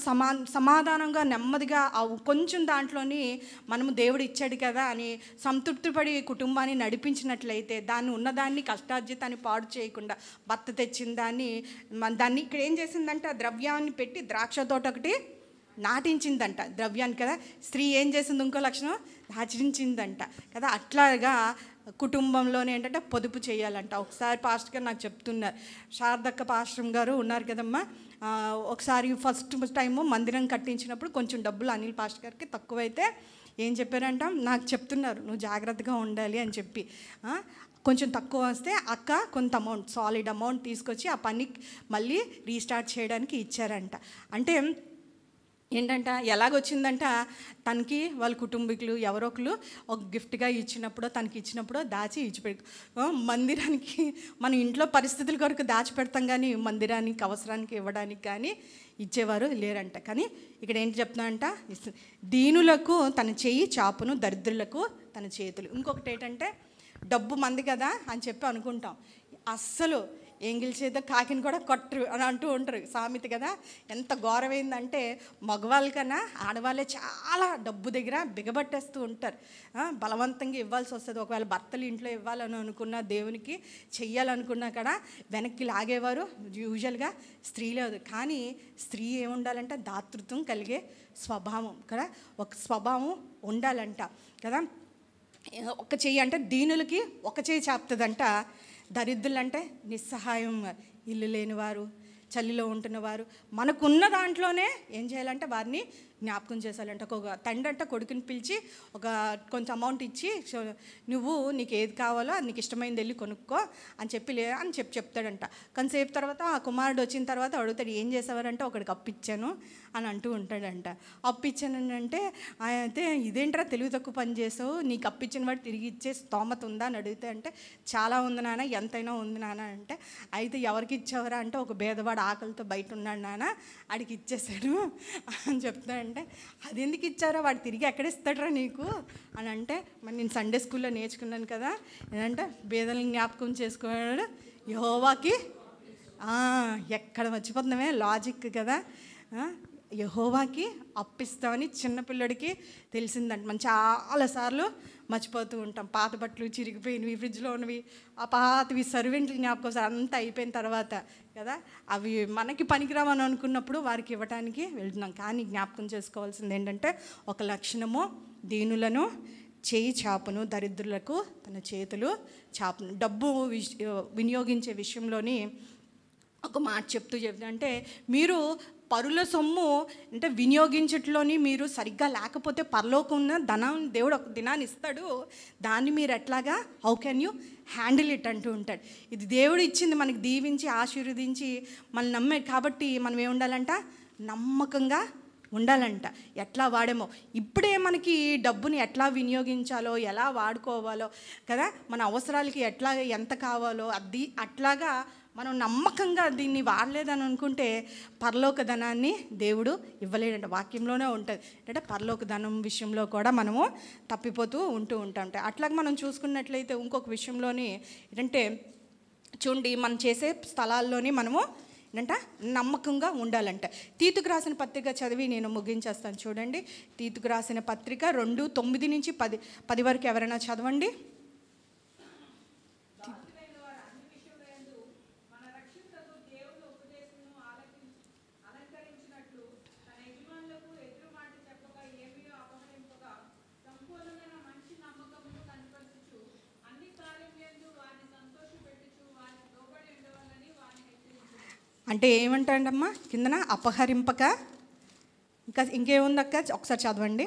సమాధానంగా నెమ్మదిగా కొంచెం దాంట్లోని మనము దేవుడు ఇచ్చాడు కదా అని సంతృప్తి పడి కుటుంబాన్ని నడిపించినట్లయితే, దాన్ని ఉన్నదాన్ని కష్టార్జితాన్ని పాడు చేయకుండా, భర్త తెచ్చిన దాన్ని ఇక్కడ ఏం చేసిందంటే ఆ ద్రవ్యాన్ని పెట్టి ద్రాక్ష తోట ఒకటి నాటించిందంట. ద్రవ్యాన్ని కదా. స్త్రీ ఏం చేసింది, ఇంకో లక్షణం ఆచరించిందంట కదా. అట్లాగా కుటుంబంలోనే ఏంటంటే పొదుపు చేయాలంట. ఒకసారి పాస్టర్ గారు నాకు చెప్తున్నారు, శారదక్క పాస్టర్ గారు ఉన్నారు కదమ్మా, ఒకసారి ఫస్ట్ టైము మందిరం కట్టించినప్పుడు కొంచెం డబ్బులు అనిల్ పాస్టర్ గారికి తక్కువైతే ఏం చెప్పారంట, నాకు చెప్తున్నారు నువ్వు జాగ్రత్తగా ఉండాలి అని చెప్పి, కొంచెం తక్కువ వస్తే అక్క కొంత అమౌంట్, సాలిడ్ అమౌంట్ తీసుకొచ్చి ఆ పని మళ్ళీ రీస్టార్ట్ చేయడానికి ఇచ్చారంట. అంటే ఏంటంట, ఎలాగొచ్చిందంట, తనకి వాళ్ళ కుటుంబీకులు ఎవరో ఒకరు ఒక గిఫ్ట్గా ఇచ్చినప్పుడో, తనకి ఇచ్చినప్పుడో దాచి ఇచ్చిపెట్టు. మందిరానికి మన ఇంట్లో పరిస్థితుల కొరకు దాచిపెడతాం, కానీ మందిరానికి అవసరానికి ఇవ్వడానికి కానీ ఇచ్చేవారు లేరంట. కానీ ఇక్కడ ఏంటి చెప్తున్నానంట, దీనులకు తన చెయ్యి చాపును, దరిద్రులకు తన చేతులు. ఇంకొకటి ఏంటంటే, డబ్బు మంది కదా అని చెప్పి అనుకుంటాం, అస్సలు ఎంగిల్ చేత కాకిని కూడా కొట్టరు అని అంటూ ఉంటారు, సామెత కదా. ఎంత ఘోరమైందంటే మగవాళ్ళ కన్నా ఆడవాళ్ళే చాలా డబ్బు దగ్గర బిగబట్టేస్తూ ఉంటారు, బలవంతంగా ఇవ్వాల్సి వస్తుంది. ఒకవేళ భర్తలు ఇంట్లో ఇవ్వాలని అనుకున్నా, దేవునికి చెయ్యాలనుకున్నా కూడా వెనక్కి లాగేవారు యూజువల్గా స్త్రీ లేదు. కానీ స్త్రీ ఏముండాలంటే దాతృత్వం కలిగే స్వభావం కదా, ఒక స్వభావం ఉండాలంట కదా. ఒక చెయ్యి అంటే దీనులకి ఒక చెయ్యి చాపుతుందంట, దరిద్రులు అంటే నిస్సహాయం, ఇల్లు లేనివారు, చలిలో ఉంటున్నవారు, మనకున్న దాంట్లోనే ఏం చేయాలంటే వారిని జ్ఞాపకం చేసాలంటే. ఒక తండ్రి అంటే కొడుకుని పిలిచి ఒక కొంచెం అమౌంట్ ఇచ్చి, నువ్వు నీకు ఏది కావాలో అది నీకు ఇష్టమైంది వెళ్ళి కొనుక్కో అని చెప్తాడంట. కొంతసేపు తర్వాత ఆ కుమారుడు వచ్చిన తర్వాత అడుగుతాడు, ఏం చేసేవారంటే ఒకడికి అప్పిచ్చాను అని అంటూ ఉంటాడంట. అప్పిచ్చానంటే అయితే ఇదేంట్రా తెలివి తక్కువ పని చేసావు, నీకు అప్పిచ్చిన వాడు తిరిగి ఇచ్చే స్తోమత ఉందా అని అడిగితే అంటే చాలా ఉంది నాన్న, ఎంతైనా ఉంది నాన్న అంటే, అయితే ఎవరికి ఇచ్చావరా అంటే ఒక భేదవాడు ఆకలితో బయట ఉన్నాడు నాన్న, ఆడికి ఇచ్చేసాడు అని చెప్తాడంటే, అది ఎందుకు ఇచ్చారా, వాడు తిరిగి ఎక్కడ ఇస్తాడరా నీకు అని అంటే, మరి నేను సండే స్కూల్లో నేర్చుకున్నాను కదా ఏంటంటే, భేదలను జ్ఞాపకం చేసుకోవడం యెహోవాకి, ఎక్కడ మర్చిపోతున్నామే లాజిక్ కదా, యెహోవాకి అప్పిస్తామని చిన్నపిల్లడికి తెలిసిందంట. మనం చాలాసార్లు మర్చిపోతూ ఉంటాం. పాత బట్టలు చిరిగిపోయినవి, ఫ్రిడ్జ్లో ఉన్నవి, ఆ పాతవి సర్వెంట్లు జ్ఞాపకం వస్తారు. అంతా అయిపోయిన తర్వాత కదా, అవి మనకి పనికిరావని అనుకున్నప్పుడు వారికి ఇవ్వడానికి వెళ్తున్నాం. కానీ జ్ఞాపకం చేసుకోవాల్సింది ఏంటంటే, ఒక లక్షణము, దీనులను చేయి చాపును, దరిద్రులకు తన చేతులు చాపును. డబ్బు వినియోగించే విషయంలోని ఒక మాట చెప్తూ అంటే, మీరు పరుల సొమ్ము అంటే వినియోగించట్లోని మీరు సరిగ్గా లేకపోతే పరలోకం ఉన్న ధనం దేవుడు ఒక దినాన్ని ఇస్తాడు, దాన్ని మీరు ఎట్లాగా how can you handle it అంటూ ఉంటాడు. ఇది దేవుడు ఇచ్చింది మనకి, దీవించి ఆశీర్వదించి మనం నమ్మే కాబట్టి మనం ఏముండాలంట, నమ్మకంగా ఉండాలంట. ఎట్లా వాడేమో, ఇప్పుడే మనకి డబ్బుని ఎట్లా వినియోగించాలో, ఎలా వాడుకోవాలో కదా, మన అవసరాలకి ఎట్లా ఎంత కావాలో అది అట్లాగా మనం నమ్మకంగా దీన్ని వాడలేదని అనుకుంటే పరలోక ధనాన్ని దేవుడు ఇవ్వలేడంట. వాక్యంలోనే ఉంటుంది అంటే పరలోక ధనం విషయంలో కూడా మనము తప్పిపోతూ ఉంటాం. అట్లాగే మనం చూసుకున్నట్లయితే ఇంకొక విషయంలోని ఏంటంటే, చూడండి, మనం చేసే స్థలాల్లోని మనము అంట నమ్మకంగా ఉండాలంట. తీతుకు రాసిన పత్రిక చదివి నేను ముగించేస్తాను. చూడండి, తీతుకు రాసిన పత్రిక 2:9 నుంచి 10 వరకు ఎవరైనా చదవండి. అంటే ఏమంటాడమ్మా కిందన? అపహరింపక, ఇంకా ఇంకేముందక్క ఒకసారి చదవండి.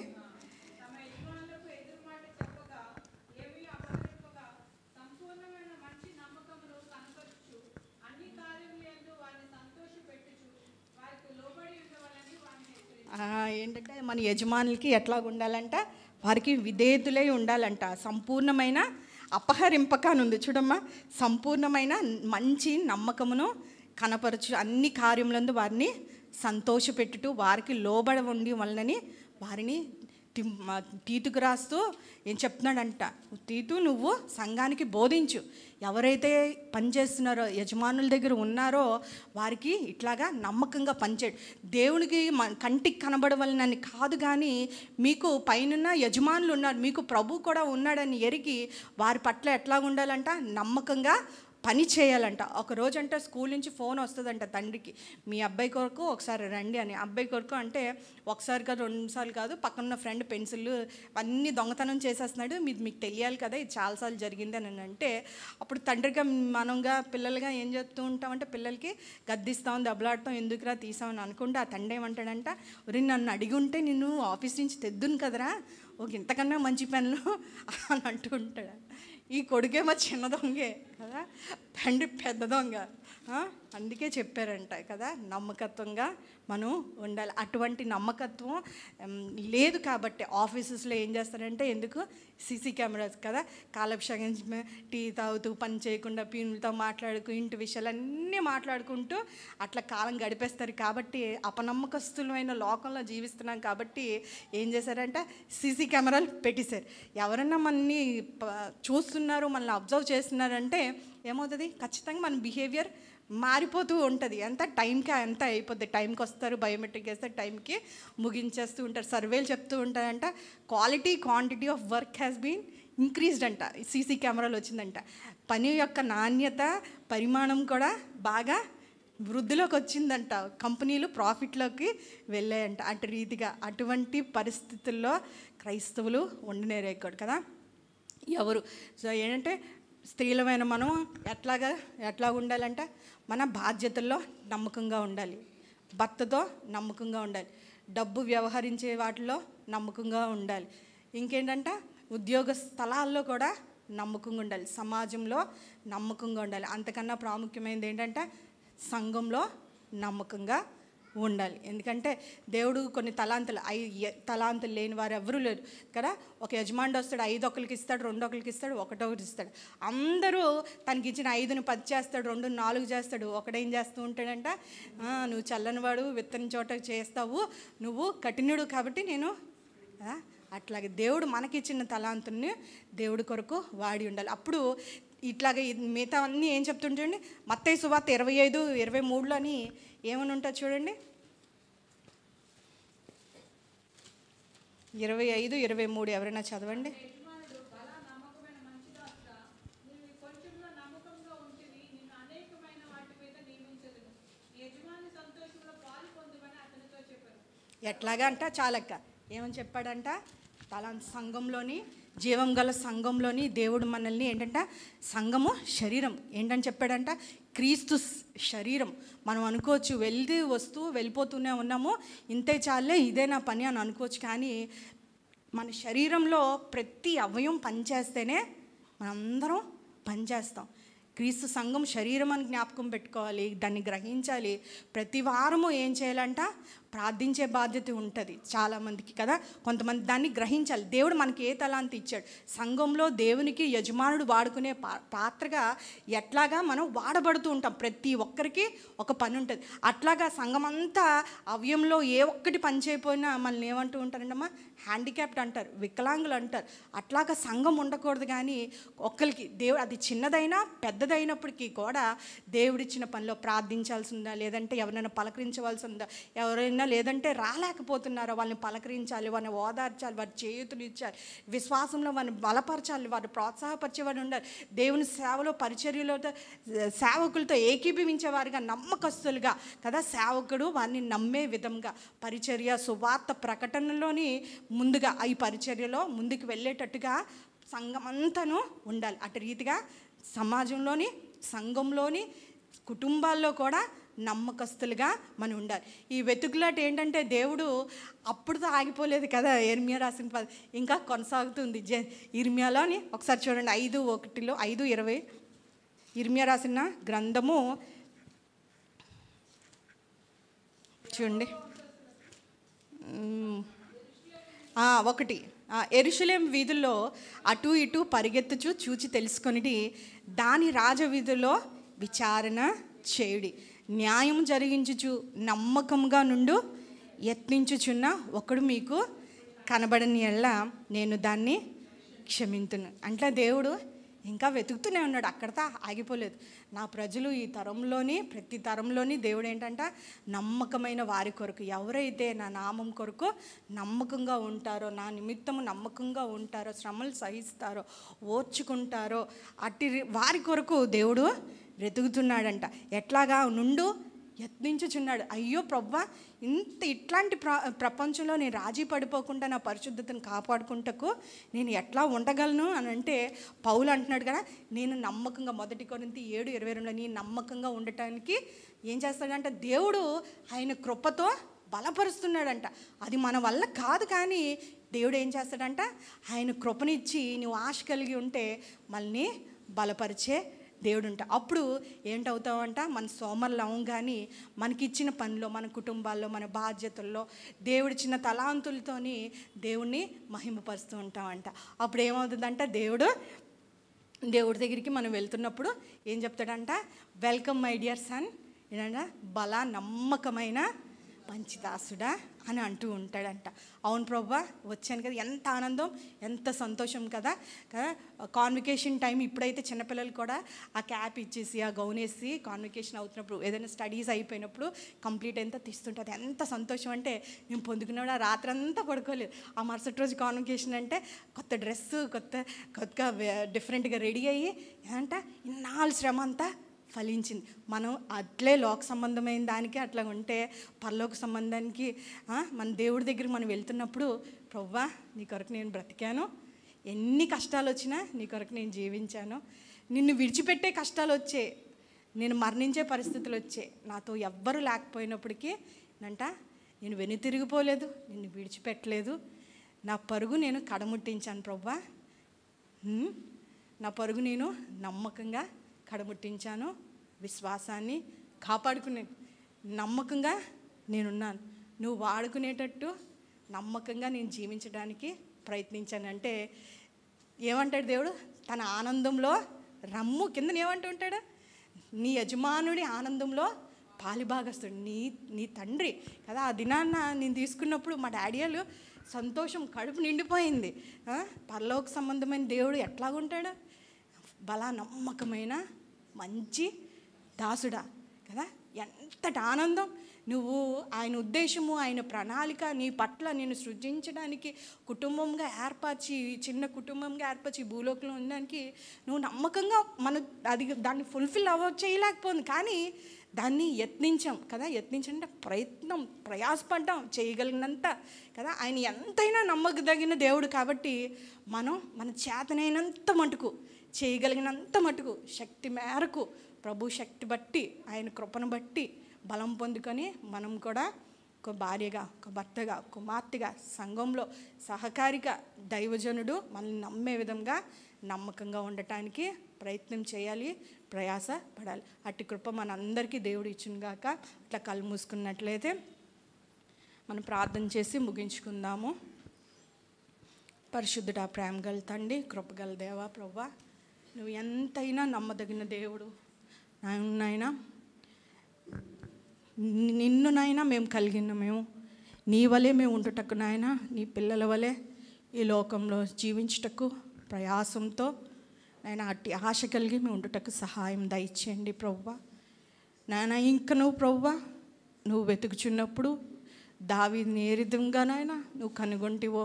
ఏంటంటే మన యజమానులకి ఎట్లా ఉండాలంట? వారికి విధేయులై ఉండాలంట. సంపూర్ణమైన అపహరింపక అని ఉంది చూడమ్మా. సంపూర్ణమైన మంచి నమ్మకమును కనపరచు, అన్ని కార్యములందు వారిని సంతోషపెట్టుటూ వారికి లోబడి ఉండి వలనని వారిని తీతుకు రాస్తూ ఏం చెప్తున్నాడంట? తీతు, నువ్వు సంఘానికి బోధించు. ఎవరైతే పనిచేస్తున్నారో, యజమానుల దగ్గర ఉన్నారో వారికి ఇట్లాగా నమ్మకంగా పనిచేయడు. దేవునికి కంటికి కనబడవలనని కాదు, కానీ మీకు పైన యజమానులు ఉన్నారు, మీకు ప్రభు కూడా ఉన్నాడని ఎరిగి వారి పట్ల ఎట్లా ఉండాలంట? నమ్మకంగా పని చేయాలంట. ఒక రోజంట స్కూల్ నుంచి ఫోన్ వస్తుందంట తండ్రికి, మీ అబ్బాయి కొరకు ఒకసారి రండి అని. అబ్బాయి కొరకు అంటే ఒకసారి కాదు, 2 సార్లు కాదు, పక్కన ఫ్రెండ్ పెన్సిల్ అన్నీ దొంగతనం చేసేస్తున్నాడు, మీకు తెలియాలి కదా, ఇది చాలాసార్లు జరిగింది అని అంటే, అప్పుడు తండ్రిగా మనంగా పిల్లలుగా ఏం చెప్తూ ఉంటామంటే, పిల్లలకి గద్దిస్తాం, దెబ్బలాడతాం, ఎందుకురా తీసామని అనుకుంటే, ఆ తండ్రి ఏమంటాడంట, ఒరి నన్ను అడిగి ఉంటే నిన్ను ఆఫీస్ నుంచి తెద్దును కదరా, ఒక ఇంతకన్నా మంచి పనులు అని అంటూ ఉంటాడు. ఈ కొడుకేమో చిన్న దొంగే కదా, తండ్రి పెద్ద దొంగ. అందుకే చెప్పారంట కదా, నమ్మకత్వంగా మనం ఉండాలి. అటువంటి నమ్మకత్వం లేదు కాబట్టి ఆఫీసెస్లో ఏం చేస్తారంటే, ఎందుకు సీసీ కెమెరాస్ కదా, కాలక్షేపం, టీ తాగుతూ పని చేయకుండా పీనులతో మాట్లాడుతూ ఇంటి విషయాలన్నీ మాట్లాడుకుంటూ అట్లా కాలం గడిపేస్తారు. కాబట్టి అపనమ్మకస్తులమైన లోకంలో జీవిస్తున్నాం కాబట్టి ఏం చేశారంటే సీసీ కెమెరాలు పెట్టేశారు. ఎవరన్నా మనల్ని చూస్తున్నారు, మనల్ని అబ్జర్వ్ చేస్తున్నారంటే ఏమవుతుంది? ఖచ్చితంగా మన బిహేవియర్ మారిపోతూ ఉంటుంది. ఎంత టైంకి అంత అయిపోద్ది. టైంకి వస్తారు, బయోమెట్రిక్ వేస్తారు, టైంకి ముగించేస్తూ ఉంటారు. సర్వేలు చెప్తూ ఉంటారంట, quality quantity of work has been increased అంట. సీసీ కెమెరాలు వచ్చిందంట. పని యొక్క నాణ్యత, పరిమాణం కూడా బాగా వృద్ధిలోకి వచ్చిందంట. కంపెనీలు ప్రాఫిట్లోకి వెళ్ళాయంట. అటు రీతిగా అటువంటి పరిస్థితుల్లో క్రైస్తవులు ఉండనేరేయకూడదు కదా ఎవరు. సో ఏంటంటే స్త్రీలమైన మనం ఎట్లా ఉండాలంటే, మన బాధ్యతల్లో నమ్మకంగా ఉండాలి, భర్తతో నమ్మకంగా ఉండాలి, డబ్బు వ్యవహరించే వాటిలో నమ్మకంగా ఉండాలి, ఇంకేంటంటే ఉద్యోగ స్థలాల్లో కూడా నమ్మకంగా ఉండాలి, సమాజంలో నమ్మకంగా ఉండాలి. అంతకన్నా ప్రాముఖ్యమైనది ఏంటంటే సంఘంలో నమ్మకంగా ఉండాలి. ఎందుకంటే దేవుడు కొన్ని తలాంతులు లేని వారు ఎవరూ లేరు కదా. ఒక యజమానుడు వస్తాడు, 5 ఒకరికి ఇస్తాడు, 2 ఒకరికి ఇస్తాడు, 1 ఒకటి ఇస్తాడు. అందరూ తనకి ఇచ్చిన 5ని 10 చేస్తాడు, 2ని 4 చేస్తాడు. ఒకడేం చేస్తూ ఉంటాడంట, నువ్వు చల్లనివాడు, విత్తని చోట చేస్తావు, నువ్వు కఠినుడు కాబట్టి నేను అట్లాగే దేవుడు మనకిచ్చిన తలాంతుల్ని దేవుడి కొరకు వాడి ఉండాలి. అప్పుడు ఇట్లాగే మిగతా అన్నీ ఏం చెప్తుంటండి, మత్తయి సువార్త 25:23లోని ఏమని ఉంటుంది చూడండి. 25:23 ఎవరైనా చదవండి. ఎట్లాగా అంట చాలక్క ఏమని చెప్పాడంట, సంఘంలోని జీవం గల సంఘంలోని దేవుడు మనల్ని ఏంటంట, సంఘము శరీరం ఏంటని చెప్పాడంట, క్రీస్తు శరీరం. మనం అనుకోవచ్చు వస్తూ వెళ్ళిపోతూనే ఉన్నాము, ఇంతే చాలే, ఇదే నా పని అని అనుకోవచ్చు. కానీ మన శరీరంలో ప్రతి అవయవం పనిచేస్తేనే మనందరం పనిచేస్తాం. క్రీస్తు సంఘం శరీరం అని జ్ఞాపకం పెట్టుకోవాలి, దాన్ని గ్రహించాలి. ప్రతి వారము ఏం చేయాలంట, ప్రార్థించే బాధ్యత ఉంటుంది చాలామందికి కదా. కొంతమంది దాన్ని గ్రహించాలి. దేవుడు మనకి ఏ తలాంతి ఇచ్చాడు, సంఘంలో దేవునికి యజమానుడు వాడుకునే పాత్రగా ఎట్లాగా మనం వాడబడుతూ ఉంటాం. ప్రతి ఒక్కరికి ఒక పని ఉంటుంది. అట్లాగా సంఘం అంతా అవయంలో ఏ ఒక్కటి పని చేయకపోయినా మనల్ని ఏమంటూ ఉంటారంటమ్మా, హ్యాండిక్యాప్డ్ అంటారు, వికలాంగులు అంటారు. అట్లాగా సంఘం ఉండకూడదు. కానీ ఒక్కరికి దేవుడు అది చిన్నదైనా పెద్దదైనప్పటికీ కూడా దేవుడిచ్చిన పనిలో ప్రార్థించాల్సి ఉందా, లేదంటే ఎవరైనా పలకరించవలసి ఉందా, ఎవరైనా లేదంటే రాలేకపోతున్నారో వాళ్ళని పలకరించాలి, వాళ్ళని ఓదార్చాలి, వారి చేతులు ఇచ్చాలి, విశ్వాసంలో వారిని బలపరచాలి, వారిని ప్రోత్సాహపరిచేవారు ఉండాలి. దేవుని సేవలో పరిచర్యలో సేవకులతో ఏకీభవించేవారుగా, నమ్మకస్తులుగా కదా, సేవకుడు వారిని నమ్మే విధంగా పరిచర్య సువార్త ప్రకటనలోని ముందుగా ఈ పరిచర్యలో ముందుకు వెళ్ళేటట్టుగా సంఘమంతాను ఉండాలి. అటు రీతిగా సమాజంలోని, సంఘంలోని, కుటుంబాల్లో కూడా నమ్మకస్తులుగా మనం ఉండాలి. ఈ వెతుకులాట ఏంటంటే దేవుడు అప్పుడుతో ఆగిపోలేదు కదా. ఇర్మియా రాసిన ఇంకా కొనసాగుతుంది. ఇర్మియాలోని ఒకసారి చూడండి, 5:1 5:20 ఇర్మియా రాసిన గ్రంథము చూడండి. 1 యెరూషలేము వీధుల్లో అటు ఇటు పరిగెత్తుచు చూచి తెలుసుకొనిటి, దాని రాజవీధుల్లో విచారణ చేయుడి, న్యాయం జరిగించుచు నమ్మకంగా నుండు యత్నించుచున్న ఒకడు మీకు కనబడని ఎడల నేను దాన్ని క్షమింతును. అంటే దేవుడు ఇంకా వెతుకుతూనే ఉన్నాడు, అక్కడితో ఆగిపోలేదు. నా ప్రజలు ఈ తరంలోని, ప్రతి తరంలోని దేవుడు ఏంటంటే నమ్మకమైన వారి కొరకు, ఎవరైతే నా నామం కొరకు నమ్మకంగా ఉంటారో, నా నిమిత్తము నమ్మకంగా ఉంటారో, శ్రమలు సహిస్తారో, ఓర్చుకుంటారో, అట్టి వారి కొరకు దేవుడు వెతుకుతున్నాడంట. ఎట్లాగా నుండు యత్నించుచున్నాడు. అయ్యో ప్రభువా, ఇట్లాంటి ప్రపంచంలో నేను రాజీ పడిపోకుండా నా పరిశుద్ధతను కాపాడుకుంటకు నేను ఎట్లా ఉండగలను అని అంటే పౌలు అంటున్నాడు కదా, నేను నమ్మకంగా 1 కొరింథీ 7:22 నీ నమ్మకంగా ఉండటానికి ఏం చేస్తాడంటే దేవుడు ఆయన కృపతో బలపరుస్తున్నాడంట. అది మన వల్ల కాదు, కానీ దేవుడు ఏం చేస్తాడంట, ఆయన కృపనిచ్చి నువ్వు ఆశ కలిగి ఉంటే మళ్ళీ బలపరిచే దేవుడు ఉంటా. అప్పుడు ఏంటవుతావంట, మన సోమరులం. కానీ మనకిచ్చిన పనిలో, మన కుటుంబాల్లో, మన బాధ్యతల్లో దేవుడిచ్చిన తలాంతులతోని దేవుణ్ణి మహిమపరుస్తూ ఉంటామంట. అప్పుడు ఏమవుతుందంట, దేవుడి దగ్గరికి మనం వెళ్తున్నప్పుడు ఏం చెప్తాడంట, వెల్కమ్ మై డియర్ సన్, ఏంటంట బలా నమ్మకమైన మంచి దాసుడా అని అంటూ ఉంటాడంట. అవును ప్రభువా, వచ్చాను కదా, ఎంత ఆనందం, ఎంత సంతోషం కదా. కాన్వికేషన్ టైం ఇప్పుడైతే చిన్నపిల్లలు కూడా ఆ క్యాప్ ఇచ్చేసి ఆ గౌన్ వేసి కాన్వికేషన్ అవుతున్నప్పుడు, ఏదైనా స్టడీస్ అయిపోయినప్పుడు కంప్లీట్ ఎంత తీస్తుంటుంది, ఎంత సంతోషం అంటే నేను పొందుకున్నాడు. ఆ రాత్రి అంతా పడుకోలేదు. ఆ మరుసటి రోజు కాన్వికేషన్ అంటే కొత్త డ్రెస్సు, కొత్తగా డిఫరెంట్గా రెడీ అయ్యి ఏంట ఇన్నాళ్ళు శ్రమ అంతా ఫలించింది. మనం అట్లే లోక సంబంధమైన దానికి అట్లా ఉంటే పరలోక సంబంధానికి మన దేవుడి దగ్గరికి మనం వెళ్తున్నప్పుడు, ప్రభువా నీ కొరకు నేను బ్రతికాను, ఎన్ని కష్టాలు వచ్చినా నీ కొరకు నేను జీవించాను, నిన్ను విడిచిపెట్టే కష్టాలు వచ్చే, నేను మరణించే పరిస్థితులు వచ్చే, నాతో ఎవ్వరూ లేకపోయినప్పటికీ నేను వెనుతిరిగిపోలేదు, నిన్ను విడిచిపెట్టలేదు, నా పరుగు నేను కడముట్టించాను ప్రభువా, నా పరుగు నేను నమ్మకంగా కడముట్టించాను, విశ్వాసాన్ని కాపాడుకునే నమ్మకంగా నేనున్నాను, నువ్వు వాడుకునేటట్టు నమ్మకంగా నేను జీవించడానికి ప్రయత్నించానంటే ఏమంటాడు దేవుడు, తన ఆనందంలో రమ్ము. కింద ఏమంటూ ఉంటాడు, నీ యజమానుడి ఆనందంలో పాలిభాగస్తుడు, నీ తండ్రి కదా. ఆ దినాన్న నేను తీసుకున్నప్పుడు మా డాడీ వాళ్ళు సంతోషం, కడుపు నిండిపోయింది. పరలోక సంబంధమైన దేవుడు ఎట్లాగుంటాడు, బలా నమ్మకమైన మంచి దాసుడా కదా. ఎంతటి ఆనందం, నువ్వు ఆయన ఉద్దేశము, ఆయన ప్రణాళిక నీ పట్ల నేను సృజించడానికి, కుటుంబంగా ఏర్పరిచి, చిన్న కుటుంబంగా ఏర్పరిచి భూలోకంలో ఉండడానికి నువ్వు నమ్మకంగా దాన్ని ఫుల్ఫిల్ చేయలేకపోయింది, కానీ దాన్ని యత్నించాం కదా. యత్నించంటే ప్రయాసపడ్డాం చేయగలిగినంత కదా. ఆయన ఎంతైనా నమ్మకదగిన దేవుడు కాబట్టి మన చేతనైనంత మటుకు, చేయగలిగినంత మటుకు, శక్తి మేరకు, ప్రభు శక్తి బట్టి, ఆయన కృపను బట్టి బలం పొందుకొని మనం కూడా ఒక భార్యగా, ఒక భర్తగా, కుమార్తెగా, సంఘంలో సహకారిగా, దైవజనుడు మనల్ని నమ్మే విధంగా నమ్మకంగా ఉండటానికి ప్రయత్నం చేయాలి, ప్రయాస పడాలి. అట్టి కృప మనందరికీ దేవుడు ఇచ్చునుగాక. అట్లా కళ్ళు మూసుకున్నట్లయితే మనం ప్రార్థన చేసి ముగించుకుందాము. పరిశుద్ధుడా, ప్రేమగల తండ్రి, కృపగల దేవా, ప్రభువా, నువ్వు ఎంతైనా నమ్మదగిన దేవుడు నాయనా. నిన్నునైనా మేము కలిగిన మేము నీ వలె మేము ఉండుటకు నాయన, నీ పిల్లల వలె ఈ లోకంలో జీవించుటకు ప్రయాసంతో నాయన అట్టి ఆశ కలిగి మేము ఉండుటకు సహాయం దయచేయండి ప్రభువా. నాయన ఇంక నువ్వు ప్రభువా నువ్వు వెతుకుచున్నప్పుడు దావీదుని ఏ విధంగా నాయన నువ్వు కనుగొంటివో,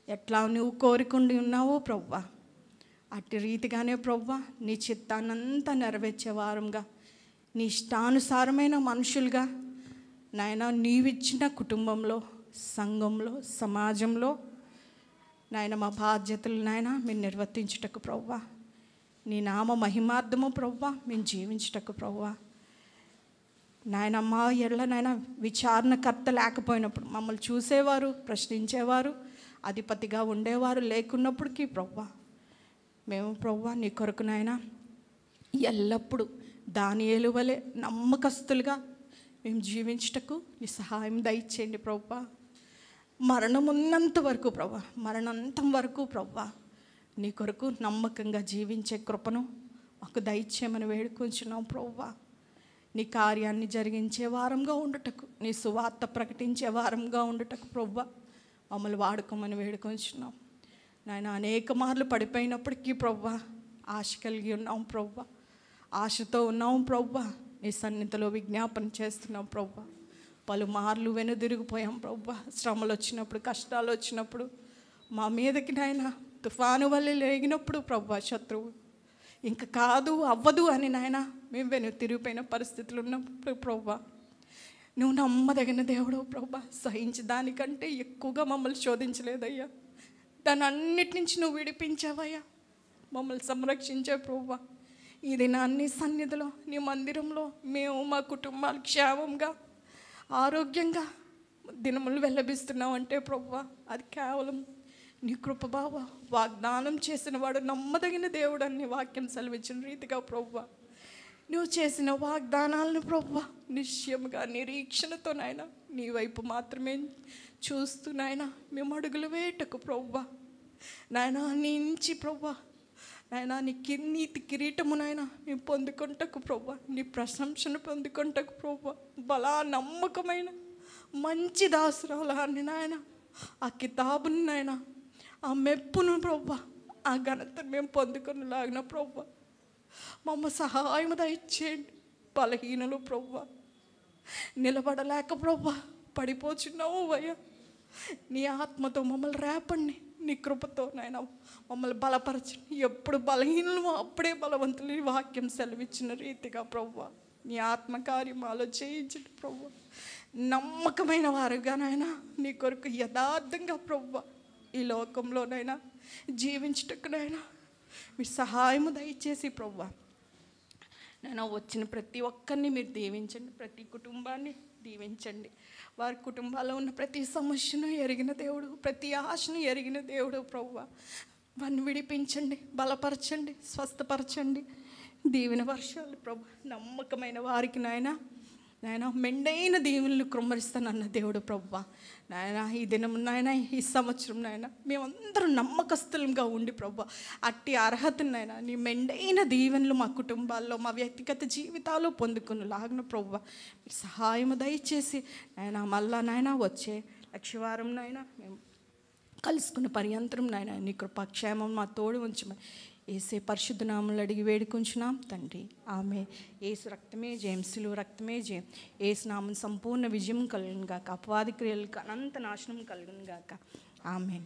ఎట్లా నువ్వు కోరుకుండి ఉన్నావో ప్రభువా, అట్టి రీతిగానే ప్రభువా నీ చిత్తాన్నంతా నెరవేర్చే వారంగా, నీ ఇష్టానుసారమైన మనుషులుగా నాయన నీవిచ్చిన కుటుంబంలో, సంఘంలో, సమాజంలో నాయన మా బాధ్యతలు నాయన మేము నిర్వర్తించుటకు ప్రభువా, నీ నామ మహిమార్థము ప్రభువా మేము జీవించుటకు ప్రభువా నాయన, మా ఎడల నాయన విచారణకర్త లేకపోయినప్పుడు, మమ్మల్ని చూసేవారు, ప్రశ్నించేవారు, అధిపతిగా ఉండేవారు లేకున్నప్పటికీ ప్రభువా మేము ప్రభువా నీ కొరకు నాయన ఎల్లప్పుడూ దానియేలు వలె నమ్మకస్తులుగా మేము జీవించుటకు నీ సహాయం దయచేయండి ప్రభువా. మరణం ఉన్నంత వరకు ప్రభువా, మరణాంతం వరకు ప్రభువా నీ కొరకు నమ్మకంగా జీవించే కృపను మాకు దయచేయమని వేడుకొంచున్నాం ప్రభువా. నీ కార్యాన్ని జరిగించే వారంగా ఉండుటకు, నీ సువార్త ప్రకటించే వారంగా ఉండుటకు ప్రభువా మమ్మల్ని వాడుకోమని వేడుకొంచున్నాం నాయన. అనేక మార్లు పడిపోయినప్పటికీ ప్రభువా ఆశ కలిగి ఉన్నాం ప్రభువా, ఆశతో ఉన్నాం ప్రభువా, నీ సన్నిధిలో విజ్ఞాపన చేస్తున్నాం ప్రభువా. పలుమార్లు వెనుదిరిగిపోయాం ప్రభువా. శ్రమలు వచ్చినప్పుడు, కష్టాలు వచ్చినప్పుడు, మా మీదకి నాయన తుఫాను వల్ల లేగినప్పుడు ప్రభువా శత్రువు ఇంకా కాదు అవ్వదు అని నాయన మేము తిరిగిపోయిన పరిస్థితులు ఉన్నప్పుడు ప్రభువా నువ్వు నమ్మదగిన దేవుడు ప్రభువా. సహించి దానికంటే ఎక్కువగా మమ్మల్ని శోధించలేదయ్యా, దాని అన్నిటి నుంచి నువ్వు విడిపించావయ్యా, మమ్మల్ని సంరక్షించే ప్రభువా. ఈ దినాన్ని సన్నిధిలో నీ మందిరంలో మేము మా కుటుంబాలు క్షేమంగా ఆరోగ్యంగా దినములు వెల్లబిస్తున్నామంటే ప్రభువా అది కేవలం నీ కృప బావా. వాగ్దానం చేసిన వాడు నమ్మదగిన దేవుడు అని వాక్యం సెలవిచ్చిన రీతిగా ప్రభువా నువ్వు చేసిన వాగ్దానాలను ప్రభువా నిశ్చయముగా నిరీక్షణతో నాయన నీ వైపు మాత్రమే చూస్తూ నాయన మేము అడుగులు వేటకు ప్రభువా నాయన నీ నుంచి ప్రభువా నాయన నీతి కిరీటము నాయన మేము పొందుకుంటకు ప్రభువా, నీ ప్రశంసను పొందుకుంటకు ప్రభువా, బలా నమ్మకమైన మంచి దాసురాలు అని నాయన ఆ కితాబుని నాయన ఆ మెప్పును ప్రభువా ఆ ఘనతను మేము పొందుకునేలాగిన ప్రభువా మమ్మ సహాయం దయచేయండి. బలహీనలు ప్రభువా నిలబడలేక ప్రభువా పడిపోచున్నావు అయ్యా, నీ ఆత్మతో మమ్మల్ని రేపండి, నీ కృపతో నాయన మమ్మల్ని బలపరచండి. ఎప్పుడు బలహీనలు అప్పుడే బలవంతులు నీ వాక్యం సెలవిచ్చిన రీతిగా ప్రభువా నీ ఆత్మకార్యం మాలో చేయించండి ప్రభువా. నమ్మకమైన వారుగా నాయన నీ కొరకు యథార్థంగా ప్రభువా ఈ లోకంలోనైనా జీవించుటకునైనా మీ సహాయము దయచేసి ప్రభువా నేను వచ్చిన ప్రతి ఒక్కరిని మీరు దీవించండి, ప్రతి కుటుంబాన్ని దీవించండి. వారి కుటుంబాల్లో ఉన్న ప్రతి సమస్యను ఎరిగిన దేవుడు, ప్రతి ఆశను ఎరిగిన దేవుడు ప్రభువా వారిని విడిపించండి, బలపరచండి, స్వస్థపరచండి. దీవెన వర్షాలు ప్రభు నమ్మకమైన వారికి నాయన మెండైన దీవెనలు కృమ్మరిస్తానన్న దేవుడు ప్రభువా నాయన ఈ దినం నాయన ఈ సంవత్సరం నాయన మేమందరం నమ్మకస్తులంగా ఉండి ప్రభువా అట్టి అర్హతను నాయన నీ మెండైన దీవెనలు మా కుటుంబాల్లో మా వ్యక్తిగత జీవితాల్లో పొందుకునేలాగిన ప్రభువా మీరు సహాయం దయచేసి నాయన మళ్ళా నాయన వచ్చే లక్షవారం నాయన మేము కలుసుకున్న పర్యంతరం నాయన నీ కృపాక్షేమం మా తోడు ఉంచమని ఏసే పరిశుద్ధ నామములు అడిగి వేడుకుంటున్నాం తండ్రి, ఆమె. ఏసు రక్తమే జయం, సిలువ రక్తమే జయం. ఏసు నామం సంపూర్ణ విజయం కలుగును గాక, అపవాది క్రియలకు అనంత నాశనం కలుగును గాక. ఆమెన్.